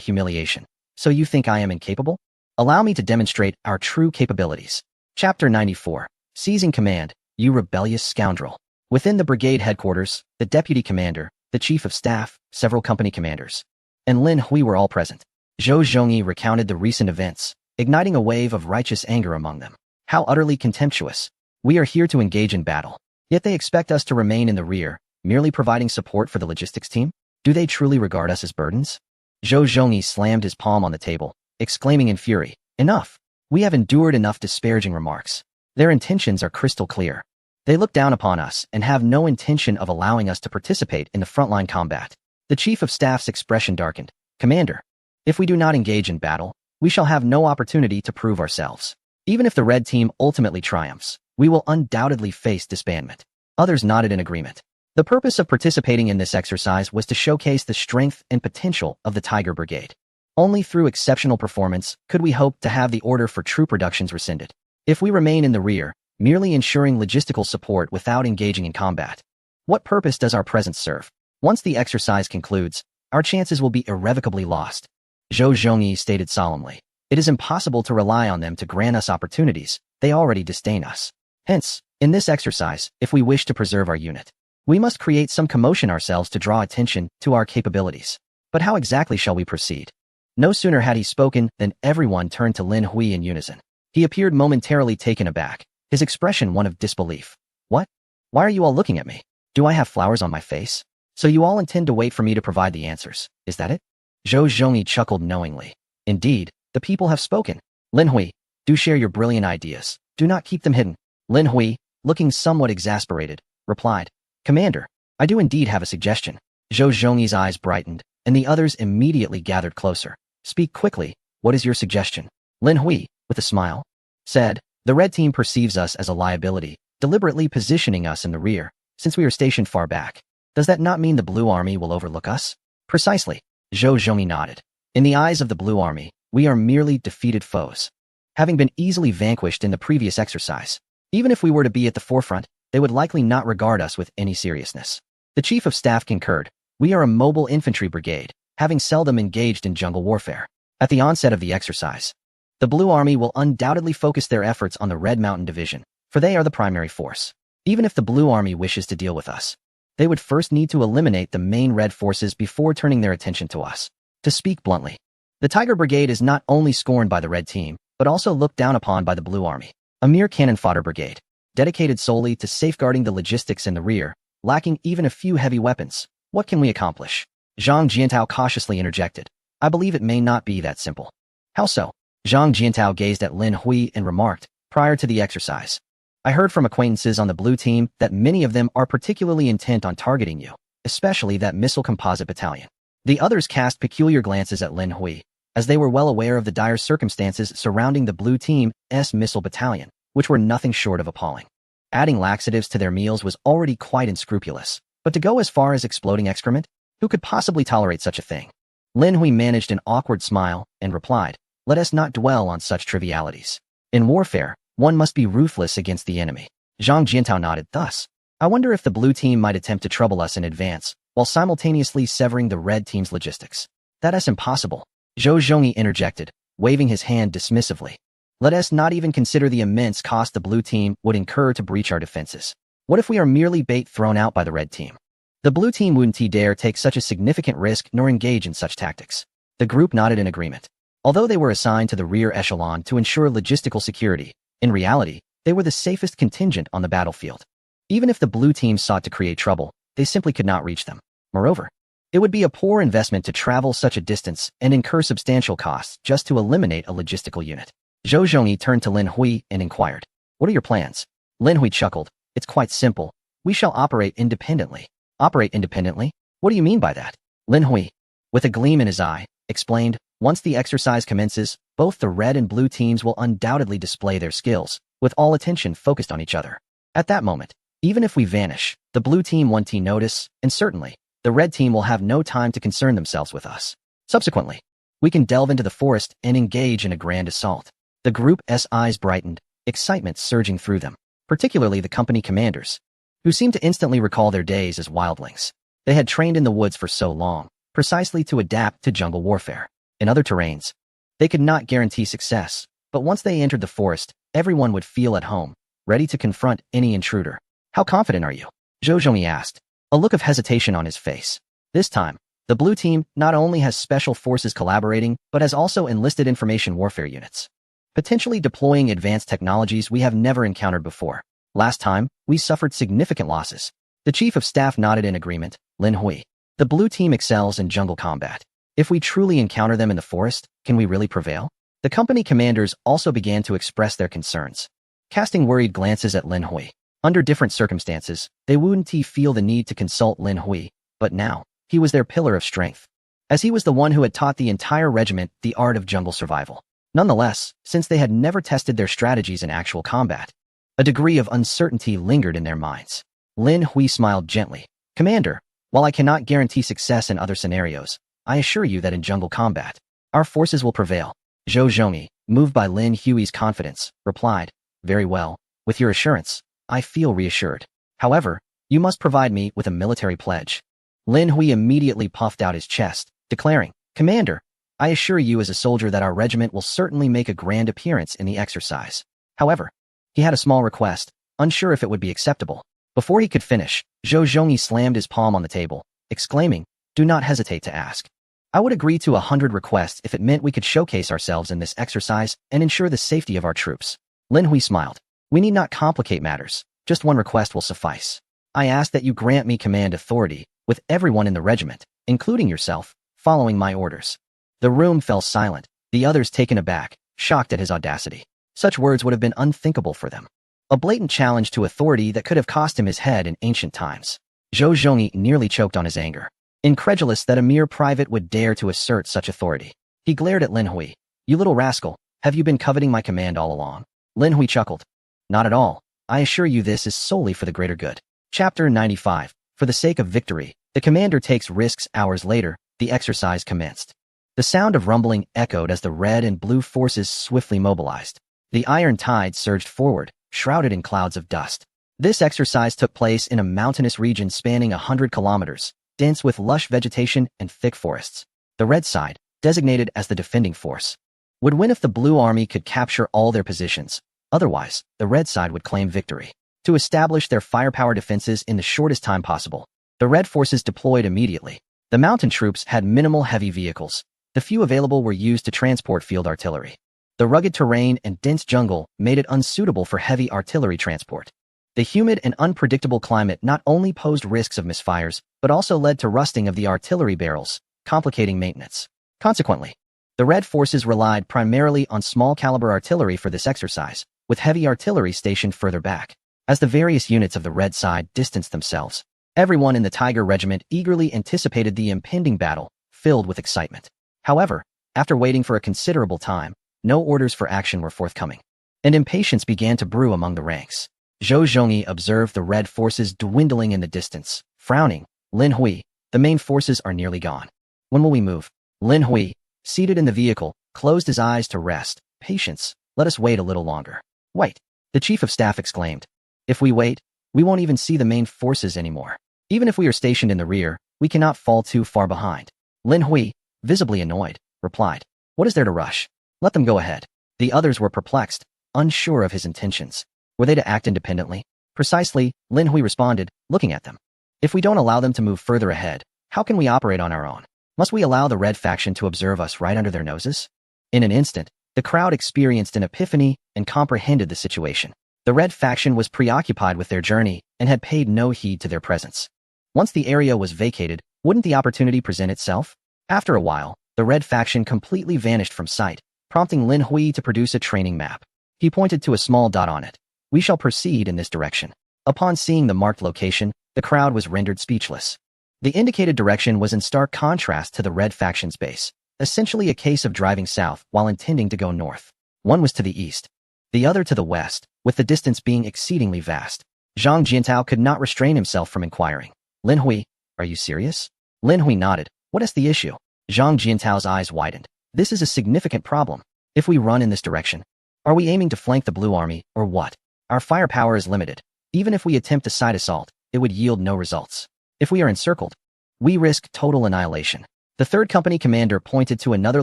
Speaker 1: humiliation. "So you think I am incapable? Allow me to demonstrate our true capabilities." Chapter 94. Seizing Command, You Rebellious Scoundrel. Within the brigade headquarters, the deputy commander, the chief of staff, several company commanders, and Lin Hui were all present. Zhou Zhongyi recounted the recent events, igniting a wave of righteous anger among them. "How utterly contemptuous. We are here to engage in battle, yet they expect us to remain in the rear, merely providing support for the logistics team? Do they truly regard us as burdens?" Zhou Zhongyi slammed his palm on the table, exclaiming in fury, "Enough! We have endured enough disparaging remarks. Their intentions are crystal clear. They look down upon us and have no intention of allowing us to participate in the frontline combat. The chief of staff's expression darkened. Commander, if we do not engage in battle, we shall have no opportunity to prove ourselves. Even if the red team ultimately triumphs, we will undoubtedly face disbandment. Others nodded in agreement. The purpose of participating in this exercise was to showcase the strength and potential of the Tiger Brigade. Only through exceptional performance could we hope to have the order for troop reductions rescinded. If we remain in the rear, merely ensuring logistical support without engaging in combat, what purpose does our presence serve? Once the exercise concludes, our chances will be irrevocably lost. Zhou Zhongyi stated solemnly. It is impossible to rely on them to grant us opportunities. They already disdain us. Hence, in this exercise, if we wish to preserve our unit, we must create some commotion ourselves to draw attention to our capabilities. But how exactly shall we proceed? No sooner had he spoken than everyone turned to Lin Hui in unison. He appeared momentarily taken aback, his expression one of disbelief. What? Why are you all looking at me? Do I have flowers on my face? So you all intend to wait for me to provide the answers, is that it? Zhou Zhongyi chuckled knowingly. Indeed, the people have spoken. Lin Hui, do share your brilliant ideas. Do not keep them hidden. Lin Hui, looking somewhat exasperated, replied. Commander, I do indeed have a suggestion. Zhou Zhongyi's eyes brightened, and the others immediately gathered closer. Speak quickly, what is your suggestion? Lin Hui, with a smile, said, the red team perceives us as a liability, deliberately positioning us in the rear, since we are stationed far back. Does that not mean the Blue Army will overlook us? Precisely. Zhou Zhongyi nodded. In the eyes of the Blue Army, we are merely defeated foes, having been easily vanquished in the previous exercise. Even if we were to be at the forefront, they would likely not regard us with any seriousness. The chief of staff concurred. We are a mobile infantry brigade, having seldom engaged in jungle warfare. At the onset of the exercise, the Blue Army will undoubtedly focus their efforts on the Red Mountain Division, for they are the primary force. Even if the Blue Army wishes to deal with us, they would first need to eliminate the main Red forces before turning their attention to us. To speak bluntly, the Tiger Brigade is not only scorned by the Red Team, but also looked down upon by the Blue Army. A mere cannon fodder brigade, dedicated solely to safeguarding the logistics in the rear, lacking even a few heavy weapons. What can we accomplish? Zhang Jiantao cautiously interjected. I believe it may not be that simple. How so? Zhang Jiantao gazed at Lin Hui and remarked, prior to the exercise, I heard from acquaintances on the blue team that many of them are particularly intent on targeting you, especially that missile composite battalion. The others cast peculiar glances at Lin Hui, as they were well aware of the dire circumstances surrounding the blue team's missile battalion, which were nothing short of appalling. Adding laxatives to their meals was already quite unscrupulous, but to go as far as exploding excrement? Who could possibly tolerate such a thing? Lin Hui managed an awkward smile and replied, let us not dwell on such trivialities. In warfare, one must be ruthless against the enemy. Zhang Jiantao nodded. Thus, I wonder if the blue team might attempt to trouble us in advance, while simultaneously severing the red team's logistics. That is impossible. Zhou Zhongyi interjected, waving his hand dismissively. Let us not even consider the immense cost the blue team would incur to breach our defenses. What if we are merely bait thrown out by the red team? The blue team wouldn't dare take such a significant risk nor engage in such tactics. The group nodded in agreement. Although they were assigned to the rear echelon to ensure logistical security, in reality, they were the safest contingent on the battlefield. Even if the blue team sought to create trouble, they simply could not reach them. Moreover, it would be a poor investment to travel such a distance and incur substantial costs just to eliminate a logistical unit. Zhou Zhongyi turned to Lin Hui and inquired, what are your plans? Lin Hui chuckled. It's quite simple. We shall operate independently. Operate independently? What do you mean by that? Lin Hui, with a gleam in his eye, explained, once the exercise commences, both the red and blue teams will undoubtedly display their skills, with all attention focused on each other. At that moment, even if we vanish, the blue team won't notice, and certainly, the red team will have no time to concern themselves with us. Subsequently, we can delve into the forest and engage in a grand assault. The group's eyes brightened, excitement surging through them, particularly the company commanders, who seemed to instantly recall their days as wildlings. They had trained in the woods for so long, precisely to adapt to jungle warfare. In other terrains, they could not guarantee success, but once they entered the forest, everyone would feel at home, ready to confront any intruder. How confident are you? Zhou Zhongyi asked, a look of hesitation on his face. This time, the blue team not only has special forces collaborating, but has also enlisted information warfare units, potentially deploying advanced technologies we have never encountered before. Last time, we suffered significant losses. The chief of staff nodded in agreement. Lin Hui, the blue team excels in jungle combat. If we truly encounter them in the forest, can we really prevail? The company commanders also began to express their concerns, casting worried glances at Lin Hui. Under different circumstances, they wouldn't feel the need to consult Lin Hui, but now, He was their pillar of strength, as he was the one who had taught the entire regiment the art of jungle survival. Nonetheless, since they had never tested their strategies in actual combat, a degree of uncertainty lingered in their minds. Lin Hui smiled gently. Commander, while I cannot guarantee success in other scenarios, I assure you that in jungle combat, our forces will prevail. Zhou Zhongyi, moved by Lin Hui's confidence, replied, Very well. With your assurance, I feel reassured. However, you must provide me with a military pledge. Lin Hui immediately puffed out his chest, declaring, Commander, I assure you as a soldier that our regiment will certainly make a grand appearance in the exercise. However, he had a small request, unsure if it would be acceptable. Before he could finish, Zhou Zhongyi slammed his palm on the table, exclaiming, Do not hesitate to ask. I would agree to 100 requests if it meant we could showcase ourselves in this exercise and ensure the safety of our troops. Lin Hui smiled. We need not complicate matters. Just one request will suffice. I ask that you grant me command authority, with everyone in the regiment, including yourself, following my orders. The room fell silent, the others taken aback, shocked at his audacity. Such words would have been unthinkable for them. A blatant challenge to authority that could have cost him his head in ancient times. Zhou Zhongyi nearly choked on his anger, incredulous that a mere private would dare to assert such authority. He glared at Lin Hui. You little rascal, have you been coveting my command all along? Lin Hui chuckled. Not at all. I assure you this is solely for the greater good. Chapter 95. For the sake of victory, the commander takes risks. Hours later, the exercise commenced. The sound of rumbling echoed as the red and blue forces swiftly mobilized. The iron tide surged forward, shrouded in clouds of dust. This exercise took place in a mountainous region spanning 100 kilometers, dense with lush vegetation and thick forests. The red side, designated as the defending force, would win if the blue army could capture all their positions. Otherwise, the red side would claim victory. To establish their firepower defenses in the shortest time possible, the red forces deployed immediately. The mountain troops had minimal heavy vehicles. The few available were used to transport field artillery. The rugged terrain and dense jungle made it unsuitable for heavy artillery transport. The humid and unpredictable climate not only posed risks of misfires, but also led to rusting of the artillery barrels, complicating maintenance. Consequently, the red forces relied primarily on small-caliber artillery for this exercise, with heavy artillery stationed further back. As the various units of the red side distanced themselves, everyone in the Tiger Regiment eagerly anticipated the impending battle, filled with excitement. However, after waiting for a considerable time, no orders for action were forthcoming, and impatience began to brew among the ranks. Zhou Zhongyi observed the red forces dwindling in the distance, frowning. Lin Hui, the main forces are nearly gone. When will we move? Lin Hui, seated in the vehicle, closed his eyes to rest. Patience, let us wait a little longer. Wait, the chief of staff exclaimed. If we wait, we won't even see the main forces anymore. Even if we are stationed in the rear, we cannot fall too far behind. Lin Hui, visibly annoyed, replied. What is there to rush? Let them go ahead. The others were perplexed, unsure of his intentions. Were they to act independently? Precisely, Lin Hui responded, looking at them. If we don't allow them to move further ahead, how can we operate on our own? Must we allow the red faction to observe us right under their noses? In an instant, the crowd experienced an epiphany and comprehended the situation. The red faction was preoccupied with their journey and had paid no heed to their presence. Once the area was vacated, wouldn't the opportunity present itself? After a while, the red faction completely vanished from sight, prompting Lin Hui to produce a training map. He pointed to a small dot on it. We shall proceed in this direction. Upon seeing the marked location, the crowd was rendered speechless. The indicated direction was in stark contrast to the red faction's base, essentially a case of driving south while intending to go north. One was to the east, the other to the west, with the distance being exceedingly vast. Zhang Jiantao could not restrain himself from inquiring. Lin Hui, are you serious? Lin Hui nodded. What is the issue? Zhang Jiantao's eyes widened. This is a significant problem. If we run in this direction, are we aiming to flank the blue army, or what? Our firepower is limited. Even if we attempt a side assault, it would yield no results. If we are encircled, we risk total annihilation. The 3rd Company commander pointed to another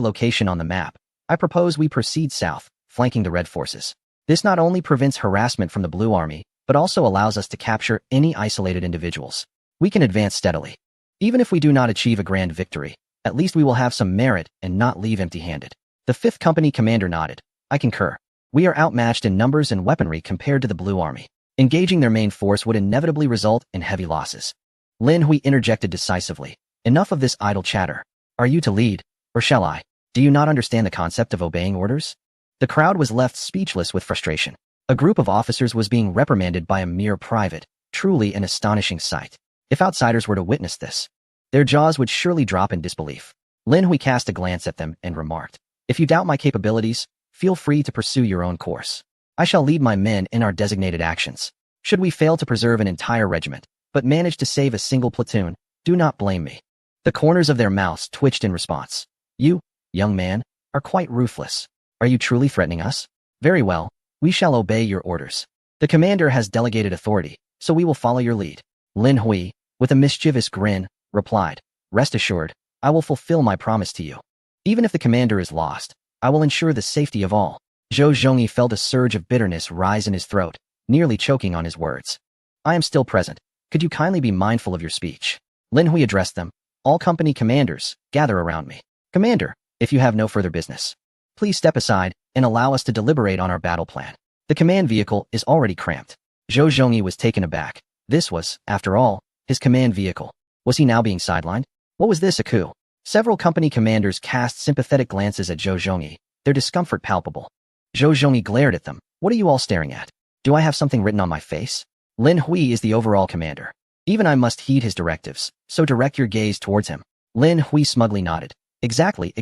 Speaker 1: location on the map. I propose we proceed south, flanking the red forces. This not only prevents harassment from the blue army, but also allows us to capture any isolated individuals. We can advance steadily. Even if we do not achieve a grand victory, at least we will have some merit and not leave empty-handed. The 5th Company commander nodded. I concur. We are outmatched in numbers and weaponry compared to the blue army. Engaging their main force would inevitably result in heavy losses. Lin Hui interjected decisively. Enough of this idle chatter. Are you to lead, or shall I? Do you not understand the concept of obeying orders? The crowd was left speechless with frustration. A group of officers was being reprimanded by a mere private, truly an astonishing sight. If outsiders were to witness this, Their jaws would surely drop in disbelief. Lin Hui cast a glance at them and remarked, "If you doubt my capabilities, feel free to pursue your own course. I shall lead my men in our designated actions. Should we fail to preserve an entire regiment, but manage to save a single platoon, do not blame me." The corners of their mouths twitched in response. "You, young man, are quite ruthless. Are you truly threatening us? Very well, we shall obey your orders. The commander has delegated authority, so we will follow your lead." Lin Hui, with a mischievous grin, replied, "Rest assured, I will fulfill my promise to you. Even if the commander is lost, I will ensure the safety of all." Zhou Zhongyi felt a surge of bitterness rise in his throat, nearly choking on his words. "I am still present. Could you kindly be mindful of your speech?" Lin Hui addressed them. "All company commanders, gather around me. Commander, if you have no further business, please step aside and allow us to deliberate on our battle plan. The command vehicle is already cramped." Zhou Zhongyi was taken aback. This was, after all, his command vehicle. Was he now being sidelined? What was this, a coup? Several company commanders cast sympathetic glances at Zhou Zhongyi, their discomfort palpable. Zhou Zhongyi glared at them. "What are you all staring at? Do I have something written on my face? Lin Hui is the overall commander. Even I must heed his directives, so direct your gaze towards him." Lin Hui smugly nodded. Exactly.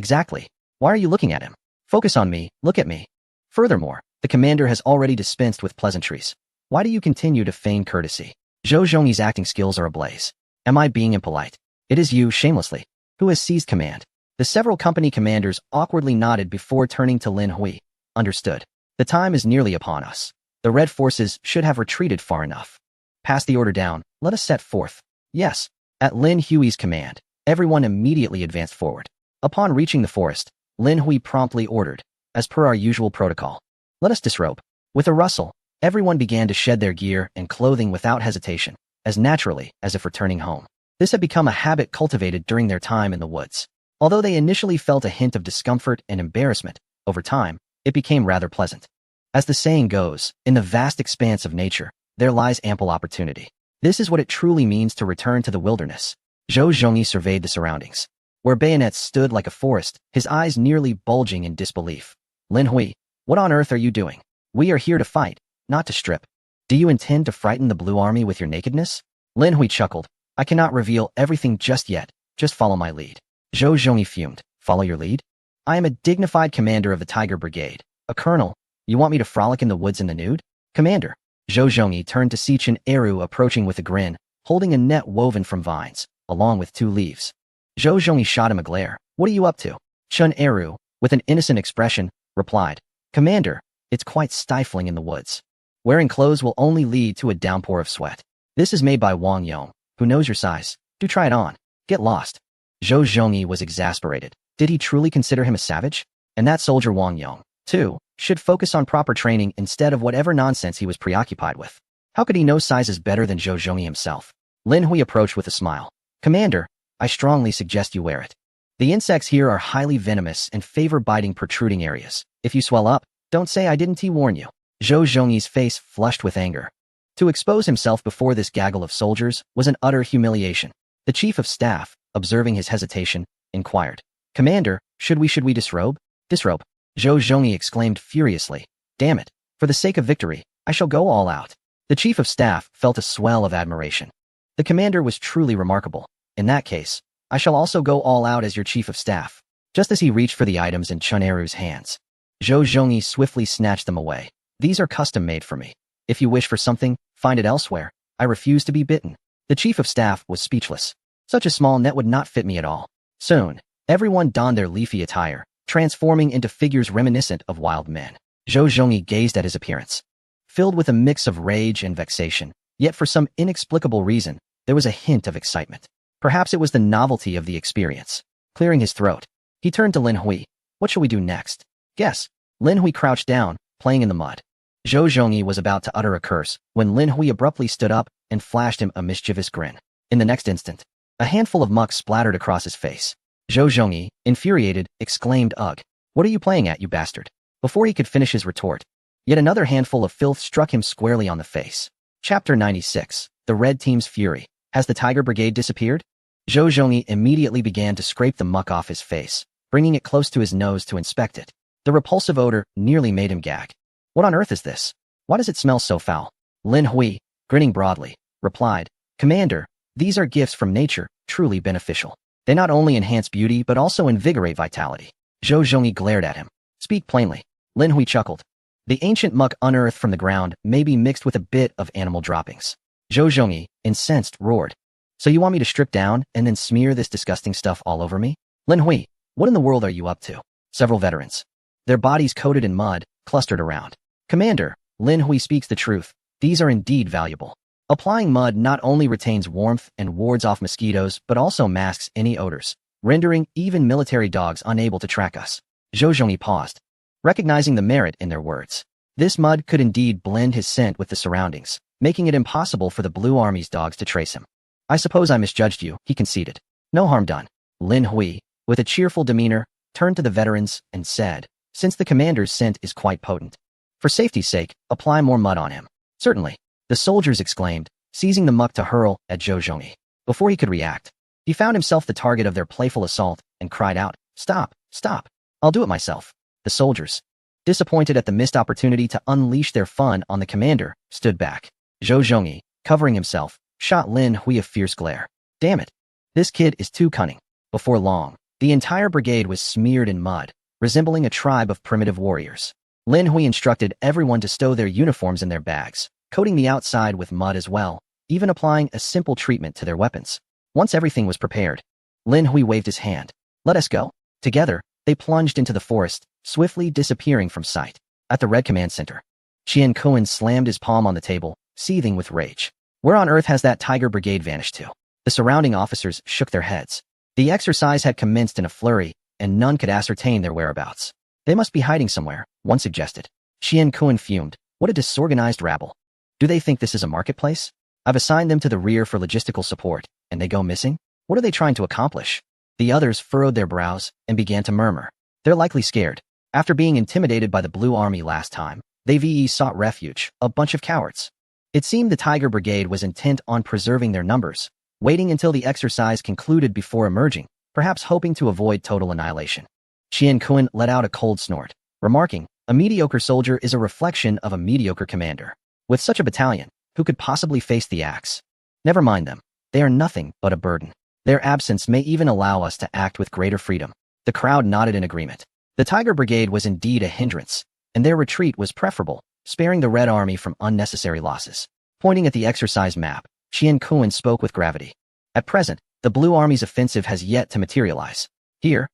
Speaker 1: Why are you looking at him? Focus on me, look at me. Furthermore, the commander has already dispensed with pleasantries. Why do you continue to feign courtesy? Zhou Zhongyi's acting skills are ablaze. Am I being impolite? It is you, shamelessly, who has seized command. The several company commanders awkwardly nodded before turning to Lin Hui. Understood. The time is nearly upon us. The red forces should have retreated far enough. Pass the order down, let us set forth. Yes. At Lin Hui's command, everyone immediately advanced forward. Upon reaching the forest, Lin Hui promptly ordered, as per our usual protocol, "Let us disrobe." With a rustle, everyone began to shed their gear and clothing without hesitation, as naturally as if returning home. This had become a habit cultivated during their time in the woods. Although they initially felt a hint of discomfort and embarrassment, over time, it became rather pleasant. As the saying goes, in the vast expanse of nature, there lies ample opportunity. This is what it truly means to return to the wilderness. Zhou Zhongyi surveyed the surroundings. Where bayonets stood like a forest, his eyes nearly bulging in disbelief. "Lin Hui, what on earth are you doing? We are here to fight, not to strip. Do you intend to frighten the Blue Army with your nakedness?" Lin Hui chuckled. "I cannot reveal everything just yet, just follow my lead." Zhou Zhongyi fumed. "Follow your lead? I am a dignified commander of the Tiger Brigade, a colonel. You want me to frolic in the woods in the nude? Commander." Zhou Zhongyi turned to see Chen Eru approaching with a grin, holding a net woven from vines, along with 2 leaves. Zhou Zhongyi shot him a glare. "What are you up to?" Chen Eru, with an innocent expression, replied, "Commander, it's quite stifling in the woods. Wearing clothes will only lead to a downpour of sweat. This is made by Wang Yong, who knows your size. Do try it on. Get lost." Zhou Zhongyi was exasperated. Did he truly consider him a savage? And that soldier Wang Yong, too, should focus on proper training instead of whatever nonsense he was preoccupied with. How could he know sizes better than Zhou Zhongyi himself? Lin Hui approached with a smile. "Commander, I strongly suggest you wear it. The insects here are highly venomous and favor biting protruding areas. If you swell up, don't say I didn't warn you." Zhou Zhongyi's face flushed with anger. To expose himself before this gaggle of soldiers was an utter humiliation. The chief of staff, observing his hesitation, inquired, "Commander, should we disrobe?" "Disrobe?" Zhou Zhongyi exclaimed furiously. "Damn it. For the sake of victory, I shall go all out." The chief of staff felt a swell of admiration. The commander was truly remarkable. "In that case, I shall also go all out as your chief of staff." Just as he reached for the items in Chen Eru's hands, Zhou Zhongyi swiftly snatched them away. "These are custom made for me. If you wish for something, find it elsewhere. I refuse to be bitten." The chief of staff was speechless. Such a small net would not fit me at all. Soon, everyone donned their leafy attire, transforming into figures reminiscent of wild men. Zhou Zhongyi gazed at his appearance, filled with a mix of rage and vexation, yet for some inexplicable reason, there was a hint of excitement. Perhaps it was the novelty of the experience. Clearing his throat, he turned to Lin Hui. "What shall we do next?" "Guess." Lin Hui crouched down, playing in the mud. Zhou Zhongyi was about to utter a curse when Lin Hui abruptly stood up and flashed him a mischievous grin. In the next instant, a handful of muck splattered across his face. Zhou Zhongyi, infuriated, exclaimed, "Ugh! What are you playing at, you bastard?" Before he could finish his retort, yet another handful of filth struck him squarely on the face. Chapter 96. The Red Team's Fury. Has the Tiger Brigade disappeared? Zhou Zhongyi immediately began to scrape the muck off his face, bringing it close to his nose to inspect it. The repulsive odor nearly made him gag. "What on earth is this? Why does it smell so foul?" Lin Hui, grinning broadly, replied, "Commander, These are gifts from nature, truly beneficial. They not only enhance beauty but also invigorate vitality. Zhou Zhongyi glared at him. Speak plainly. Lin Hui chuckled. The ancient muck unearthed from the ground may be mixed with a bit of animal droppings. Zhou Zhongyi, incensed, roared. So you want me to strip down and then smear this disgusting stuff all over me? Lin Hui, what in the world are you up to? Several veterans, their bodies coated in mud, clustered around. Commander, Lin Hui speaks the truth. These are indeed valuable. Applying mud not only retains warmth and wards off mosquitoes but also masks any odors, rendering even military dogs unable to track us. Zhou Zhongyi paused, recognizing the merit in their words. This mud could indeed blend his scent with the surroundings, making it impossible for the Blue Army's dogs to trace him. I suppose I misjudged you, he conceded. No harm done. Lin Hui, with a cheerful demeanor, turned to the veterans and said, since the commander's scent is quite potent, for safety's sake, apply more mud on him. Certainly, the soldiers exclaimed, seizing the muck to hurl at Zhou Zhongyi. Before he could react, he found himself the target of their playful assault and cried out, Stop, stop, I'll do it myself. The soldiers, disappointed at the missed opportunity to unleash their fun on the commander, stood back. Zhou Zhongyi, covering himself, shot Lin Hui a fierce glare. Damn it, this kid is too cunning. Before long, the entire brigade was smeared in mud, resembling a tribe of primitive warriors. Lin Hui instructed everyone to stow their uniforms in their bags, coating the outside with mud as well, even applying a simple treatment to their weapons. Once everything was prepared, Lin Hui waved his hand. Let us go. Together, they plunged into the forest, swiftly disappearing from sight. At the Red Command Center, Qian Kuan slammed his palm on the table, seething with rage. Where on earth has that Tiger Brigade vanished to? The surrounding officers shook their heads. The exercise had commenced in a flurry, and none could ascertain their whereabouts. They must be hiding somewhere, one suggested. Qian Kuan fumed. What a disorganized rabble. Do they think this is a marketplace? I've assigned them to the rear for logistical support, and they go missing? What are they trying to accomplish? The others furrowed their brows and began to murmur. They're likely scared. After being intimidated by the Blue Army last time, they sought refuge, a bunch of cowards. It seemed the Tiger Brigade was intent on preserving their numbers, waiting until the exercise concluded before emerging, perhaps hoping to avoid total annihilation. Qian Kuan let out a cold snort, remarking, a mediocre soldier is a reflection of a mediocre commander. With such a battalion, who could possibly face the axe? Never mind them. They are nothing but a burden. Their absence may even allow us to act with greater freedom. The crowd nodded in agreement. The Tiger Brigade was indeed a hindrance, and their retreat was preferable, sparing the Red Army from unnecessary losses. Pointing at the exercise map, Qian Kuan spoke with gravity. At present, the Blue Army's offensive has yet to materialize. Here,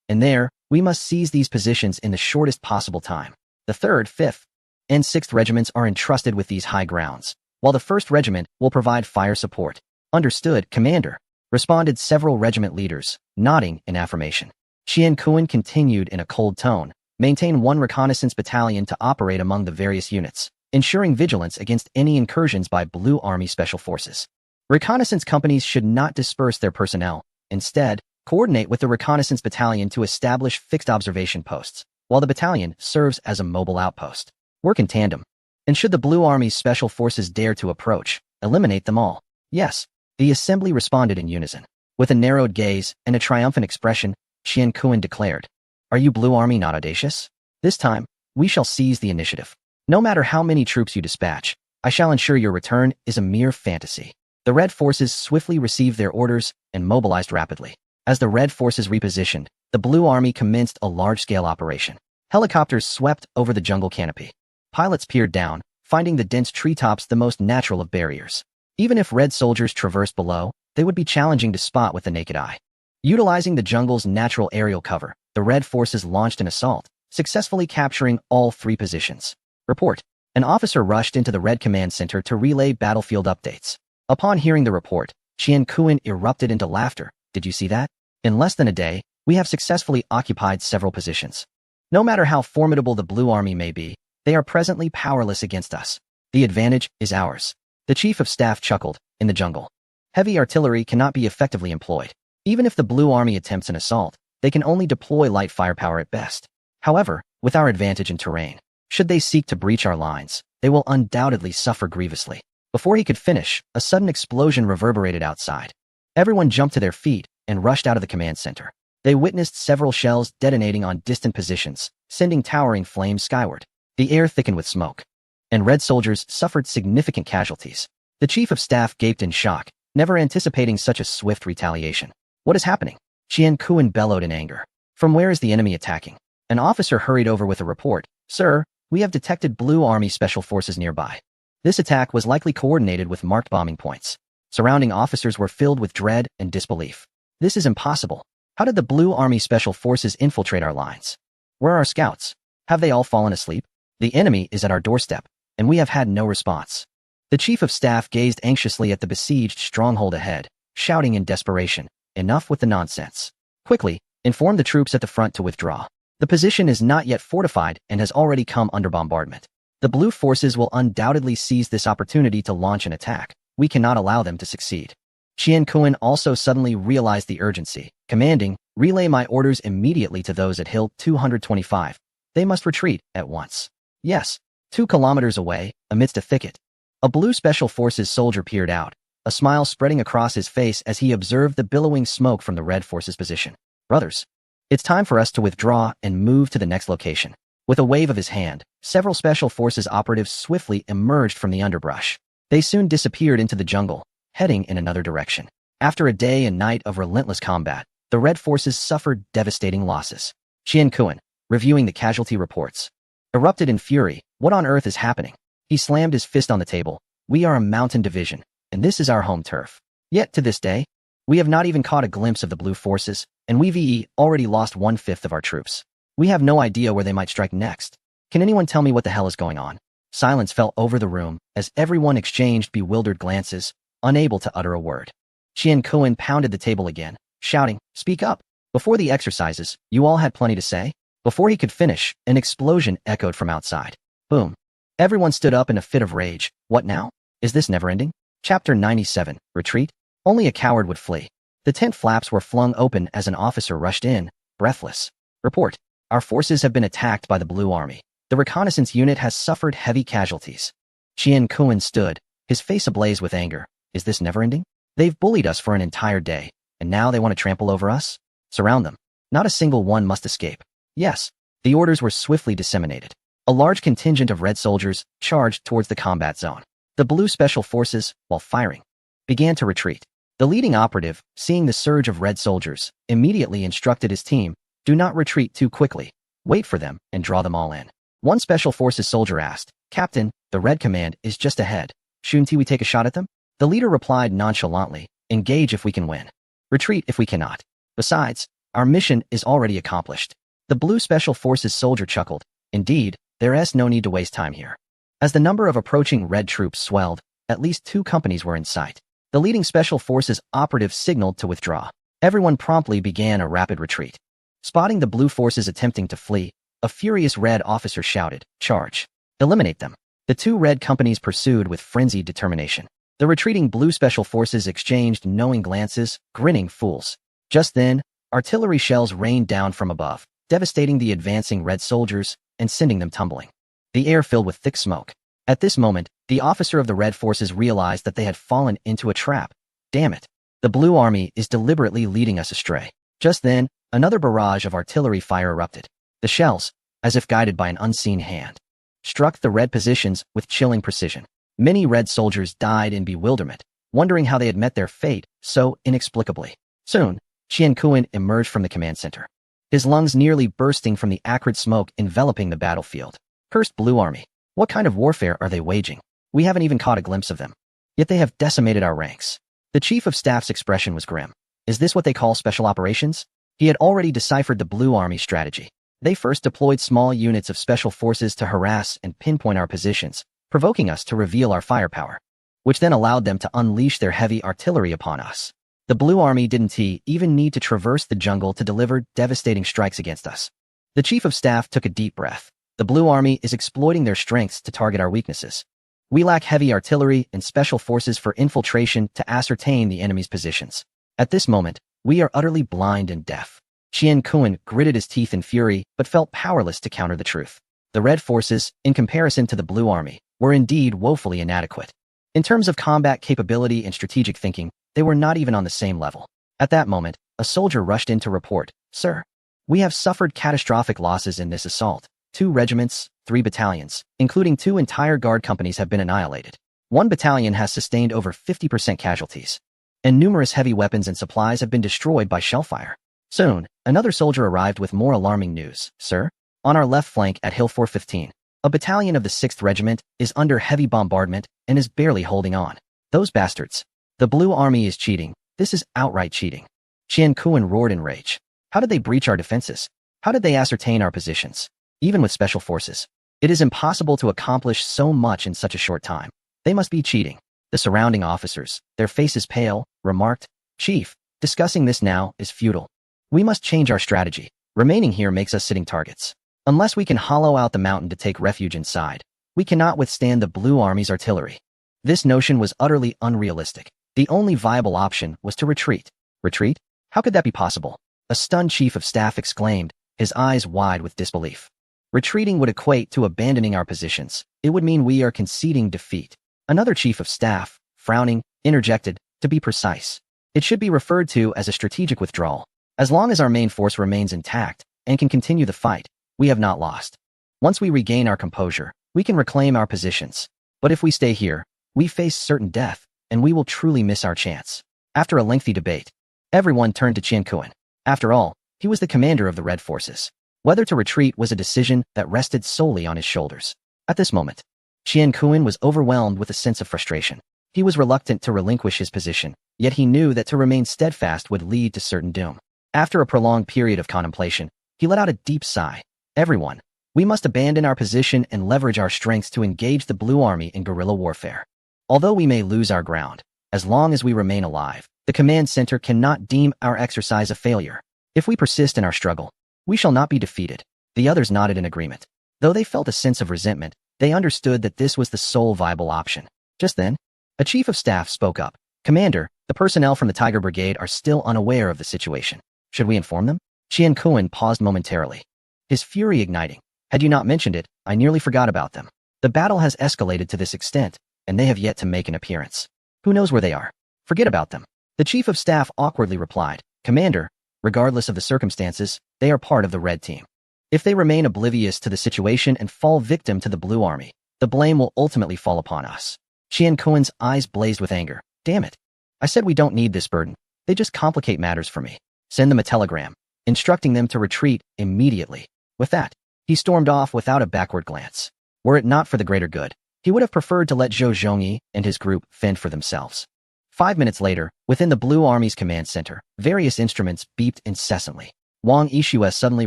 Speaker 1: and there, we must seize these positions in the shortest possible time. The 3rd, 5th, and 6th regiments are entrusted with these high grounds, while the 1st Regiment will provide fire support. Understood, Commander, responded several regiment leaders, nodding in affirmation. Qian Kuan continued in a cold tone, maintain one reconnaissance battalion to operate among the various units, ensuring vigilance against any incursions by Blue Army Special Forces. Reconnaissance companies should not disperse their personnel. Instead, coordinate with the reconnaissance battalion to establish fixed observation posts, while the battalion serves as a mobile outpost. Work in tandem. And should the Blue Army's special forces dare to approach, eliminate them all. Yes, the assembly responded in unison. With a narrowed gaze and a triumphant expression, Qian Kuan declared, Are you Blue Army not audacious? This time, we shall seize the initiative. No matter how many troops you dispatch, I shall ensure your return is a mere fantasy. The Red forces swiftly received their orders and mobilized rapidly. As the Red forces repositioned, the Blue Army commenced a large-scale operation. Helicopters swept over the jungle canopy. Pilots peered down, finding the dense treetops the most natural of barriers. Even if Red soldiers traversed below, they would be challenging to spot with the naked eye. Utilizing the jungle's natural aerial cover, the Red forces launched an assault, successfully capturing all 3 positions. Report. An officer rushed into the Red Command Center to relay battlefield updates. Upon hearing the report, Qian Kuan erupted into laughter. Did you see that? In less than a day, we have successfully occupied several positions. No matter how formidable the Blue Army may be, they are presently powerless against us. The advantage is ours. The Chief of Staff chuckled. In the jungle, heavy artillery cannot be effectively employed. Even if the Blue Army attempts an assault, they can only deploy light firepower at best. However, with our advantage in terrain, should they seek to breach our lines, they will undoubtedly suffer grievously. Before he could finish, a sudden explosion reverberated outside. Everyone jumped to their feet and rushed out of the command center. They witnessed several shells detonating on distant positions, sending towering flames skyward. The air thickened with smoke, and Red soldiers suffered significant casualties. The Chief of Staff gaped in shock, never anticipating such a swift retaliation. What is happening? Qian Kuan bellowed in anger. From where is the enemy attacking? An officer hurried over with a report. Sir, we have detected Blue Army Special Forces nearby. This attack was likely coordinated with marked bombing points. Surrounding officers were filled with dread and disbelief. This is impossible. How did the Blue Army Special Forces infiltrate our lines? Where are our scouts? Have they all fallen asleep? The enemy is at our doorstep, and we have had no response. The chief of staff gazed anxiously at the besieged stronghold ahead, shouting in desperation, enough with the nonsense. Quickly, inform the troops at the front to withdraw. The position is not yet fortified and has already come under bombardment. The blue forces will undoubtedly seize this opportunity to launch an attack. We cannot allow them to succeed. Qian Kuan also suddenly realized the urgency, commanding, relay my orders immediately to those at Hill 225. They must retreat at once. Yes, 2 kilometers away, amidst a thicket. A blue Special Forces soldier peered out, a smile spreading across his face as he observed the billowing smoke from the Red Forces' position. Brothers, it's time for us to withdraw and move to the next location. With a wave of his hand, several Special Forces operatives swiftly emerged from the underbrush. They soon disappeared into the jungle, heading in another direction. After a day and night of relentless combat, the Red Forces suffered devastating losses. Qian Kuan, reviewing the casualty reports, erupted in fury. What on earth is happening? He slammed his fist on the table. We are a mountain division, and this is our home turf. Yet to this day, we have not even caught a glimpse of the blue forces, and we've already lost 1/5 of our troops. We have no idea where they might strike next. Can anyone tell me what the hell is going on? Silence fell over the room as everyone exchanged bewildered glances, unable to utter a word. Qian Kuan pounded the table again, shouting, "Speak up! Before the exercises, you all had plenty to say." Before he could finish, an explosion echoed from outside. Boom. Everyone stood up in a fit of rage. What now? Is this never-ending? Chapter 97, Retreat? Only a coward would flee. The tent flaps were flung open as an officer rushed in, breathless. Report. Our forces have been attacked by the Blue Army. The reconnaissance unit has suffered heavy casualties. Qian Kuan stood, his face ablaze with anger. Is this never-ending? They've bullied us for an entire day, and now they want to trample over us? Surround them. Not a single one must escape. Yes, the orders were swiftly disseminated. A large contingent of red soldiers charged towards the combat zone. The blue Special Forces, while firing, began to retreat. The leading operative, seeing the surge of red soldiers, immediately instructed his team, do not retreat too quickly. Wait for them and draw them all in. One Special Forces soldier asked, Captain, the Red Command is just ahead. Shouldn't we take a shot at them? The leader replied nonchalantly, engage if we can win. Retreat if we cannot. Besides, our mission is already accomplished. The blue Special Forces soldier chuckled. Indeed, there is no need to waste time here. As the number of approaching red troops swelled, at least 2 companies were in sight. The leading Special Forces operative signaled to withdraw. Everyone promptly began a rapid retreat. Spotting the blue forces attempting to flee, a furious red officer shouted, charge. Eliminate them. The 2 red companies pursued with frenzied determination. The retreating blue Special Forces exchanged knowing glances, grinning fools. Just then, artillery shells rained down from above, devastating the advancing red soldiers and sending them tumbling. The air filled with thick smoke. At this moment, the officer of the red forces realized that they had fallen into a trap. Damn it. The Blue Army is deliberately leading us astray. Just then, another barrage of artillery fire erupted. The shells, as if guided by an unseen hand, struck the red positions with chilling precision. Many red soldiers died in bewilderment, wondering how they had met their fate so inexplicably. Soon, Qian Kuan emerged from the command center, his lungs nearly bursting from the acrid smoke enveloping the battlefield. Cursed Blue Army. What kind of warfare are they waging? We haven't even caught a glimpse of them. Yet they have decimated our ranks. The chief of staff's expression was grim. Is this what they call special operations? He had already deciphered the Blue Army strategy. They first deployed small units of special forces to harass and pinpoint our positions, provoking us to reveal our firepower, which then allowed them to unleash their heavy artillery upon us. The Blue Army didn't even need to traverse the jungle to deliver devastating strikes against us. The chief of staff took a deep breath. The Blue Army is exploiting their strengths to target our weaknesses. We lack heavy artillery and special forces for infiltration to ascertain the enemy's positions. At this moment, we are utterly blind and deaf. Qian Kuan gritted his teeth in fury, but felt powerless to counter the truth. The red forces, in comparison to the Blue Army, were indeed woefully inadequate. In terms of combat capability and strategic thinking, they were not even on the same level. At that moment, a soldier rushed in to report, Sir, we have suffered catastrophic losses in this assault. 2 regiments, 3 battalions, including 2 entire guard companies have been annihilated. 1 battalion has sustained over 50% casualties. and numerous heavy weapons and supplies have been destroyed by shellfire. Soon, another soldier arrived with more alarming news. Sir, on our left flank at Hill 415, a battalion of the 6th Regiment is under heavy bombardment and is barely holding on. Those bastards. The Blue Army is cheating. This is outright cheating. Qian Kuan roared in rage. How did they breach our defenses? How did they ascertain our positions? Even with special forces, it is impossible to accomplish so much in such a short time. They must be cheating. The surrounding officers, their faces pale, remarked, Chief, discussing this now is futile. We must change our strategy. Remaining here makes us sitting targets. Unless we can hollow out the mountain to take refuge inside, we cannot withstand the Blue Army's artillery. This notion was utterly unrealistic. The only viable option was to retreat. Retreat? How could that be possible? A stunned chief of staff exclaimed, his eyes wide with disbelief. Retreating would equate to abandoning our positions. It would mean we are conceding defeat. Another chief of staff, frowning, interjected, to be precise. It should be referred to as a strategic withdrawal. As long as our main force remains intact and can continue the fight, we have not lost. Once we regain our composure, we can reclaim our positions. But if we stay here, we face certain death, and we will truly miss our chance. After a lengthy debate, everyone turned to Qian Kuan. After all, he was the commander of the Red Forces. Whether to retreat was a decision that rested solely on his shoulders. At this moment, Qian Kuan was overwhelmed with a sense of frustration. He was reluctant to relinquish his position, yet he knew that to remain steadfast would lead to certain doom. After a prolonged period of contemplation, he let out a deep sigh. Everyone, we must abandon our position and leverage our strengths to engage the Blue Army in guerrilla warfare. Although we may lose our ground, as long as we remain alive, the command center cannot deem our exercise a failure. If we persist in our struggle, we shall not be defeated. The others nodded in agreement. Though they felt a sense of resentment, they understood that this was the sole viable option. Just then, a chief of staff spoke up. Commander, the personnel from the Tiger Brigade are still unaware of the situation. Should we inform them? Qian Kuan paused momentarily, his fury igniting. Had you not mentioned it, I nearly forgot about them. The battle has escalated to this extent, and they have yet to make an appearance. Who knows where they are? Forget about them. The chief of staff awkwardly replied, Commander, regardless of the circumstances, they are part of the Red Team. If they remain oblivious to the situation and fall victim to the Blue Army, the blame will ultimately fall upon us. Qian Kuan's eyes blazed with anger. Damn it. I said we don't need this burden. They just complicate matters for me. Send them a telegram, instructing them to retreat immediately. With that, he stormed off without a backward glance. Were it not for the greater good, he would have preferred to let Zhou Zhongyi and his group fend for themselves. 5 minutes later, within the Blue Army's command center, various instruments beeped incessantly. Wang Yixue suddenly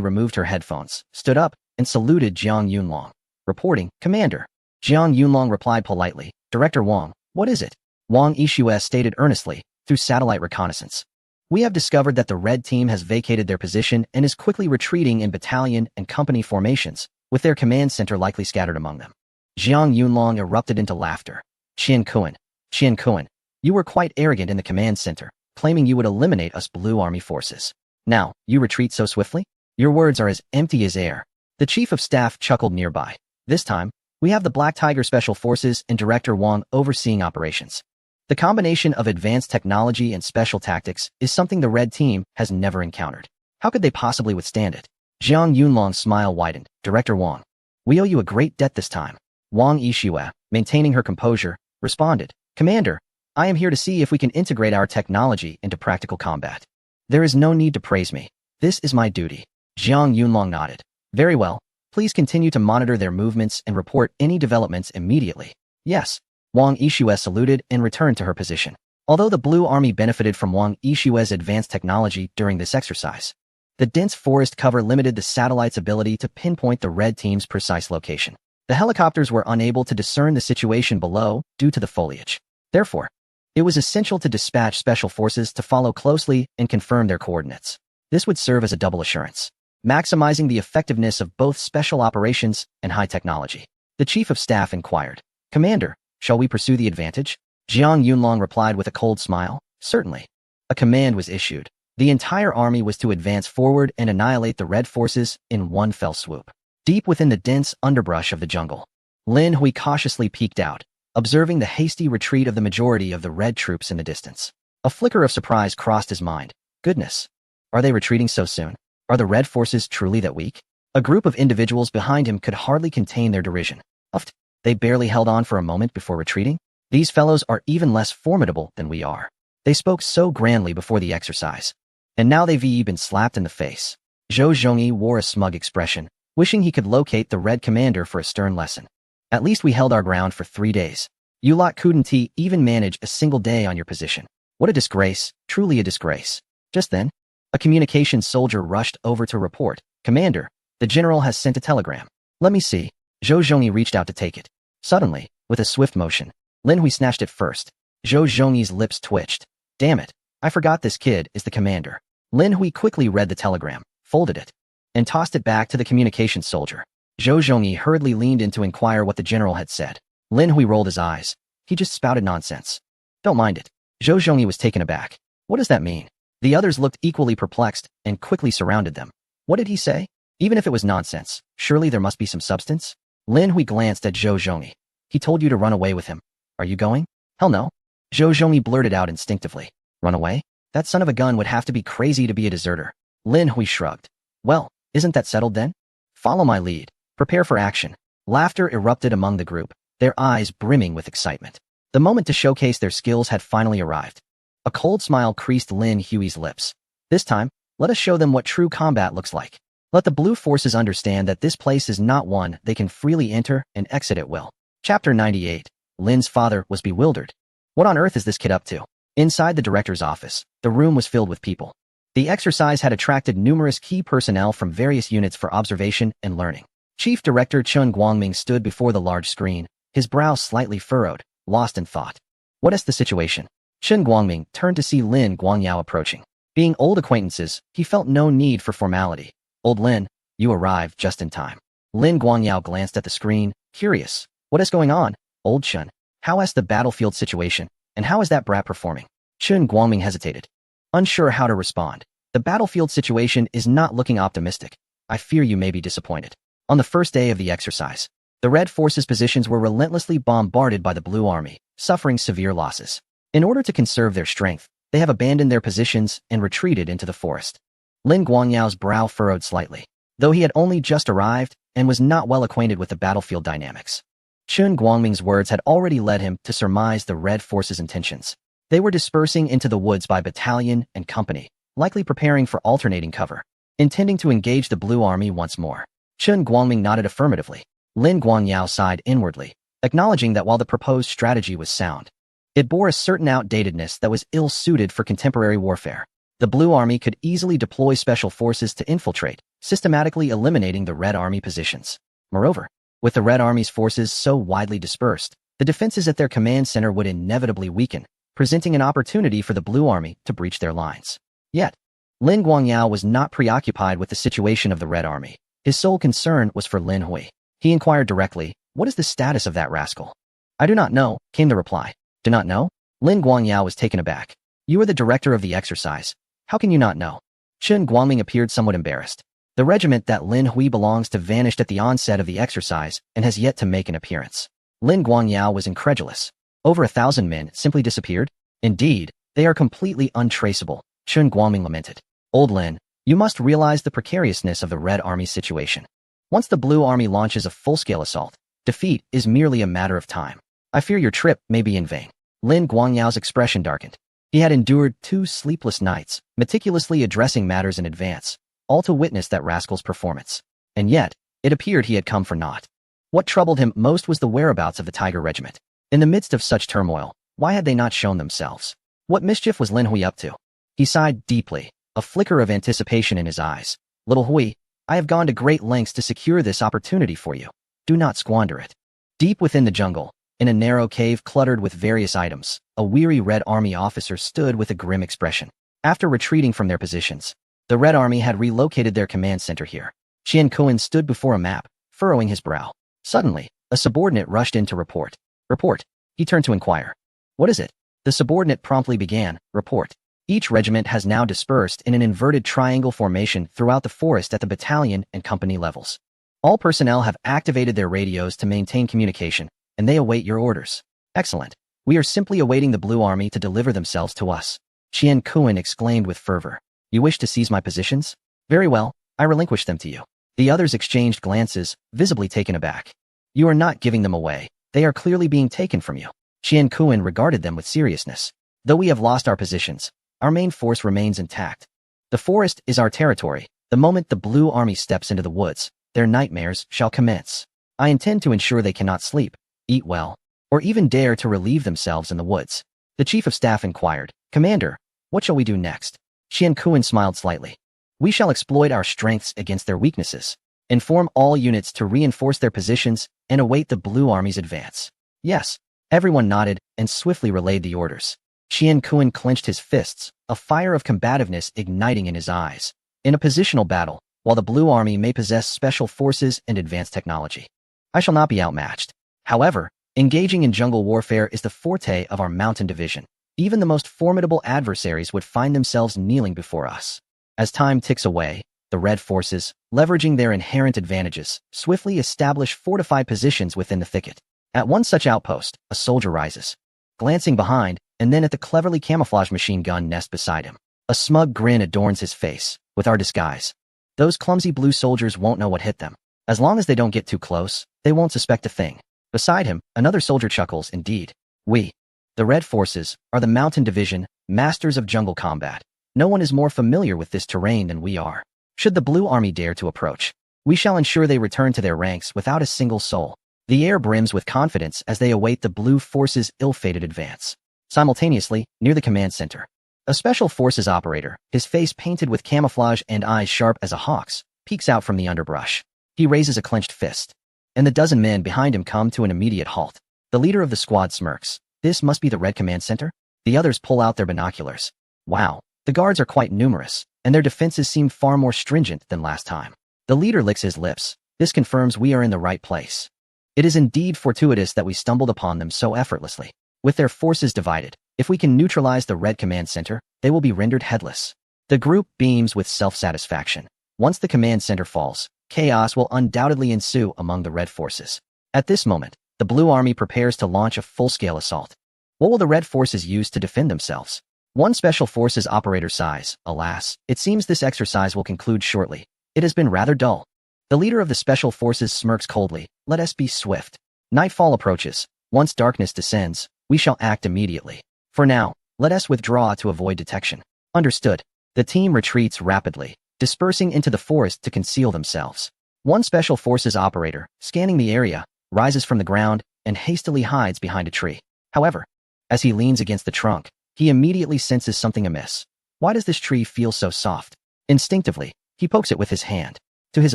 Speaker 1: removed her headphones, stood up, and saluted Jiang Yunlong. Reporting, Commander. Jiang Yunlong replied politely, Director Wang, what is it? Wang Yixue stated earnestly, through satellite reconnaissance. We have discovered that the Red Team has vacated their position and is quickly retreating in battalion and company formations, with their command center likely scattered among them. Jiang Yunlong erupted into laughter. Qian Kuan, you were quite arrogant in the command center, claiming you would eliminate us Blue Army forces. Now, you retreat so swiftly? Your words are as empty as air. The chief of staff chuckled nearby. This time, we have the Black Tiger Special Forces and Director Wang overseeing operations. The combination of advanced technology and special tactics is something the Red Team has never encountered. How could they possibly withstand it? Jiang Yunlong's smile widened. Director Wang, we owe you a great debt this time. Wang Yixue, maintaining her composure, responded, Commander, I am here to see if we can integrate our technology into practical combat. There is no need to praise me. This is my duty. Jiang Yunlong nodded. Very well. Please continue to monitor their movements and report any developments immediately. Yes. Wang Yixue saluted and returned to her position. Although the Blue Army benefited from Wang Yixue's advanced technology during this exercise, the dense forest cover limited the satellite's ability to pinpoint the Red Team's precise location. The helicopters were unable to discern the situation below due to the foliage. Therefore, it was essential to dispatch special forces to follow closely and confirm their coordinates. This would serve as a double assurance, maximizing the effectiveness of both special operations and high technology. The chief of staff inquired, Commander, shall we pursue the advantage? Jiang Yunlong replied with a cold smile, Certainly. A command was issued. The entire army was to advance forward and annihilate the Red forces in one fell swoop. Deep within the dense underbrush of the jungle, Lin Hui cautiously peeked out, observing the hasty retreat of the majority of the Red troops in the distance. A flicker of surprise crossed his mind. Goodness. Are they retreating so soon? Are the Red forces truly that weak? A group of individuals behind him could hardly contain their derision. Uffed. They barely held on for a moment before retreating? These fellows are even less formidable than we are. They spoke so grandly before the exercise. And now they've been slapped in the face. Zhou Zhongyi wore a smug expression, wishing he could locate the Red Commander for a stern lesson. At least we held our ground for 3 days. You lot couldn't even manage a single day on your position. What a disgrace, truly a disgrace. Just then, a communications soldier rushed over to report, Commander, the general has sent a telegram. Let me see. Zhou Zhongyi reached out to take it. Suddenly, with a swift motion, Lin Hui snatched it first. Zhou Zhongyi's lips twitched. Damn it, I forgot this kid is the commander. Lin Hui quickly read the telegram, folded it, and tossed it back to the communications soldier. Zhou Zhongyi hurriedly leaned in to inquire what the general had said. Lin Hui rolled his eyes. He just spouted nonsense. Don't mind it. Zhou Zhongyi was taken aback. What does that mean? The others looked equally perplexed and quickly surrounded them. What did he say? Even if it was nonsense, surely there must be some substance? Lin Hui glanced at Zhou Zhongyi. He told you to run away with him. Are you going? Hell no. Zhou Zhongyi blurted out instinctively. Run away? That son of a gun would have to be crazy to be a deserter. Lin Hui shrugged. Well, isn't that settled then? Follow my lead. Prepare for action. Laughter erupted among the group, their eyes brimming with excitement. The moment to showcase their skills had finally arrived. A cold smile creased Lin Hui's lips. This time, let us show them what true combat looks like. Let the blue forces understand that this place is not one they can freely enter and exit at will. Chapter 98. Lin's father was bewildered. What on earth is this kid up to? Inside the director's office, the room was filled with people. The exercise had attracted numerous key personnel from various units for observation and learning. Chief Director Chun Guangming stood before the large screen, his brow slightly furrowed, lost in thought. What is the situation? Chun Guangming turned to see Lin Guangyao approaching. Being old acquaintances, he felt no need for formality. Old Lin, you arrived just in time. Lin Guangyao glanced at the screen, curious. What is going on? Old Chun, how is the battlefield situation, and how is that brat performing? Chun Guangming hesitated, unsure how to respond. The battlefield situation is not looking optimistic. I fear you may be disappointed. On the first day of the exercise, the Red Forces' positions were relentlessly bombarded by the Blue Army, suffering severe losses. In order to conserve their strength, they have abandoned their positions and retreated into the forest. Lin Guangyao's brow furrowed slightly, though he had only just arrived and was not well acquainted with the battlefield dynamics. Chun Guangming's words had already led him to surmise the Red Forces' intentions. They were dispersing into the woods by battalion and company, likely preparing for alternating cover, intending to engage the Blue Army once more. Chun Guangming nodded affirmatively. Lin Guangyao sighed inwardly, acknowledging that while the proposed strategy was sound, it bore a certain outdatedness that was ill-suited for contemporary warfare. The Blue Army could easily deploy special forces to infiltrate, systematically eliminating the Red Army positions. Moreover, with the Red Army's forces so widely dispersed, the defenses at their command center would inevitably weaken, presenting an opportunity for the Blue Army to breach their lines. Yet, Lin Guangyao was not preoccupied with the situation of the Red Army. His sole concern was for Lin Hui. He inquired directly, what is the status of that rascal? I do not know, came the reply. Do not know? Lin Guangyao was taken aback. You are the director of the exercise. How can you not know? Chun Guangming appeared somewhat embarrassed. The regiment that Lin Hui belongs to vanished at the onset of the exercise and has yet to make an appearance. Lin Guangyao was incredulous. Over 1,000 men simply disappeared? Indeed, they are completely untraceable, Chun Guangming lamented. Old Lin, you must realize the precariousness of the Red Army situation. Once the Blue Army launches a full-scale assault, defeat is merely a matter of time. I fear your trip may be in vain. Lin Guangyao's expression darkened. He had endured 2 sleepless nights, meticulously addressing matters in advance, all to witness that rascal's performance. And yet, it appeared he had come for naught. What troubled him most was the whereabouts of the Tiger Regiment. In the midst of such turmoil, why had they not shown themselves? What mischief was Lin Hui up to? He sighed deeply, a flicker of anticipation in his eyes. Little Hui, I have gone to great lengths to secure this opportunity for you. Do not squander it. Deep within the jungle, in a narrow cave cluttered with various items, a weary Red Army officer stood with a grim expression. After retreating from their positions, the Red Army had relocated their command center here. Qian Kuan stood before a map, furrowing his brow. Suddenly, a subordinate rushed in to report. Report. He turned to inquire. What is it? The subordinate promptly began. Report. Each regiment has now dispersed in an inverted triangle formation throughout the forest at the battalion and company levels. All personnel have activated their radios to maintain communication, and they await your orders. Excellent. We are simply awaiting the Blue Army to deliver themselves to us. Qian Kuan exclaimed with fervor. You wish to seize my positions? Very well, I relinquish them to you. The others exchanged glances, visibly taken aback. You are not giving them away. They are clearly being taken from you. Qian Kuan regarded them with seriousness. Though we have lost our positions, our main force remains intact. The forest is our territory. The moment the Blue Army steps into the woods, their nightmares shall commence. I intend to ensure they cannot sleep, eat well, or even dare to relieve themselves in the woods. The Chief of Staff inquired, Commander, what shall we do next? Qian Kuan smiled slightly. We shall exploit our strengths against their weaknesses. Inform all units to reinforce their positions and await the Blue Army's advance. Yes, everyone nodded and swiftly relayed the orders. Qian Kuan clenched his fists, a fire of combativeness igniting in his eyes. In a positional battle, while the Blue Army may possess special forces and advanced technology, I shall not be outmatched. However, engaging in jungle warfare is the forte of our mountain division. Even the most formidable adversaries would find themselves kneeling before us. As time ticks away, the Red forces, leveraging their inherent advantages, swiftly establish fortified positions within the thicket. At one such outpost, a soldier rises, glancing behind, and then at the cleverly camouflaged machine gun nest beside him. A smug grin adorns his face. With our disguise, those clumsy blue soldiers won't know what hit them. As long as they don't get too close, they won't suspect a thing. Beside him, another soldier chuckles. Indeed, we, the Red forces, are the mountain division, masters of jungle combat. No one is more familiar with this terrain than we are. Should the Blue Army dare to approach, we shall ensure they return to their ranks without a single soul. The air brims with confidence as they await the Blue forces' ill-fated advance. Simultaneously, near the command center, a special forces operator, his face painted with camouflage and eyes sharp as a hawk's, peeks out from the underbrush. He raises a clenched fist, and the dozen men behind him come to an immediate halt. The leader of the squad smirks. This must be the Red Command Center? The others pull out their binoculars. Wow, the guards are quite numerous, and their defenses seem far more stringent than last time. The leader licks his lips. This confirms we are in the right place. It is indeed fortuitous that we stumbled upon them so effortlessly. With their forces divided, if we can neutralize the Red Command Center, they will be rendered headless. The group beams with self-satisfaction. Once the command center falls, chaos will undoubtedly ensue among the Red forces. At this moment, the Blue Army prepares to launch a full-scale assault. What will the Red forces use to defend themselves? One special forces operator sighs. Alas, it seems this exercise will conclude shortly. It has been rather dull. The leader of the special forces smirks coldly. Let us be swift. Nightfall approaches. Once darkness descends, we shall act immediately. For now, let us withdraw to avoid detection. Understood. The team retreats rapidly, dispersing into the forest to conceal themselves. One special forces operator, scanning the area, rises from the ground and hastily hides behind a tree. However, as he leans against the trunk, he immediately senses something amiss. Why does this tree feel so soft? Instinctively, he pokes it with his hand. To his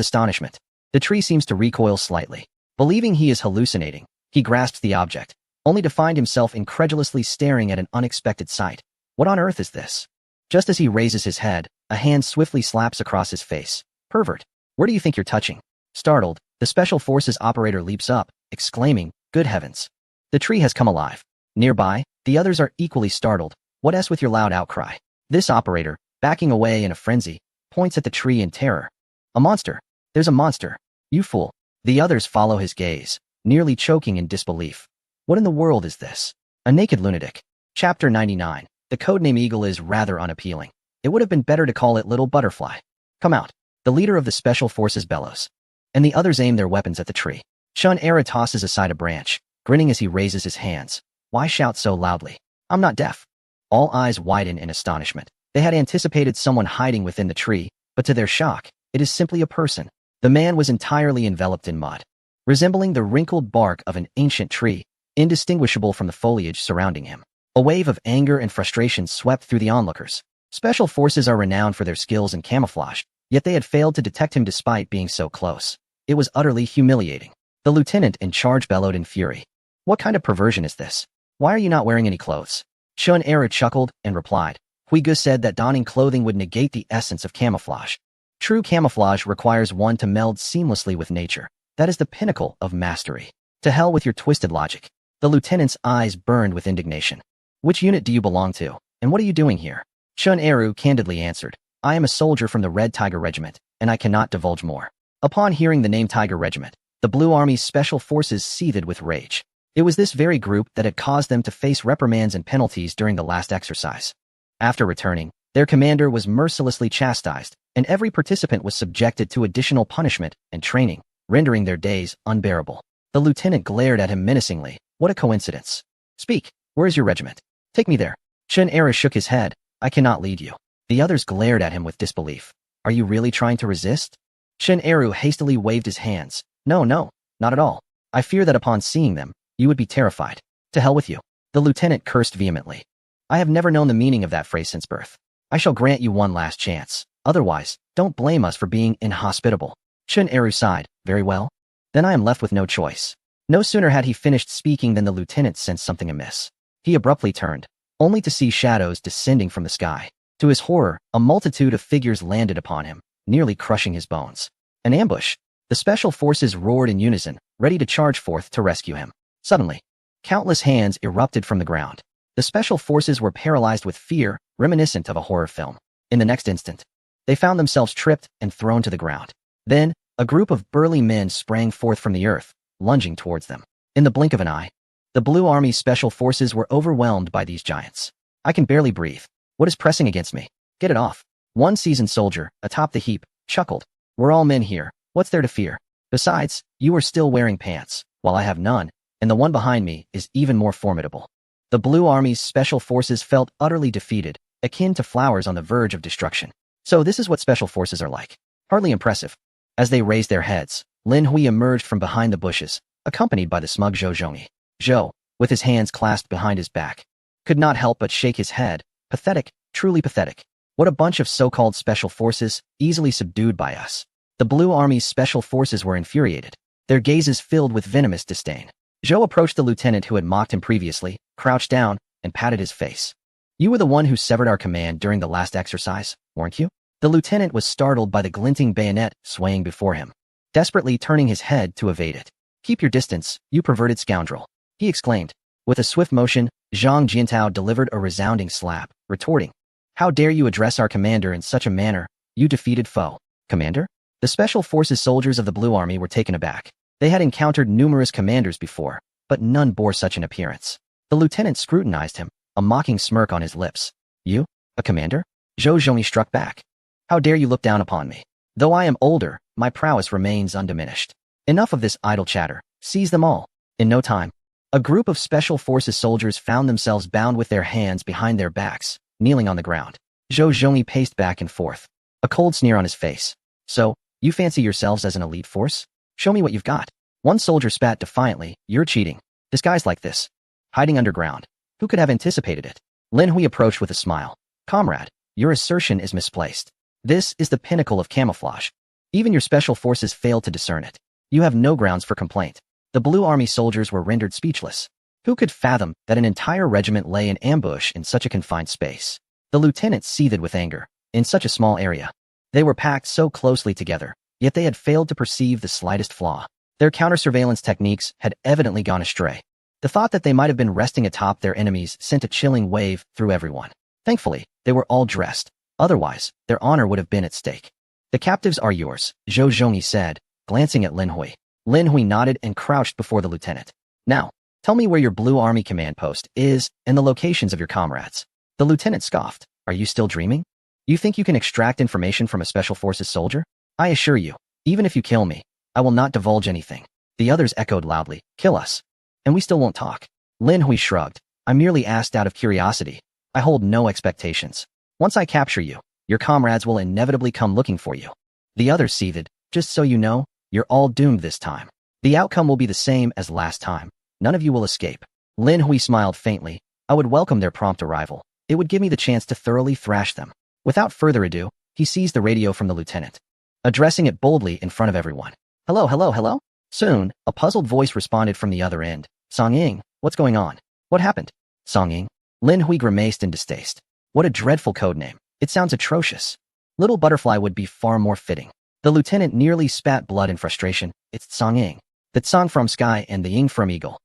Speaker 1: astonishment, the tree seems to recoil slightly. Believing he is hallucinating, he grasps the object, only to find himself incredulously staring at an unexpected sight. What on earth is this? Just as he raises his head, a hand swiftly slaps across his face. Pervert, where do you think you're touching? Startled, the Special Forces operator leaps up, exclaiming, Good heavens! The tree has come alive. Nearby, the others are equally startled. What s with your loud outcry? This operator, backing away in a frenzy, points at the tree in terror. A monster! There's a monster! You fool! The others follow his gaze, nearly choking in disbelief. What in the world is this? A naked lunatic. Chapter 99. The codename Eagle is rather unappealing. It would have been better to call it Little Butterfly. Come out. The leader of the Special Forces bellows, and the others aim their weapons at the tree. Chun Era tosses aside a branch, grinning as he raises his hands. Why shout so loudly? I'm not deaf. All eyes widen in astonishment. They had anticipated someone hiding within the tree, but to their shock, it is simply a person. The man was entirely enveloped in mud, resembling the wrinkled bark of an ancient tree, indistinguishable from the foliage surrounding him. A wave of anger and frustration swept through the onlookers. Special forces are renowned for their skills in camouflage, yet they had failed to detect him despite being so close. It was utterly humiliating. The lieutenant in charge bellowed in fury. What kind of perversion is this? Why are you not wearing any clothes? Chun Era chuckled and replied. Huigu said that donning clothing would negate the essence of camouflage. True camouflage requires one to meld seamlessly with nature. That is the pinnacle of mastery. To hell with your twisted logic. The lieutenant's eyes burned with indignation. Which unit do you belong to, and what are you doing here? Chun Eru candidly answered. I am a soldier from the Red Tiger Regiment, and I cannot divulge more. Upon hearing the name Tiger Regiment, the Blue Army's special forces seethed with rage. It was this very group that had caused them to face reprimands and penalties during the last exercise. After returning, their commander was mercilessly chastised, and every participant was subjected to additional punishment and training, rendering their days unbearable. The lieutenant glared at him menacingly. What a coincidence. Speak, where is your regiment? Take me there. Chen Era shook his head. I cannot lead you. The others glared at him with disbelief. Are you really trying to resist? Chen Eru hastily waved his hands. No, not at all. I fear that upon seeing them, you would be terrified. To hell with you. The lieutenant cursed vehemently. I have never known the meaning of that phrase since birth. I shall grant you one last chance. Otherwise, don't blame us for being inhospitable. Chen Eru sighed. Very well. Then I am left with no choice. No sooner had he finished speaking than the lieutenant sensed something amiss. He abruptly turned, only to see shadows descending from the sky. To his horror, a multitude of figures landed upon him, nearly crushing his bones. An ambush. The special forces roared in unison, ready to charge forth to rescue him. Suddenly, countless hands erupted from the ground. The special forces were paralyzed with fear, reminiscent of a horror film. In the next instant, they found themselves tripped and thrown to the ground. Then, a group of burly men sprang forth from the earth, lunging towards them. In the blink of an eye, the Blue Army's special forces were overwhelmed by these giants. I can barely breathe. What is pressing against me? Get it off. One seasoned soldier, atop the heap, chuckled. We're all men here. What's there to fear? Besides, you are still wearing pants, while I have none, and the one behind me is even more formidable. The Blue Army's special forces felt utterly defeated, akin to flowers on the verge of destruction. So this is what special forces are like. Hardly impressive. As they raised their heads, Lin Hui emerged from behind the bushes, accompanied by the smug Zhou Zhongyi. Zhou, with his hands clasped behind his back, could not help but shake his head. Pathetic, truly pathetic. What a bunch of so-called special forces, easily subdued by us. The Blue Army's special forces were infuriated, their gazes filled with venomous disdain. Zhou approached the lieutenant who had mocked him previously, crouched down, and patted his face. You were the one who severed our command during the last exercise, weren't you? The lieutenant was startled by the glinting bayonet swaying before him, desperately turning his head to evade it. Keep your distance, you perverted scoundrel, he exclaimed. With a swift motion, Zhang Jiantao delivered a resounding slap, retorting. How dare you address our commander in such a manner, you defeated foe? Commander? The Special Forces soldiers of the Blue Army were taken aback. They had encountered numerous commanders before, but none bore such an appearance. The lieutenant scrutinized him, a mocking smirk on his lips. You? A commander? Zhou Zhongyi struck back. How dare you look down upon me? Though I am older, my prowess remains undiminished. Enough of this idle chatter. Seize them all. In no time, a group of Special Forces soldiers found themselves bound with their hands behind their backs, kneeling on the ground. Zhou Zhongyi paced back and forth, a cold sneer on his face. So, you fancy yourselves as an elite force? Show me what you've got. One soldier spat defiantly. You're cheating. Disguised like this. Hiding underground. Who could have anticipated it? Lin Hui approached with a smile. Comrade, your assertion is misplaced. This is the pinnacle of camouflage. Even your special forces failed to discern it. You have no grounds for complaint. The Blue Army soldiers were rendered speechless. Who could fathom that an entire regiment lay in ambush in such a confined space? The lieutenant seethed with anger. In such a small area, they were packed so closely together, yet they had failed to perceive the slightest flaw. Their counter-surveillance techniques had evidently gone astray. The thought that they might have been resting atop their enemies sent a chilling wave through everyone. Thankfully, they were all dressed. Otherwise, their honor would have been at stake. The captives are yours, Zhou Zhongyi said, glancing at Lin Hui. Lin Hui nodded and crouched before the lieutenant. Now, tell me where your Blue Army command post is and the locations of your comrades. The lieutenant scoffed. Are you still dreaming? You think you can extract information from a Special Forces soldier? I assure you, even if you kill me, I will not divulge anything. The others echoed loudly. Kill us. And we still won't talk. Lin Hui shrugged. I merely asked out of curiosity. I hold no expectations. Once I capture you, your comrades will inevitably come looking for you. The others seethed. Just so you know, you're all doomed this time. The outcome will be the same as last time. None of you will escape. Lin Hui smiled faintly. I would welcome their prompt arrival. It would give me the chance to thoroughly thrash them. Without further ado, he seized the radio from the lieutenant, addressing it boldly in front of everyone. Hello, hello, hello? Soon, a puzzled voice responded from the other end. Song Ying, what's going on? What happened? Song Ying? Lin Hui grimaced in distaste. What a dreadful code name. It sounds atrocious. Little Butterfly would be far more fitting. The lieutenant nearly spat blood in frustration. It's Song Ying. That Song from Sky and the Ying from Eagle.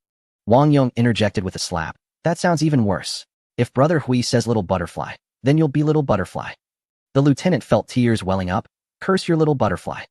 Speaker 1: Wang Yong interjected with a slap. That sounds even worse. If Brother Hui says Little Butterfly, then you'll be Little Butterfly. The lieutenant felt tears welling up. Curse your little butterfly.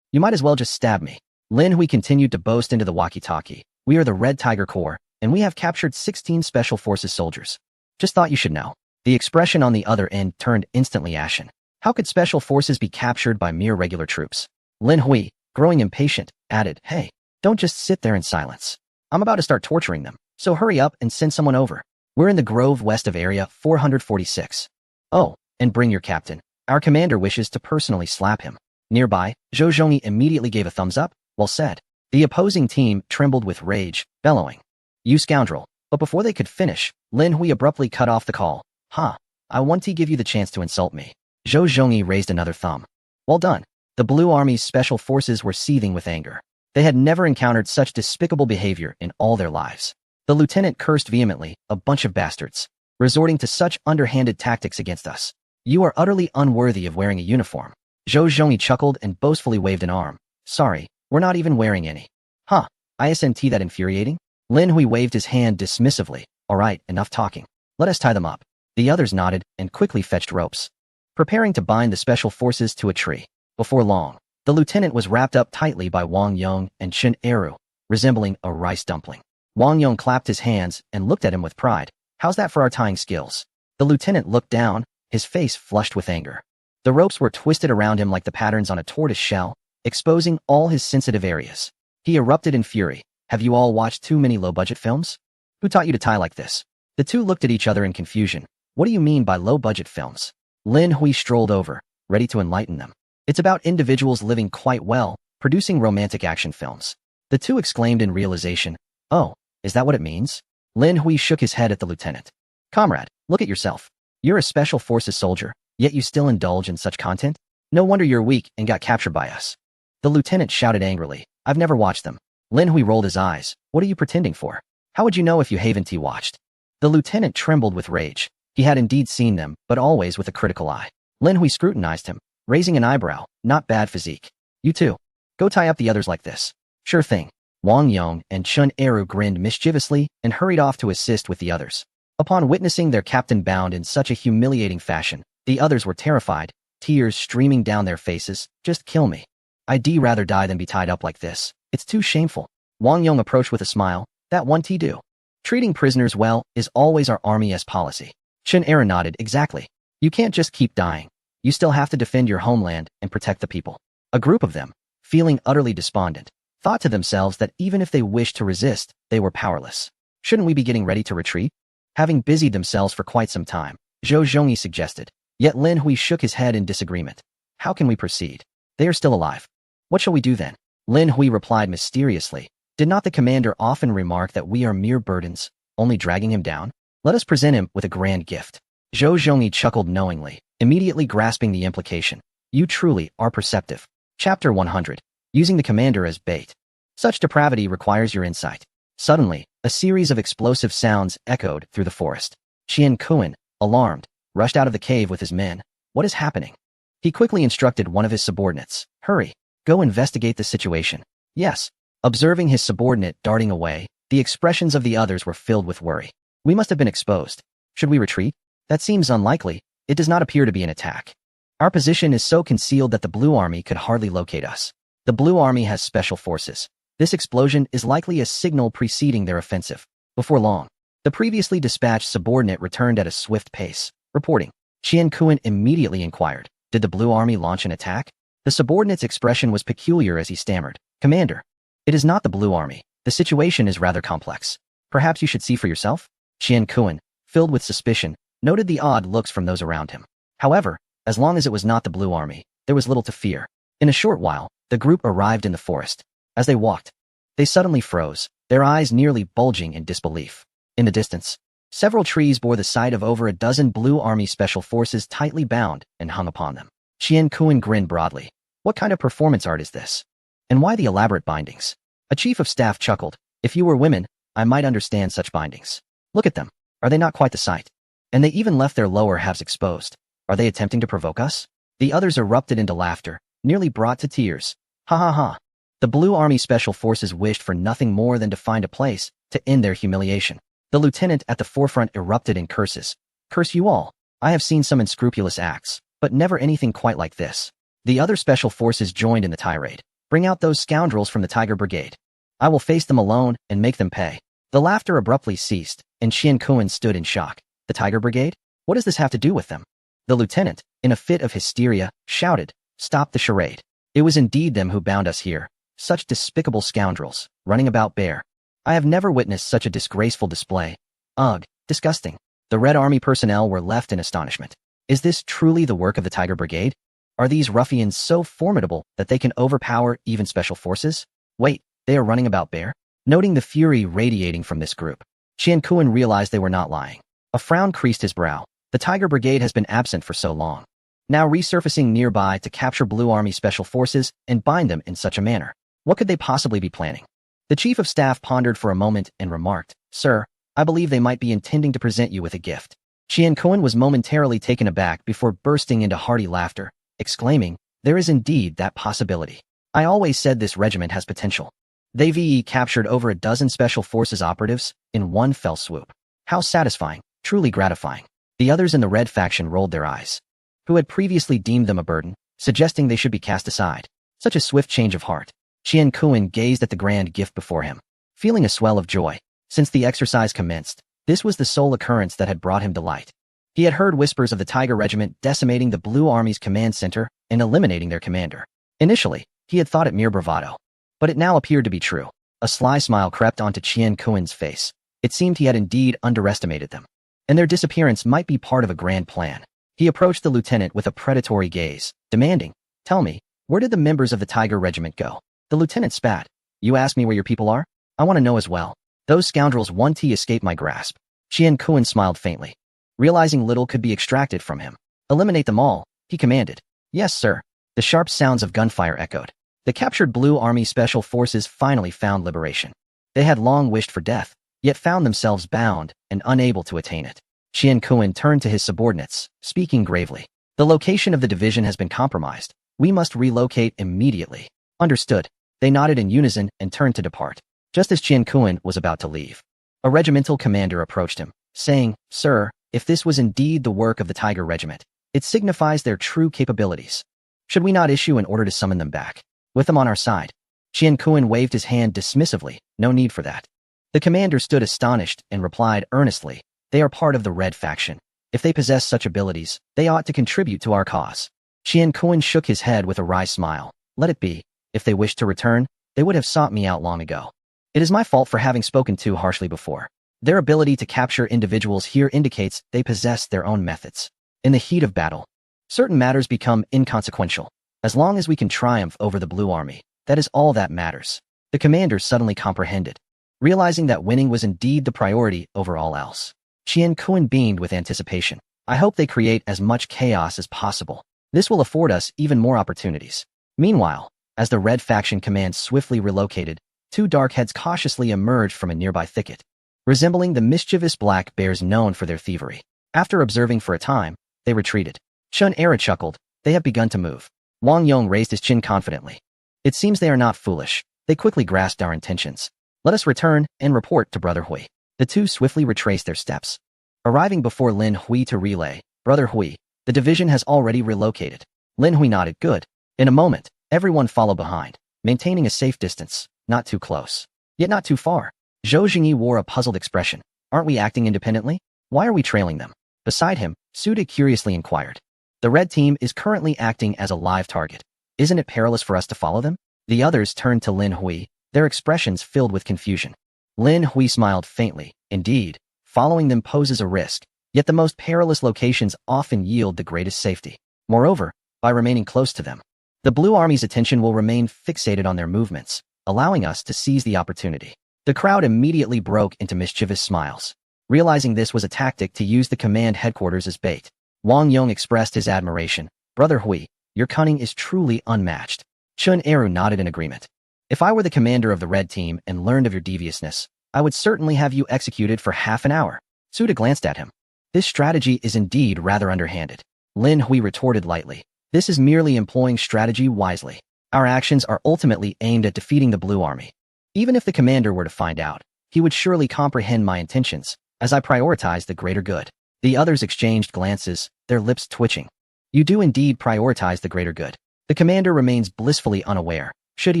Speaker 1: You might as well just stab me. Lin Hui continued to boast into the walkie-talkie. We are the Red Tiger Corps, and we have captured 16 Special Forces soldiers. Just thought you should know. The expression on the other end turned instantly ashen. How could Special Forces be captured by mere regular troops? Lin Hui, growing impatient, added, Hey, don't just sit there in silence. I'm about to start torturing them, so hurry up and send someone over. We're in the grove west of Area 446. Oh, and bring your captain. Our commander wishes to personally slap him. Nearby, Zhou Zhongyi immediately gave a thumbs up. Well said. The opposing team trembled with rage, bellowing, "You scoundrel." But before they could finish, Lin Hui abruptly cut off the call. "Ha! I want to give you the chance to insult me." Zhou Zhongyi raised another thumb. Well done. The Blue Army's special forces were seething with anger. They had never encountered such despicable behavior in all their lives. The lieutenant cursed vehemently, "A bunch of bastards. Resorting to such underhanded tactics against us. You are utterly unworthy of wearing a uniform." Zhou Zhongyi chuckled and boastfully waved an arm. "Sorry, we're not even wearing any." "Huh, isn't that infuriating?" Lin Hui waved his hand dismissively. "All right, enough talking. Let us tie them up." The others nodded and quickly fetched ropes, preparing to bind the special forces to a tree. Before long, the lieutenant was wrapped up tightly by Wang Yong and Chen Eru, resembling a rice dumpling. Wang Yong clapped his hands and looked at him with pride. "How's that for our tying skills?" The lieutenant looked down, his face flushed with anger. The ropes were twisted around him like the patterns on a tortoise shell, exposing all his sensitive areas. He erupted in fury. "Have you all watched too many low-budget films? Who taught you to tie like this?" The two looked at each other in confusion. "What do you mean by low-budget films?" Lin Hui strolled over, ready to enlighten them. "It's about individuals living quite well, producing romantic action films." The two exclaimed in realization. "Oh, is that what it means?" Lin Hui shook his head at the lieutenant. "Comrade, look at yourself. You're a special forces soldier, yet you still indulge in such content? No wonder you're weak and got captured by us." The lieutenant shouted angrily. "I've never watched them." Lin Hui rolled his eyes. "What are you pretending for? How would you know if you haven't watched?" The lieutenant trembled with rage. He had indeed seen them, but always with a critical eye. Lin Hui scrutinized him, raising an eyebrow. "Not bad physique. You too. Go tie up the others like this." "Sure thing." Wang Yong and Chen Eru grinned mischievously and hurried off to assist with the others. Upon witnessing their captain bound in such a humiliating fashion, the others were terrified, tears streaming down their faces. "Just kill me. I'd rather die than be tied up like this. It's too shameful." Wang Yong approached with a smile. "That one do. Treating prisoners well is always our army's policy." Chen Eru nodded. "Exactly. You can't just keep dying. You still have to defend your homeland and protect the people." A group of them, feeling utterly despondent, thought to themselves that even if they wished to resist, they were powerless. "Shouldn't we be getting ready to retreat?" Having busied themselves for quite some time, Zhou Zhongyi suggested. Yet Lin Hui shook his head in disagreement. "How can we proceed? They are still alive. What shall we do then?" Lin Hui replied mysteriously. "Did not the commander often remark that we are mere burdens, only dragging him down? Let us present him with a grand gift." Zhou Zhongyi chuckled knowingly, immediately grasping the implication. "You truly are perceptive." Chapter 100. Using the commander as bait. Such depravity requires your insight. Suddenly, a series of explosive sounds echoed through the forest. Qian Kuan, alarmed, rushed out of the cave with his men. "What is happening?" He quickly instructed one of his subordinates. "Hurry, go investigate the situation." "Yes." Observing his subordinate darting away, the expressions of the others were filled with worry. "We must have been exposed. Should we retreat?" "That seems unlikely. It does not appear to be an attack. Our position is so concealed that the Blue Army could hardly locate us. The Blue Army has special forces. This explosion is likely a signal preceding their offensive." Before long, the previously dispatched subordinate returned at a swift pace, reporting. Qian Kuan immediately inquired, "Did the Blue Army launch an attack?" The subordinate's expression was peculiar as he stammered. "Commander, it is not the Blue Army. The situation is rather complex. Perhaps you should see for yourself?" Qian Kuan, filled with suspicion, noted the odd looks from those around him. However, as long as it was not the Blue Army, there was little to fear. In a short while, the group arrived in the forest. As they walked, they suddenly froze, their eyes nearly bulging in disbelief. In the distance, several trees bore the sight of over a dozen Blue Army special forces tightly bound and hung upon them. Qian Kuan grinned broadly. "What kind of performance art is this? And why the elaborate bindings?" A chief of staff chuckled. "If you were women, I might understand such bindings. Look at them. Are they not quite the sight? And they even left their lower halves exposed. Are they attempting to provoke us?" The others erupted into laughter, nearly brought to tears. "Ha ha ha." The Blue Army Special Forces wished for nothing more than to find a place to end their humiliation. The lieutenant at the forefront erupted in curses. "Curse you all. I have seen some unscrupulous acts, but never anything quite like this." The other special forces joined in the tirade. "Bring out those scoundrels from the Tiger Brigade. I will face them alone and make them pay." The laughter abruptly ceased, and Qian Kuan stood in shock. "The Tiger Brigade? What does this have to do with them?" The lieutenant, in a fit of hysteria, shouted, "Stop the charade. It was indeed them who bound us here. Such despicable scoundrels, running about bare. I have never witnessed such a disgraceful display. Ugh, Disgusting. The Red Army personnel were left in astonishment. Is this truly the work of the Tiger Brigade? Are these ruffians so formidable that they can overpower even special forces? Wait, they are running about bare? Noting the fury radiating from this group, Qian Kuan realized they were not lying. A frown creased his brow. The Tiger Brigade has been absent for so long, now resurfacing nearby to capture Blue Army special forces and bind them in such a manner. What could they possibly be planning? The Chief of Staff pondered for a moment and remarked, "Sir, I believe they might be intending to present you with a gift." Qian Kuan was momentarily taken aback before bursting into hearty laughter, exclaiming, "There is indeed that possibility. I always said this regiment has potential." They captured over a dozen special forces operatives in one fell swoop. How satisfying, truly gratifying. The others in the Red faction rolled their eyes, who had previously deemed them a burden, suggesting they should be cast aside. Such a swift change of heart. Qian Kuan gazed at the grand gift before him, feeling a swell of joy. Since the exercise commenced, this was the sole occurrence that had brought him delight. He had heard whispers of the Tiger Regiment decimating the Blue Army's command center and eliminating their commander. Initially, he had thought it mere bravado, but it now appeared to be true. A sly smile crept onto Qian Kuan's face. It seemed he had indeed underestimated them, and their disappearance might be part of a grand plan. He approached the lieutenant with a predatory gaze, demanding, "Tell me, where did the members of the Tiger Regiment go?" The lieutenant spat. "You ask me where your people are? I want to know as well. Those scoundrels escaped my grasp." Qian Kuan smiled faintly, realizing little could be extracted from him. "Eliminate them all," he commanded. "Yes, sir." The sharp sounds of gunfire echoed. The captured Blue Army Special Forces finally found liberation. They had long wished for death, yet found themselves bound and unable to attain it. Qian Kuan turned to his subordinates, speaking gravely. "The location of the division has been compromised. We must relocate immediately." "Understood." They nodded in unison and turned to depart. Just as Qian Kuan was about to leave, a regimental commander approached him, saying, "Sir, if this was indeed the work of the Tiger Regiment, it signifies their true capabilities. Should we not issue an order to summon them back? With them on our side?" Qian Kuan waved his hand dismissively. "No need for that." The commander stood astonished and replied earnestly, "They are part of the Red faction. If they possess such abilities, they ought to contribute to our cause." Qian Kuan shook his head with a wry smile. "Let it be. If they wished to return, they would have sought me out long ago. It is my fault for having spoken too harshly before. Their ability to capture individuals here indicates they possess their own methods. In the heat of battle, certain matters become inconsequential. As long as we can triumph over the Blue Army, that is all that matters." The commander suddenly comprehended, realizing that winning was indeed the priority over all else. Qian Kuan beamed with anticipation. "I hope they create as much chaos as possible. This will afford us even more opportunities." Meanwhile, as the Red faction command swiftly relocated, two dark heads cautiously emerged from a nearby thicket, resembling the mischievous black bears known for their thievery. After observing for a time, they retreated. Chun Era chuckled. "They have begun to move." Wang Yong raised his chin confidently. "It seems they are not foolish. They quickly grasped our intentions. Let us return and report to Brother Hui." The two swiftly retraced their steps, arriving before Lin Hui to relay, "Brother Hui, the division has already relocated." Lin Hui nodded. "Good." In a moment, everyone followed behind, maintaining a safe distance, not too close, yet not too far. Zhou Jingyi wore a puzzled expression. "Aren't we acting independently? Why are we trailing them?" Beside him, Suda curiously inquired. "The red team is currently acting as a live target. Isn't it perilous for us to follow them?" The others turned to Lin Hui, their expressions filled with confusion. Lin Hui smiled faintly. "Indeed, following them poses a risk, yet the most perilous locations often yield the greatest safety. Moreover, by remaining close to them, the Blue Army's attention will remain fixated on their movements, allowing us to seize the opportunity." The crowd immediately broke into mischievous smiles, realizing this was a tactic to use the command headquarters as bait. Wang Yong expressed his admiration. "Brother Hui, your cunning is truly unmatched." Chun Eru nodded in agreement. "If I were the commander of the red team and learned of your deviousness, I would certainly have you executed for half an hour." Suda glanced at him. "This strategy is indeed rather underhanded." Lin Hui retorted lightly. "This is merely employing strategy wisely. Our actions are ultimately aimed at defeating the Blue Army. Even if the commander were to find out, he would surely comprehend my intentions, as I prioritize the greater good." The others exchanged glances, their lips twitching. "You do indeed prioritize the greater good." The commander remains blissfully unaware. Should he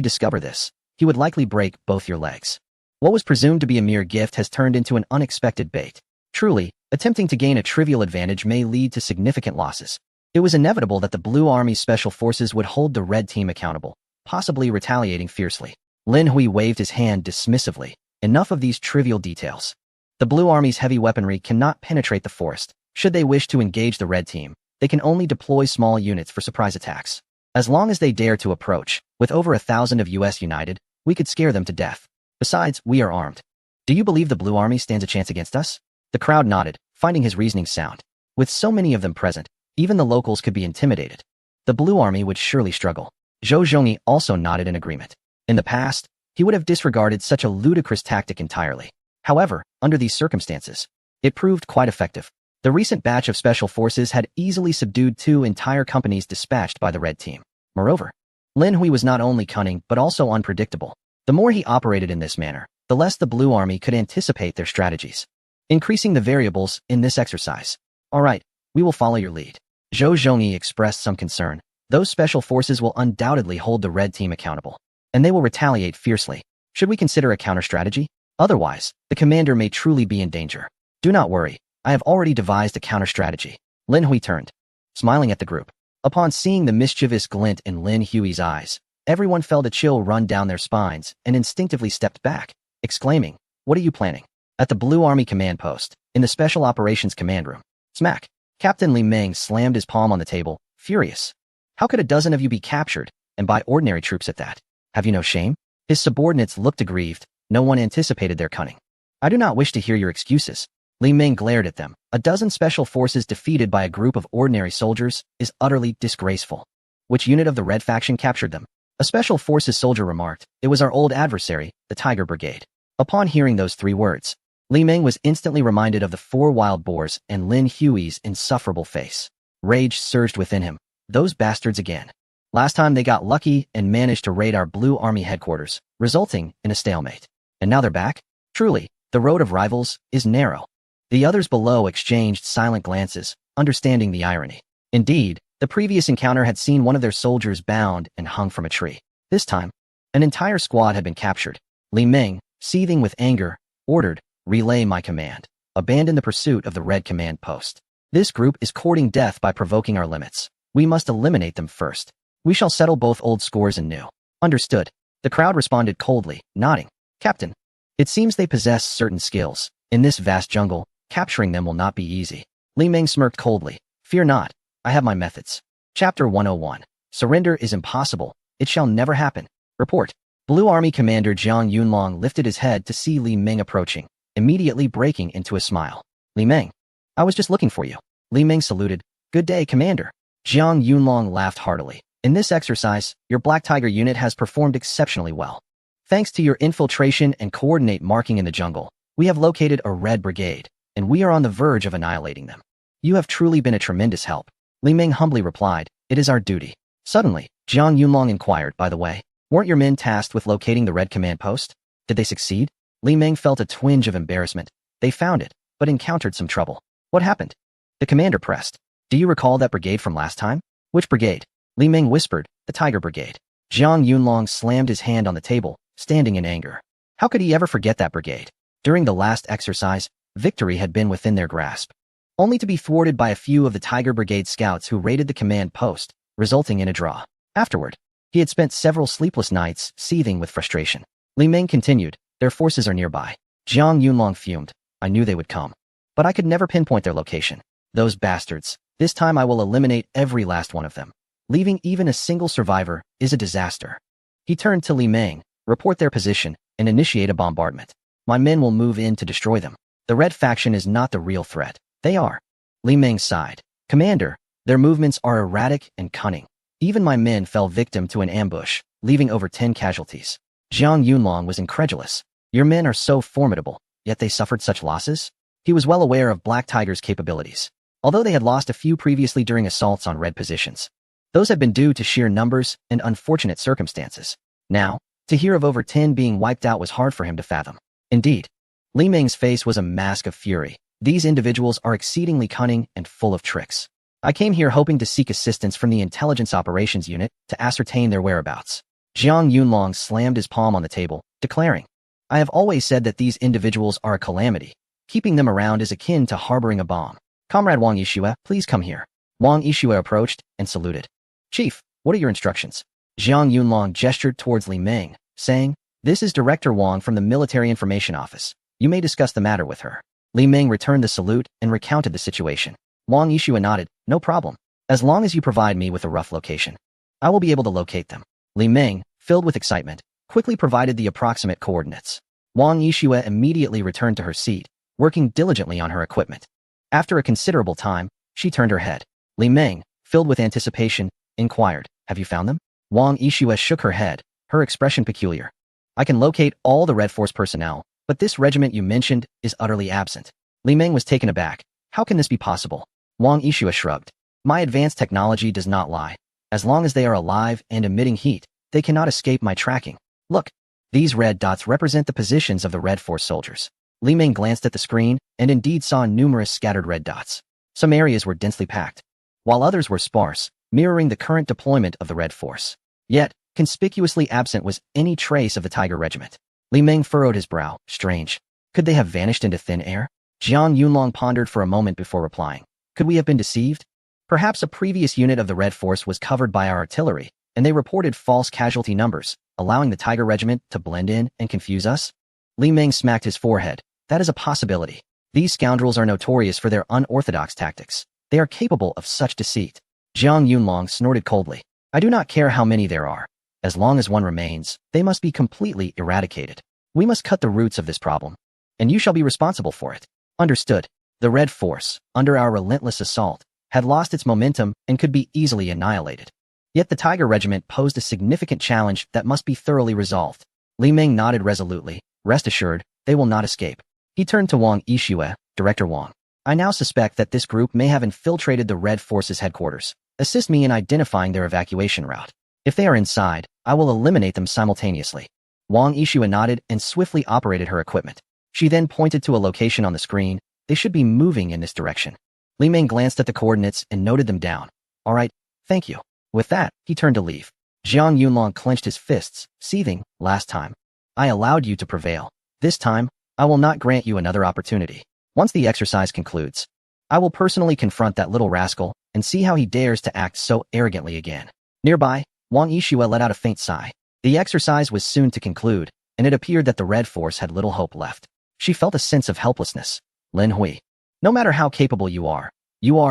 Speaker 1: discover this, he would likely break both your legs. What was presumed to be a mere gift has turned into an unexpected bait. Truly, attempting to gain a trivial advantage may lead to significant losses. It was inevitable that the Blue Army Special Forces would hold the red team accountable, possibly retaliating fiercely. Lin Hui waved his hand dismissively. "Enough of these trivial details. The Blue Army's heavy weaponry cannot penetrate the forest. Should they wish to engage the Red Team, they can only deploy small units for surprise attacks. As long as they dare to approach, with over 1,000 of US united, we could scare them to death. Besides, we are armed. Do you believe the Blue Army stands a chance against us? The crowd nodded, finding his reasoning sound. With so many of them present, even the locals could be intimidated. The Blue Army would surely struggle. Zhou Zhongyi also nodded in agreement. In the past, he would have disregarded such a ludicrous tactic entirely. However, under these circumstances, it proved quite effective. The recent batch of special forces had easily subdued 2 entire companies dispatched by the Red Team. Moreover, Lin Hui was not only cunning but also unpredictable. The more he operated in this manner, the less the Blue Army could anticipate their strategies, increasing the variables in this exercise. All right, we will follow your lead. Zhou Zhongyi expressed some concern. Those special forces will undoubtedly hold the Red Team accountable, and they will retaliate fiercely. Should we consider a counter-strategy? Otherwise, the commander may truly be in danger. Do not worry, I have already devised a counter-strategy. Lin Hui turned, smiling at the group. Upon seeing the mischievous glint in Lin Hui's eyes, everyone felt a chill run down their spines and instinctively stepped back, exclaiming, "What are you planning?" At the Blue Army command post, in the Special Operations Command Room, smack! Captain Li Meng slammed his palm on the table, furious. How could a dozen of you be captured, and by ordinary troops at that? Have you no shame? His subordinates looked aggrieved. No one anticipated their cunning. I do not wish to hear your excuses. Li Meng glared at them. A dozen special forces defeated by a group of ordinary soldiers is utterly disgraceful. Which unit of the Red faction captured them? A special forces soldier remarked. It was our old adversary, the Tiger Brigade. Upon hearing those 3 words, Li Meng was instantly reminded of the 4 wild boars and Lin Hui's insufferable face. Rage surged within him. Those bastards again. Last time they got lucky and managed to raid our Blue Army headquarters, resulting in a stalemate. And now they're back? Truly, the road of rivals is narrow. The others below exchanged silent glances, understanding the irony. Indeed, the previous encounter had seen one of their soldiers bound and hung from a tree. This time, an entire squad had been captured. Li Meng, seething with anger, ordered, "Relay my command. Abandon the pursuit of the Red Command Post. This group is courting death by provoking our limits. We must eliminate them first. We shall settle both old scores and new." Understood. The crowd responded coldly, nodding. Captain, it seems they possess certain skills. In this vast jungle, capturing them will not be easy. Li Meng smirked coldly. Fear not, I have my methods. Chapter 101. Surrender is impossible. It shall never happen. Report. Blue Army Commander Jiang Yunlong lifted his head to see Li Meng approaching, immediately breaking into a smile. Li Meng, I was just looking for you. Li Meng saluted. Good day, Commander. Jiang Yunlong laughed heartily. In this exercise, your Black Tiger unit has performed exceptionally well. Thanks to your infiltration and coordinate marking in the jungle, we have located a Red Brigade, and we are on the verge of annihilating them. You have truly been a tremendous help. Li Meng humbly replied, it is our duty. Suddenly, Jiang Yunlong inquired, by the way, weren't your men tasked with locating the Red Command Post? Did they succeed? Li Meng felt a twinge of embarrassment. They found it, but encountered some trouble. What happened? The commander pressed. Do you recall that brigade from last time? Which brigade? Li Meng whispered, the Tiger Brigade. Jiang Yunlong slammed his hand on the table, standing in anger. How could he ever forget that brigade? During the last exercise, victory had been within their grasp, only to be thwarted by a few of the Tiger Brigade scouts who raided the command post, resulting in a draw. Afterward, he had spent several sleepless nights seething with frustration. Li Meng continued, their forces are nearby. Jiang Yunlong fumed. I knew they would come, but I could never pinpoint their location. Those bastards. This time I will eliminate every last one of them. Leaving even a single survivor is a disaster. He turned to Li Meng, report their position, and initiate a bombardment. My men will move in to destroy them. The Red faction is not the real threat. They are. Li Meng sighed. Commander, their movements are erratic and cunning. Even my men fell victim to an ambush, leaving over 10 casualties. Jiang Yunlong was incredulous. Your men are so formidable, yet they suffered such losses? He was well aware of Black Tiger's capabilities. Although they had lost a few previously during assaults on Red positions, those had been due to sheer numbers and unfortunate circumstances. Now, to hear of over 10 being wiped out was hard for him to fathom. Indeed, Li Meng's face was a mask of fury. These individuals are exceedingly cunning and full of tricks. I came here hoping to seek assistance from the Intelligence Operations Unit to ascertain their whereabouts. Jiang Yunlong slammed his palm on the table, declaring, I have always said that these individuals are a calamity. Keeping them around is akin to harboring a bomb. Comrade Wang Yishue, please come here. Wang Yishue approached and saluted. Chief, what are your instructions? Jiang Yunlong gestured towards Li Meng, saying, This is Director Wang from the Military Information Office. You may discuss the matter with her. Li Ming returned the salute and recounted the situation. Wang Yixue nodded. No problem. As long as you provide me with a rough location, I will be able to locate them. Li Ming, filled with excitement, quickly provided the approximate coordinates. Wang Yixue immediately returned to her seat, working diligently on her equipment. After a considerable time, she turned her head. Li Ming, filled with anticipation, inquired, have you found them? Wang Yixue shook her head, her expression peculiar. I can locate all the Red Force personnel, but this regiment you mentioned is utterly absent. Li Ming was taken aback. How can this be possible? Wang Yixue shrugged. My advanced technology does not lie. As long as they are alive and emitting heat, they cannot escape my tracking. Look, these red dots represent the positions of the Red Force soldiers. Li Ming glanced at the screen and indeed saw numerous scattered red dots. Some areas were densely packed, while others were sparse, mirroring the current deployment of the Red Force. Yet, conspicuously absent was any trace of the Tiger Regiment. Li Ming furrowed his brow. Strange. Could they have vanished into thin air? Jiang Yunlong pondered for a moment before replying. Could we have been deceived? Perhaps a previous unit of the Red Force was covered by our artillery, and they reported false casualty numbers, allowing the Tiger Regiment to blend in and confuse us? Li Ming smacked his forehead. That is a possibility. These scoundrels are notorious for their unorthodox tactics. They are capable of such deceit. Jiang Yunlong snorted coldly. I do not care how many there are. As long as one remains, they must be completely eradicated. We must cut the roots of this problem, and you shall be responsible for it. Understood. The Red Force, under our relentless assault, had lost its momentum and could be easily annihilated. Yet the Tiger Regiment posed a significant challenge that must be thoroughly resolved. Li Ming nodded resolutely. Rest assured, they will not escape. He turned to Wang Yixue. Director Wang, I now suspect that this group may have infiltrated the Red Force's headquarters. Assist me in identifying their evacuation route. If they are inside, I will eliminate them simultaneously. Wang Yixue nodded and swiftly operated her equipment. She then pointed to a location on the screen. They should be moving in this direction. Li Ming glanced at the coordinates and noted them down. All right, thank you. With that, he turned to leave. Jiang Yunlong clenched his fists, seething. Last time, I allowed you to prevail. This time, I will not grant you another opportunity. Once the exercise concludes, I will personally confront that little rascal and see how he dares to act so arrogantly again. Nearby, Wang Yixue let out a faint sigh. The exercise was soon to conclude, and it appeared that the Red Force had little hope left. She felt a sense of helplessness. Lin Hui, no matter how capable you are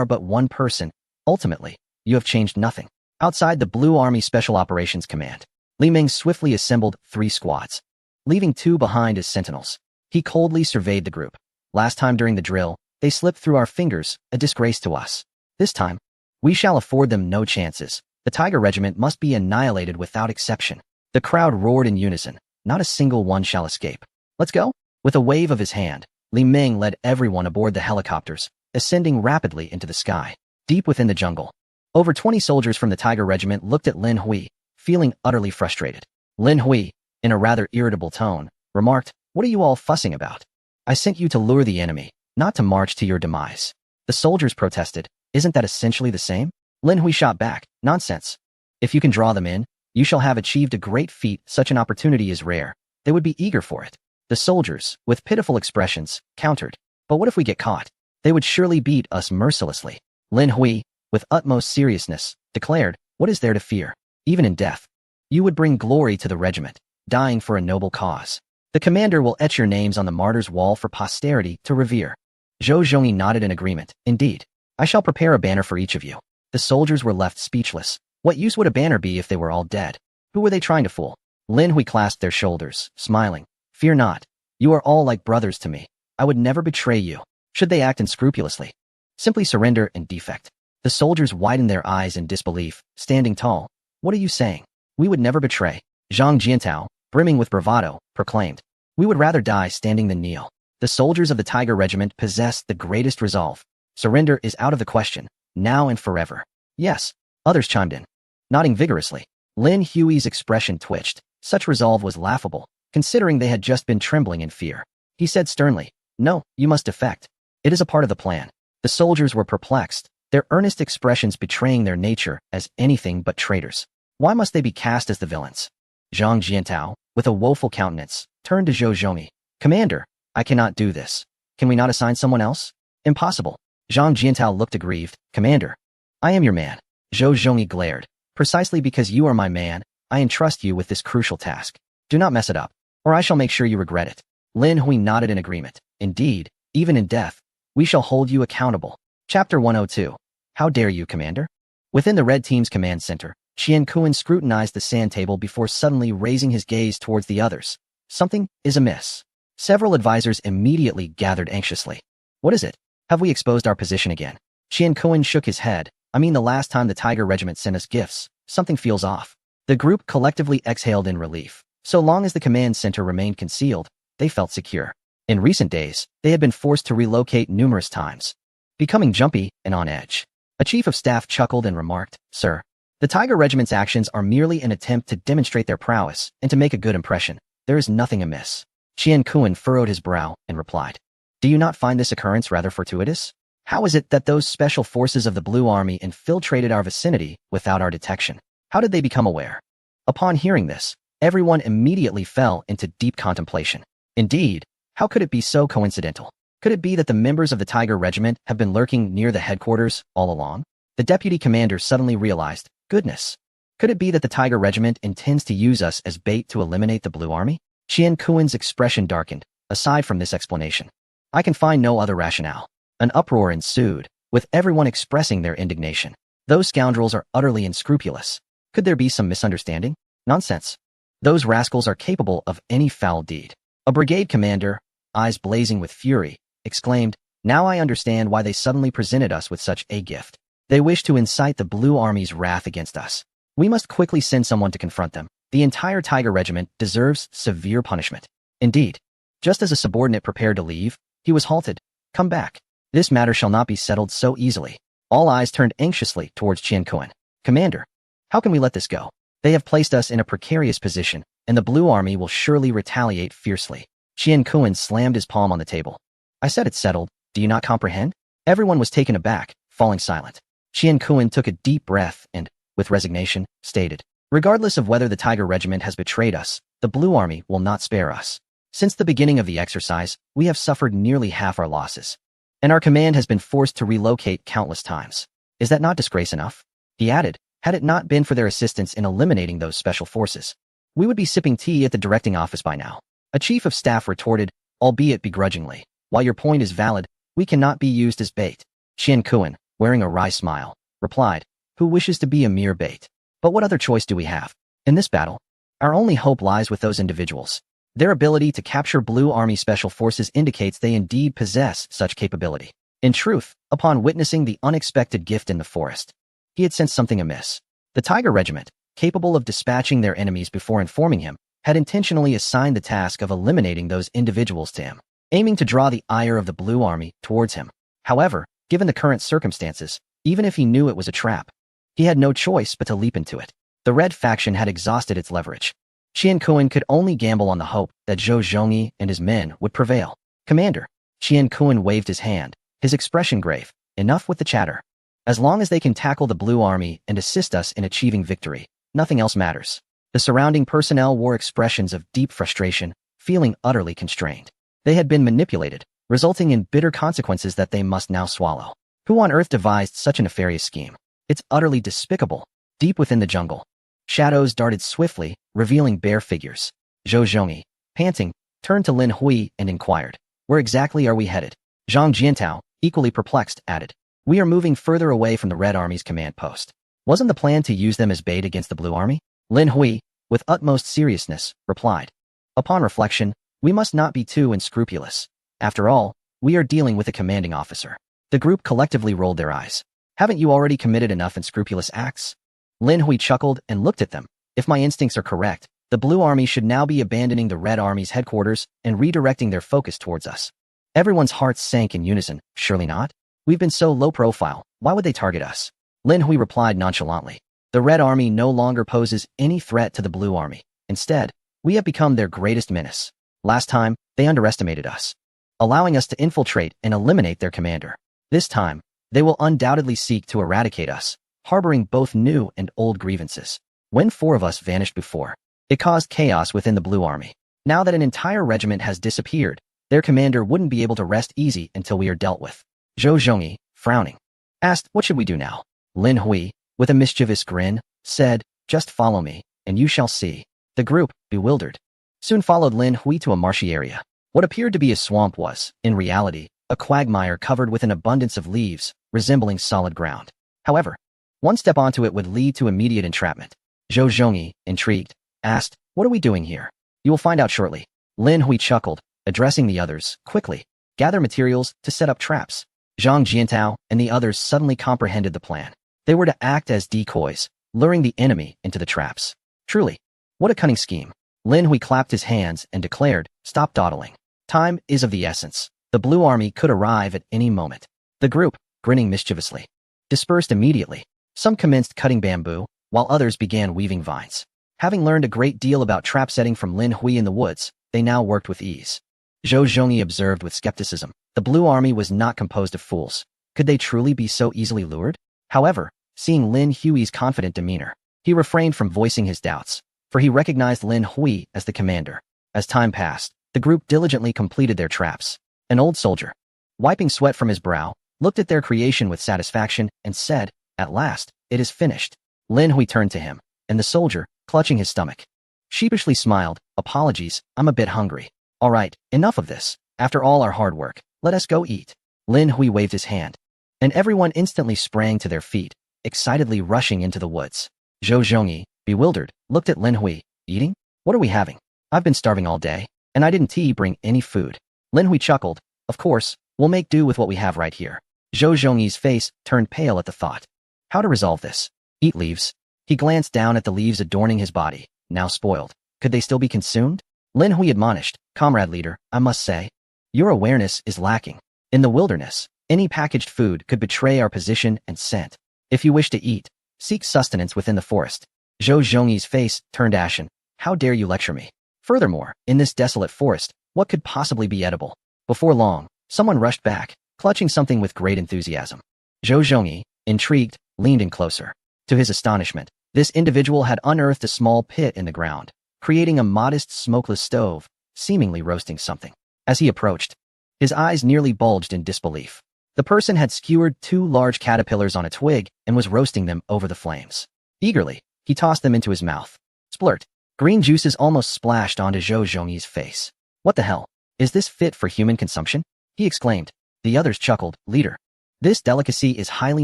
Speaker 1: but one person. Ultimately, you have changed nothing. Outside the Blue Army Special Operations Command, Li Ming swiftly assembled 3 squads, leaving 2 behind as sentinels. He coldly surveyed the group. Last time during the drill, they slipped through our fingers, a disgrace to us. This time, we shall afford them no chances. The Tiger Regiment must be annihilated without exception. The crowd roared in unison. Not a single one shall escape. Let's go. With a wave of his hand, Li Ming led everyone aboard the helicopters, ascending rapidly into the sky. Deep within the jungle, over 20 soldiers from the Tiger Regiment looked at Lin Hui, feeling utterly frustrated. Lin Hui, in a rather irritable tone, remarked, "What are you all fussing about? I sent you to lure the enemy, not to march to your demise." The soldiers protested. Isn't that essentially the same? Lin Hui shot back. Nonsense. If you can draw them in, you shall have achieved a great feat. Such an opportunity is rare. They would be eager for it. The soldiers, with pitiful expressions, countered. But what if we get caught? They would surely beat us mercilessly. Lin Hui, with utmost seriousness, declared, what is there to fear? Even in death, you would bring glory to the regiment, dying for a noble cause. The commander will etch your names on the martyr's wall for posterity to revere. Zhou Zhongyi nodded in agreement. Indeed, I shall prepare a banner for each of you. The soldiers were left speechless. What use would a banner be if they were all dead? Who were they trying to fool? Lin Hui clasped their shoulders, smiling. Fear not. You are all like brothers to me. I would never betray you, should they act unscrupulously. Simply surrender and defect. The soldiers widened their eyes in disbelief, standing tall. What are you saying? We would never betray. Zhang Jiantao, brimming with bravado, proclaimed. We would rather die standing than kneel. The soldiers of the Tiger Regiment possessed the greatest resolve. Surrender is out of the question, now and forever. Yes, others chimed in, nodding vigorously. Lin Hui's expression twitched. Such resolve was laughable, considering they had just been trembling in fear. He said sternly, no, you must defect. It is a part of the plan. The soldiers were perplexed, their earnest expressions betraying their nature as anything but traitors. Why must they be cast as the villains? Zhang Jiantao, with a woeful countenance, turned to Zhou Zhongyi. Commander, I cannot do this. Can we not assign someone else? Impossible. Zhang Jiantao looked aggrieved. Commander, I am your man. Zhou Zhongyi glared. Precisely because you are my man, I entrust you with this crucial task. Do not mess it up, or I shall make sure you regret it. Lin Hui nodded in agreement. Indeed, even in death, we shall hold you accountable. Chapter 102. How dare you, Commander? Within the Red Team's command center, Qian Kuan scrutinized the sand table before suddenly raising his gaze towards the others. Something is amiss. Several advisors immediately gathered anxiously. What is it? Have we exposed our position again? Qian Kuan shook his head. I mean, the last time the Tiger Regiment sent us gifts, something feels off. The group collectively exhaled in relief. So long as the command center remained concealed, they felt secure. In recent days, they had been forced to relocate numerous times, becoming jumpy and on edge. A chief of staff chuckled and remarked, Sir, the Tiger Regiment's actions are merely an attempt to demonstrate their prowess and to make a good impression. There is nothing amiss. Qian Kuan furrowed his brow and replied, Do you not find this occurrence rather fortuitous? How is it that those special forces of the Blue Army infiltrated our vicinity without our detection? How did they become aware? Upon hearing this, everyone immediately fell into deep contemplation. Indeed, how could it be so coincidental? Could it be that the members of the Tiger Regiment have been lurking near the headquarters all along? The deputy commander suddenly realized, goodness. Could it be that the Tiger Regiment intends to use us as bait to eliminate the Blue Army? Qian Kuan's expression darkened. Aside from this explanation, I can find no other rationale. An uproar ensued, with everyone expressing their indignation. Those scoundrels are utterly unscrupulous. Could there be some misunderstanding? Nonsense. Those rascals are capable of any foul deed. A brigade commander, eyes blazing with fury, exclaimed, Now I understand why they suddenly presented us with such a gift. They wish to incite the Blue Army's wrath against us. We must quickly send someone to confront them. The entire Tiger Regiment deserves severe punishment. Indeed, just as a subordinate prepared to leave, he was halted. Come back. This matter shall not be settled so easily. All eyes turned anxiously towards Qian Kuan. Commander, how can we let this go? They have placed us in a precarious position, and the Blue Army will surely retaliate fiercely. Qian Kuan slammed his palm on the table. I said it's settled. Do you not comprehend? Everyone was taken aback, falling silent. Qian Kuan took a deep breath and, with resignation, stated, Regardless of whether the Tiger Regiment has betrayed us, the Blue Army will not spare us. Since the beginning of the exercise, we have suffered nearly half our losses, and our command has been forced to relocate countless times. Is that not disgrace enough? He added, had it not been for their assistance in eliminating those special forces, we would be sipping tea at the directing office by now. A chief of staff retorted, albeit begrudgingly, While your point is valid, we cannot be used as bait. Qian Kuan, wearing a wry smile, replied, Who wishes to be a mere bait? But what other choice do we have? In this battle, our only hope lies with those individuals. Their ability to capture Blue Army Special Forces indicates they indeed possess such capability. In truth, upon witnessing the unexpected gift in the forest, he had sensed something amiss. The Tiger Regiment, capable of dispatching their enemies before informing him, had intentionally assigned the task of eliminating those individuals to him, aiming to draw the ire of the Blue Army towards him. However, given the current circumstances, even if he knew it was a trap, he had no choice but to leap into it. The Red faction had exhausted its leverage. Qian Kuan could only gamble on the hope that Zhou Zhongyi and his men would prevail. Commander, Qian Kuan waved his hand, his expression grave. Enough with the chatter. As long as they can tackle the Blue Army and assist us in achieving victory, nothing else matters. The surrounding personnel wore expressions of deep frustration, feeling utterly constrained. They had been manipulated, resulting in bitter consequences that they must now swallow. Who on earth devised such a nefarious scheme? It's utterly despicable. Deep within the jungle, shadows darted swiftly, revealing bare figures. Zhou Zhongyi, panting, turned to Lin Hui and inquired, Where exactly are we headed? Zhang Jiantao, equally perplexed, added, We are moving further away from the Red Army's command post. Wasn't the plan to use them as bait against the Blue Army? Lin Hui, with utmost seriousness, replied, Upon reflection, we must not be too unscrupulous. After all, we are dealing with a commanding officer. The group collectively rolled their eyes. Haven't you already committed enough unscrupulous acts? Lin Hui chuckled and looked at them. If my instincts are correct, the Blue Army should now be abandoning the Red Army's headquarters and redirecting their focus towards us. Everyone's hearts sank in unison. Surely not? We've been so low profile. Why would they target us? Lin Hui replied nonchalantly. The Red Army no longer poses any threat to the Blue Army. Instead, we have become their greatest menace. Last time, they underestimated us, allowing us to infiltrate and eliminate their commander. This time, they will undoubtedly seek to eradicate us, harboring both new and old grievances. When 4 of us vanished before, it caused chaos within the Blue Army. Now that an entire regiment has disappeared, their commander wouldn't be able to rest easy until we are dealt with. Zhou Zhongyi, frowning, asked, What should we do now? Lin Hui, with a mischievous grin, said, Just follow me, and you shall see. The group, bewildered, soon followed Lin Hui to a marshy area. What appeared to be a swamp was, in reality, a quagmire covered with an abundance of leaves, resembling solid ground. However, one step onto it would lead to immediate entrapment. Zhou Zhongyi, intrigued, asked, "What are we doing here?" "You will find out shortly." Lin Hui chuckled, addressing the others, "Quickly, gather materials to set up traps." Zhang Jiantao and the others suddenly comprehended the plan. They were to act as decoys, luring the enemy into the traps. Truly, what a cunning scheme. Lin Hui clapped his hands and declared, "Stop dawdling. Time is of the essence. The Blue Army could arrive at any moment." The group, grinning mischievously, dispersed immediately. Some commenced cutting bamboo, while others began weaving vines. Having learned a great deal about trap setting from Lin Hui in the woods, they now worked with ease. Zhou Zhongyi observed with skepticism. The Blue Army was not composed of fools. Could they truly be so easily lured? However, seeing Lin Hui's confident demeanor, he refrained from voicing his doubts, for he recognized Lin Hui as the commander. As time passed, the group diligently completed their traps. An old soldier, wiping sweat from his brow, looked at their creation with satisfaction and said, "At last, it is finished." Lin Hui turned to him, and the soldier, clutching his stomach, sheepishly smiled, "Apologies, I'm a bit hungry." "All right, enough of this. After all our hard work, let us go eat." Lin Hui waved his hand, and everyone instantly sprang to their feet, excitedly rushing into the woods. Zhou Zhongyi, bewildered, looked at Lin Hui. "Eating? What are we having? I've been starving all day, and I didn't bring any food." Lin Hui chuckled, "Of course, we'll make do with what we have right here." Zhou Zhongyi's face turned pale at the thought. How to resolve this? Eat leaves? He glanced down at the leaves adorning his body, now spoiled. Could they still be consumed? Lin Hui admonished, "Comrade leader, I must say, your awareness is lacking. In the wilderness, any packaged food could betray our position and scent. If you wish to eat, seek sustenance within the forest." Zhou Zhongyi's face turned ashen. "How dare you lecture me? Furthermore, in this desolate forest, what could possibly be edible?" Before long, someone rushed back, clutching something with great enthusiasm. Zhou Zhongyi, intrigued, leaned in closer. To his astonishment, this individual had unearthed a small pit in the ground, creating a modest smokeless stove, seemingly roasting something. As he approached, his eyes nearly bulged in disbelief. The person had skewered 2 large caterpillars on a twig and was roasting them over the flames. Eagerly, he tossed them into his mouth. Splurt. Green juices almost splashed onto Zhou Zhongyi's face. "What the hell? Is this fit for human consumption?" he exclaimed. The others chuckled. "Leader, this delicacy is highly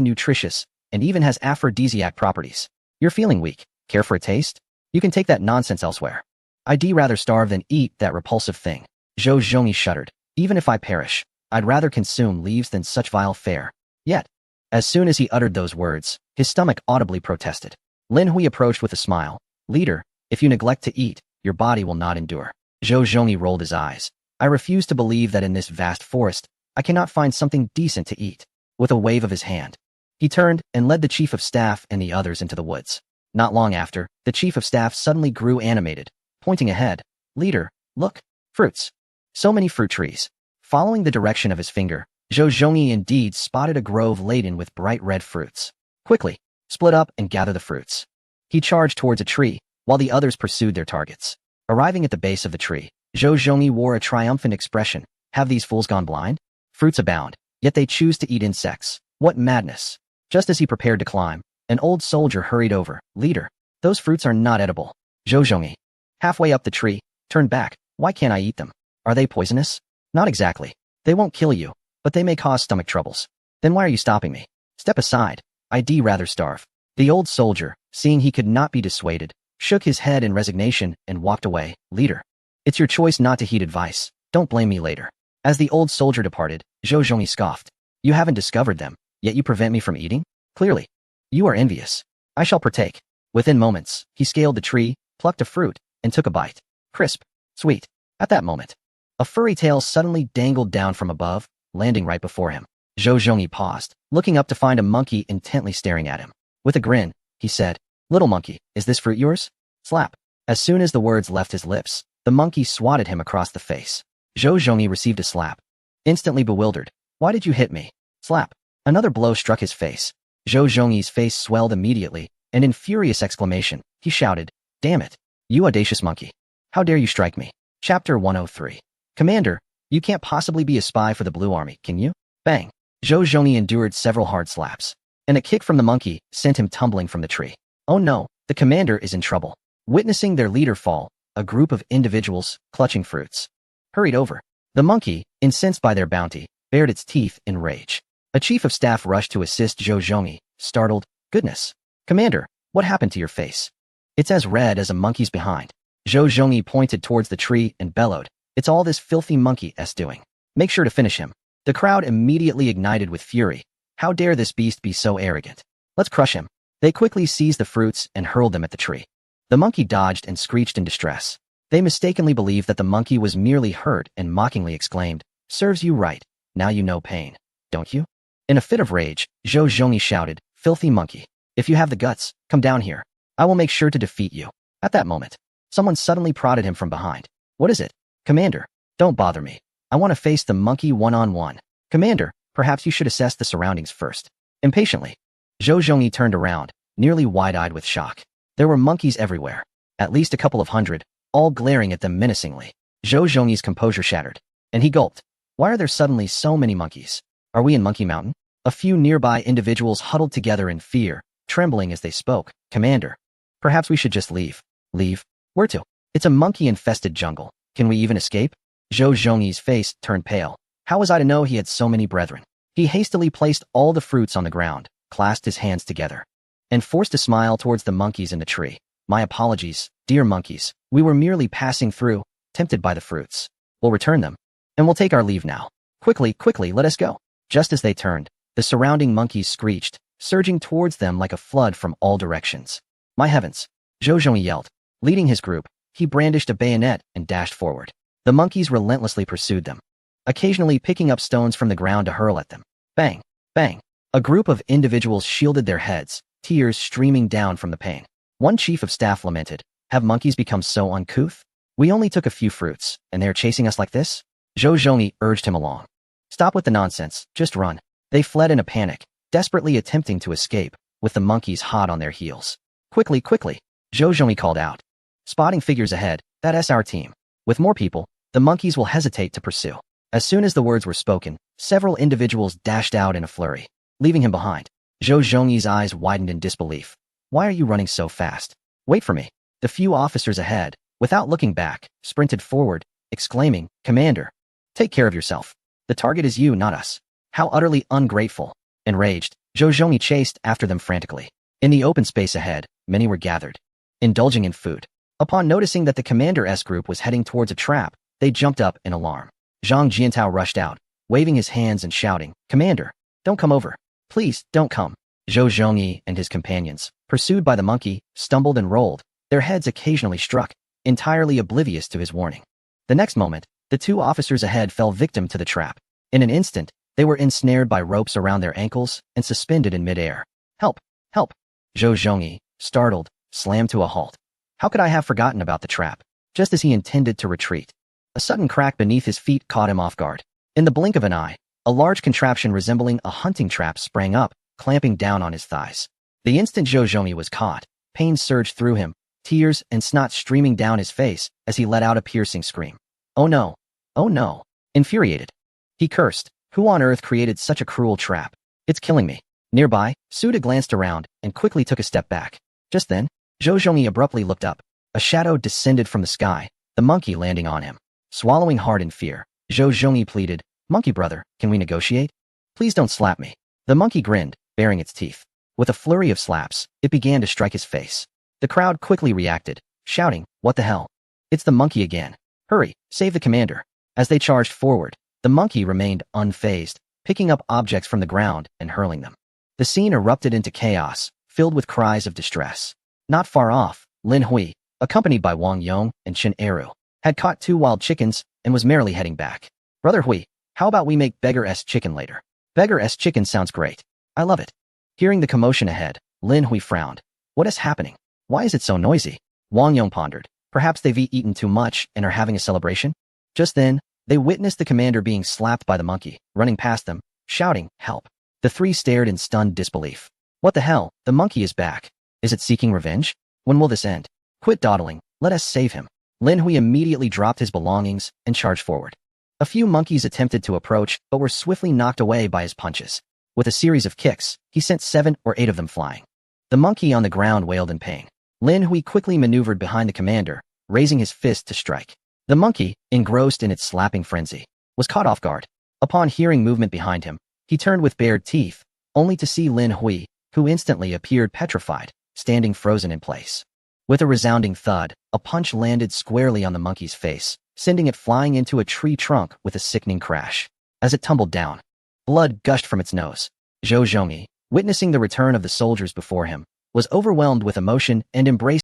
Speaker 1: nutritious and even has aphrodisiac properties. You're feeling weak. Care for a taste? You can take that nonsense elsewhere. I'd rather starve than eat that repulsive thing." Zhou Zhongyi shuddered. "Even if I perish, I'd rather consume leaves than such vile fare." Yet, as soon as he uttered those words, his stomach audibly protested. Lin Hui approached with a smile. "Leader, if you neglect to eat, your body will not endure." Zhou Zhongyi rolled his eyes. "I refuse to believe that in this vast forest, I cannot find something decent to eat." With a wave of his hand, he turned and led the chief of staff and the others into the woods. Not long after, the chief of staff suddenly grew animated, pointing ahead. "Leader, look, fruits. So many fruit trees." Following the direction of his finger, Zhou Zhongyi indeed spotted a grove laden with bright red fruits. "Quickly, split up and gather the fruits." He charged towards a tree, while the others pursued their targets. Arriving at the base of the tree, Zhou Zhongyi wore a triumphant expression. "Have these fools gone blind? Fruits abound, yet they choose to eat insects. What madness!" Just as he prepared to climb, an old soldier hurried over. "Leader, those fruits are not edible." Zhou Zhongyi, halfway up the tree, turned back. "Why can't I eat them? Are they poisonous?" "Not exactly. They won't kill you, but they may cause stomach troubles." "Then why are you stopping me? Step aside. I'd rather starve." The old soldier, seeing he could not be dissuaded, shook his head in resignation and walked away. "Leader, it's your choice not to heed advice. Don't blame me later." As the old soldier departed, Zhou Zhongyi scoffed. "You haven't discovered them, yet you prevent me from eating? Clearly, you are envious. I shall partake." Within moments, he scaled the tree, plucked a fruit, and took a bite. Crisp, sweet. At that moment, a furry tail suddenly dangled down from above, landing right before him. Zhou Zhongyi paused, looking up to find a monkey intently staring at him. With a grin, he said, "Little monkey, is this fruit yours?" Slap. As soon as the words left his lips, the monkey swatted him across the face. Zhou Zhongyi received a slap. Instantly bewildered. "Why did you hit me?" Slap. Another blow struck his face. Zhou Zhongyi's face swelled immediately, and in furious exclamation, he shouted, "Damn it, you audacious monkey. How dare you strike me?" Chapter 103. "Commander, you can't possibly be a spy for the Blue Army, can you?" Bang. Zhou Zhongyi endured several hard slaps, and a kick from the monkey sent him tumbling from the tree. Oh no, the commander is in trouble. Witnessing their leader fall, a group of individuals, clutching fruits, hurried over. The monkey, incensed by their bounty, bared its teeth in rage. A chief of staff rushed to assist Zhou Zhongyi, startled. Goodness. Commander, what happened to your face? It's as red as a monkey's behind. Zhou Zhongyi pointed towards the tree and bellowed. It's all this filthy monkey's doing. Make sure to finish him. The crowd immediately ignited with fury. How dare this beast be so arrogant? Let's crush him. They quickly seized the fruits and hurled them at the tree. The monkey dodged and screeched in distress. They mistakenly believed that the monkey was merely hurt and mockingly exclaimed, "Serves you right. Now you know pain, don't you?" In a fit of rage, Zhou Zhongyi shouted, "Filthy monkey. If you have the guts, come down here. I will make sure to defeat you." At that moment, someone suddenly prodded him from behind. "What is it?" "Commander, don't bother me. I want to face the monkey one-on-one." "Commander, perhaps you should assess the surroundings first." Impatiently, Zhou Zhongyi turned around, nearly wide-eyed with shock. There were monkeys everywhere, at least a couple of hundred, all glaring at them menacingly. Zhou Zhongyi's composure shattered, and he gulped. Why are there suddenly so many monkeys? Are we in Monkey Mountain? A few nearby individuals huddled together in fear, trembling as they spoke. "Commander, perhaps we should just leave." "Leave? Where to? It's a monkey-infested jungle. Can we even escape?" Zhou Zhongyi's face turned pale. How was I to know he had so many brethren? He hastily placed all the fruits on the ground, clasped his hands together, and forced a smile towards the monkeys in the tree. "My apologies, dear monkeys. We were merely passing through, tempted by the fruits. We'll return them, and we'll take our leave now. Quickly, quickly, let us go." Just as they turned, the surrounding monkeys screeched, surging towards them like a flood from all directions. "My heavens!" Zhou Zhongyi yelled. Leading his group, he brandished a bayonet and dashed forward. The monkeys relentlessly pursued them, occasionally picking up stones from the ground to hurl at them. Bang! Bang! A group of individuals shielded their heads, tears streaming down from the pain. One chief of staff lamented, "Have monkeys become so uncouth? We only took a few fruits, and they are chasing us like this?" Zhou Zhongyi urged him along. "Stop with the nonsense, just run." They fled in a panic, desperately attempting to escape, with the monkeys hot on their heels. "Quickly, quickly," Zhou Zhongyi called out. Spotting figures ahead, that's our team. With more people, the monkeys will hesitate to pursue. As soon as the words were spoken, several individuals dashed out in a flurry, leaving him behind. Zhou Zhongyi's eyes widened in disbelief. "Why are you running so fast? Wait for me." The few officers ahead, without looking back, sprinted forward, exclaiming, "Commander, take care of yourself. The target is you, not us." How utterly ungrateful. Enraged, Zhou Zhongyi chased after them frantically. In the open space ahead, many were gathered, indulging in food. Upon noticing that the commander's group was heading towards a trap, they jumped up in alarm. Zhang Jiantao rushed out, waving his hands and shouting, "Commander, don't come over. Please, don't come." Zhou Zhongyi and his companions, pursued by the monkey, stumbled and rolled, their heads occasionally struck, entirely oblivious to his warning. The next moment, the two officers ahead fell victim to the trap. In an instant, they were ensnared by ropes around their ankles and suspended in midair. "Help! Help!" Zhou Zhongyi, startled, slammed to a halt. How could I have forgotten about the trap? Just as he intended to retreat, a sudden crack beneath his feet caught him off guard. In the blink of an eye, a large contraption resembling a hunting trap sprang up, clamping down on his thighs. The instant Zhou Zhongyi was caught, pain surged through him, tears and snot streaming down his face as he let out a piercing scream. "Oh no! Oh no!" Infuriated, he cursed. Who on earth created such a cruel trap? It's killing me. Nearby, Suda glanced around and quickly took a step back. Just then, Zhou Zhongyi abruptly looked up. A shadow descended from the sky, the monkey landing on him. Swallowing hard in fear, Zhou Zhongyi pleaded, "Monkey brother, can we negotiate? Please don't slap me." The monkey grinned, baring its teeth. With a flurry of slaps, it began to strike his face. The crowd quickly reacted, shouting, "What the hell? It's the monkey again. Hurry, save the commander." As they charged forward, the monkey remained unfazed, picking up objects from the ground and hurling them. The scene erupted into chaos, filled with cries of distress. Not far off, Lin Hui, accompanied by Wang Yong and Chen Eru, had caught 2 wild chickens and was merrily heading back. "Brother Hui, how about we make beggar's chicken later?" "Beggar's chicken sounds great. I love it." Hearing the commotion ahead, Lin Hui frowned. "What is happening? Why is it so noisy?" Wang Yong pondered. Perhaps they've eaten too much and are having a celebration? Just then, they witnessed the commander being slapped by the monkey, running past them, shouting, "Help." The three stared in stunned disbelief. What the hell? The monkey is back. Is it seeking revenge? When will this end? Quit dawdling. Let us save him. Lin Hui immediately dropped his belongings and charged forward. A few monkeys attempted to approach, but were swiftly knocked away by his punches. With a series of kicks, he sent 7 or 8 of them flying. The monkey on the ground wailed in pain. Lin Hui quickly maneuvered behind the commander, raising his fist to strike. The monkey, engrossed in its slapping frenzy, was caught off guard. Upon hearing movement behind him, he turned with bared teeth, only to see Lin Hui, who instantly appeared petrified, standing frozen in place. With a resounding thud, a punch landed squarely on the monkey's face, sending it flying into a tree trunk with a sickening crash. As it tumbled down, blood gushed from its nose. Zhou Zhongyi, witnessing the return of the soldiers before him, was overwhelmed with emotion and embraced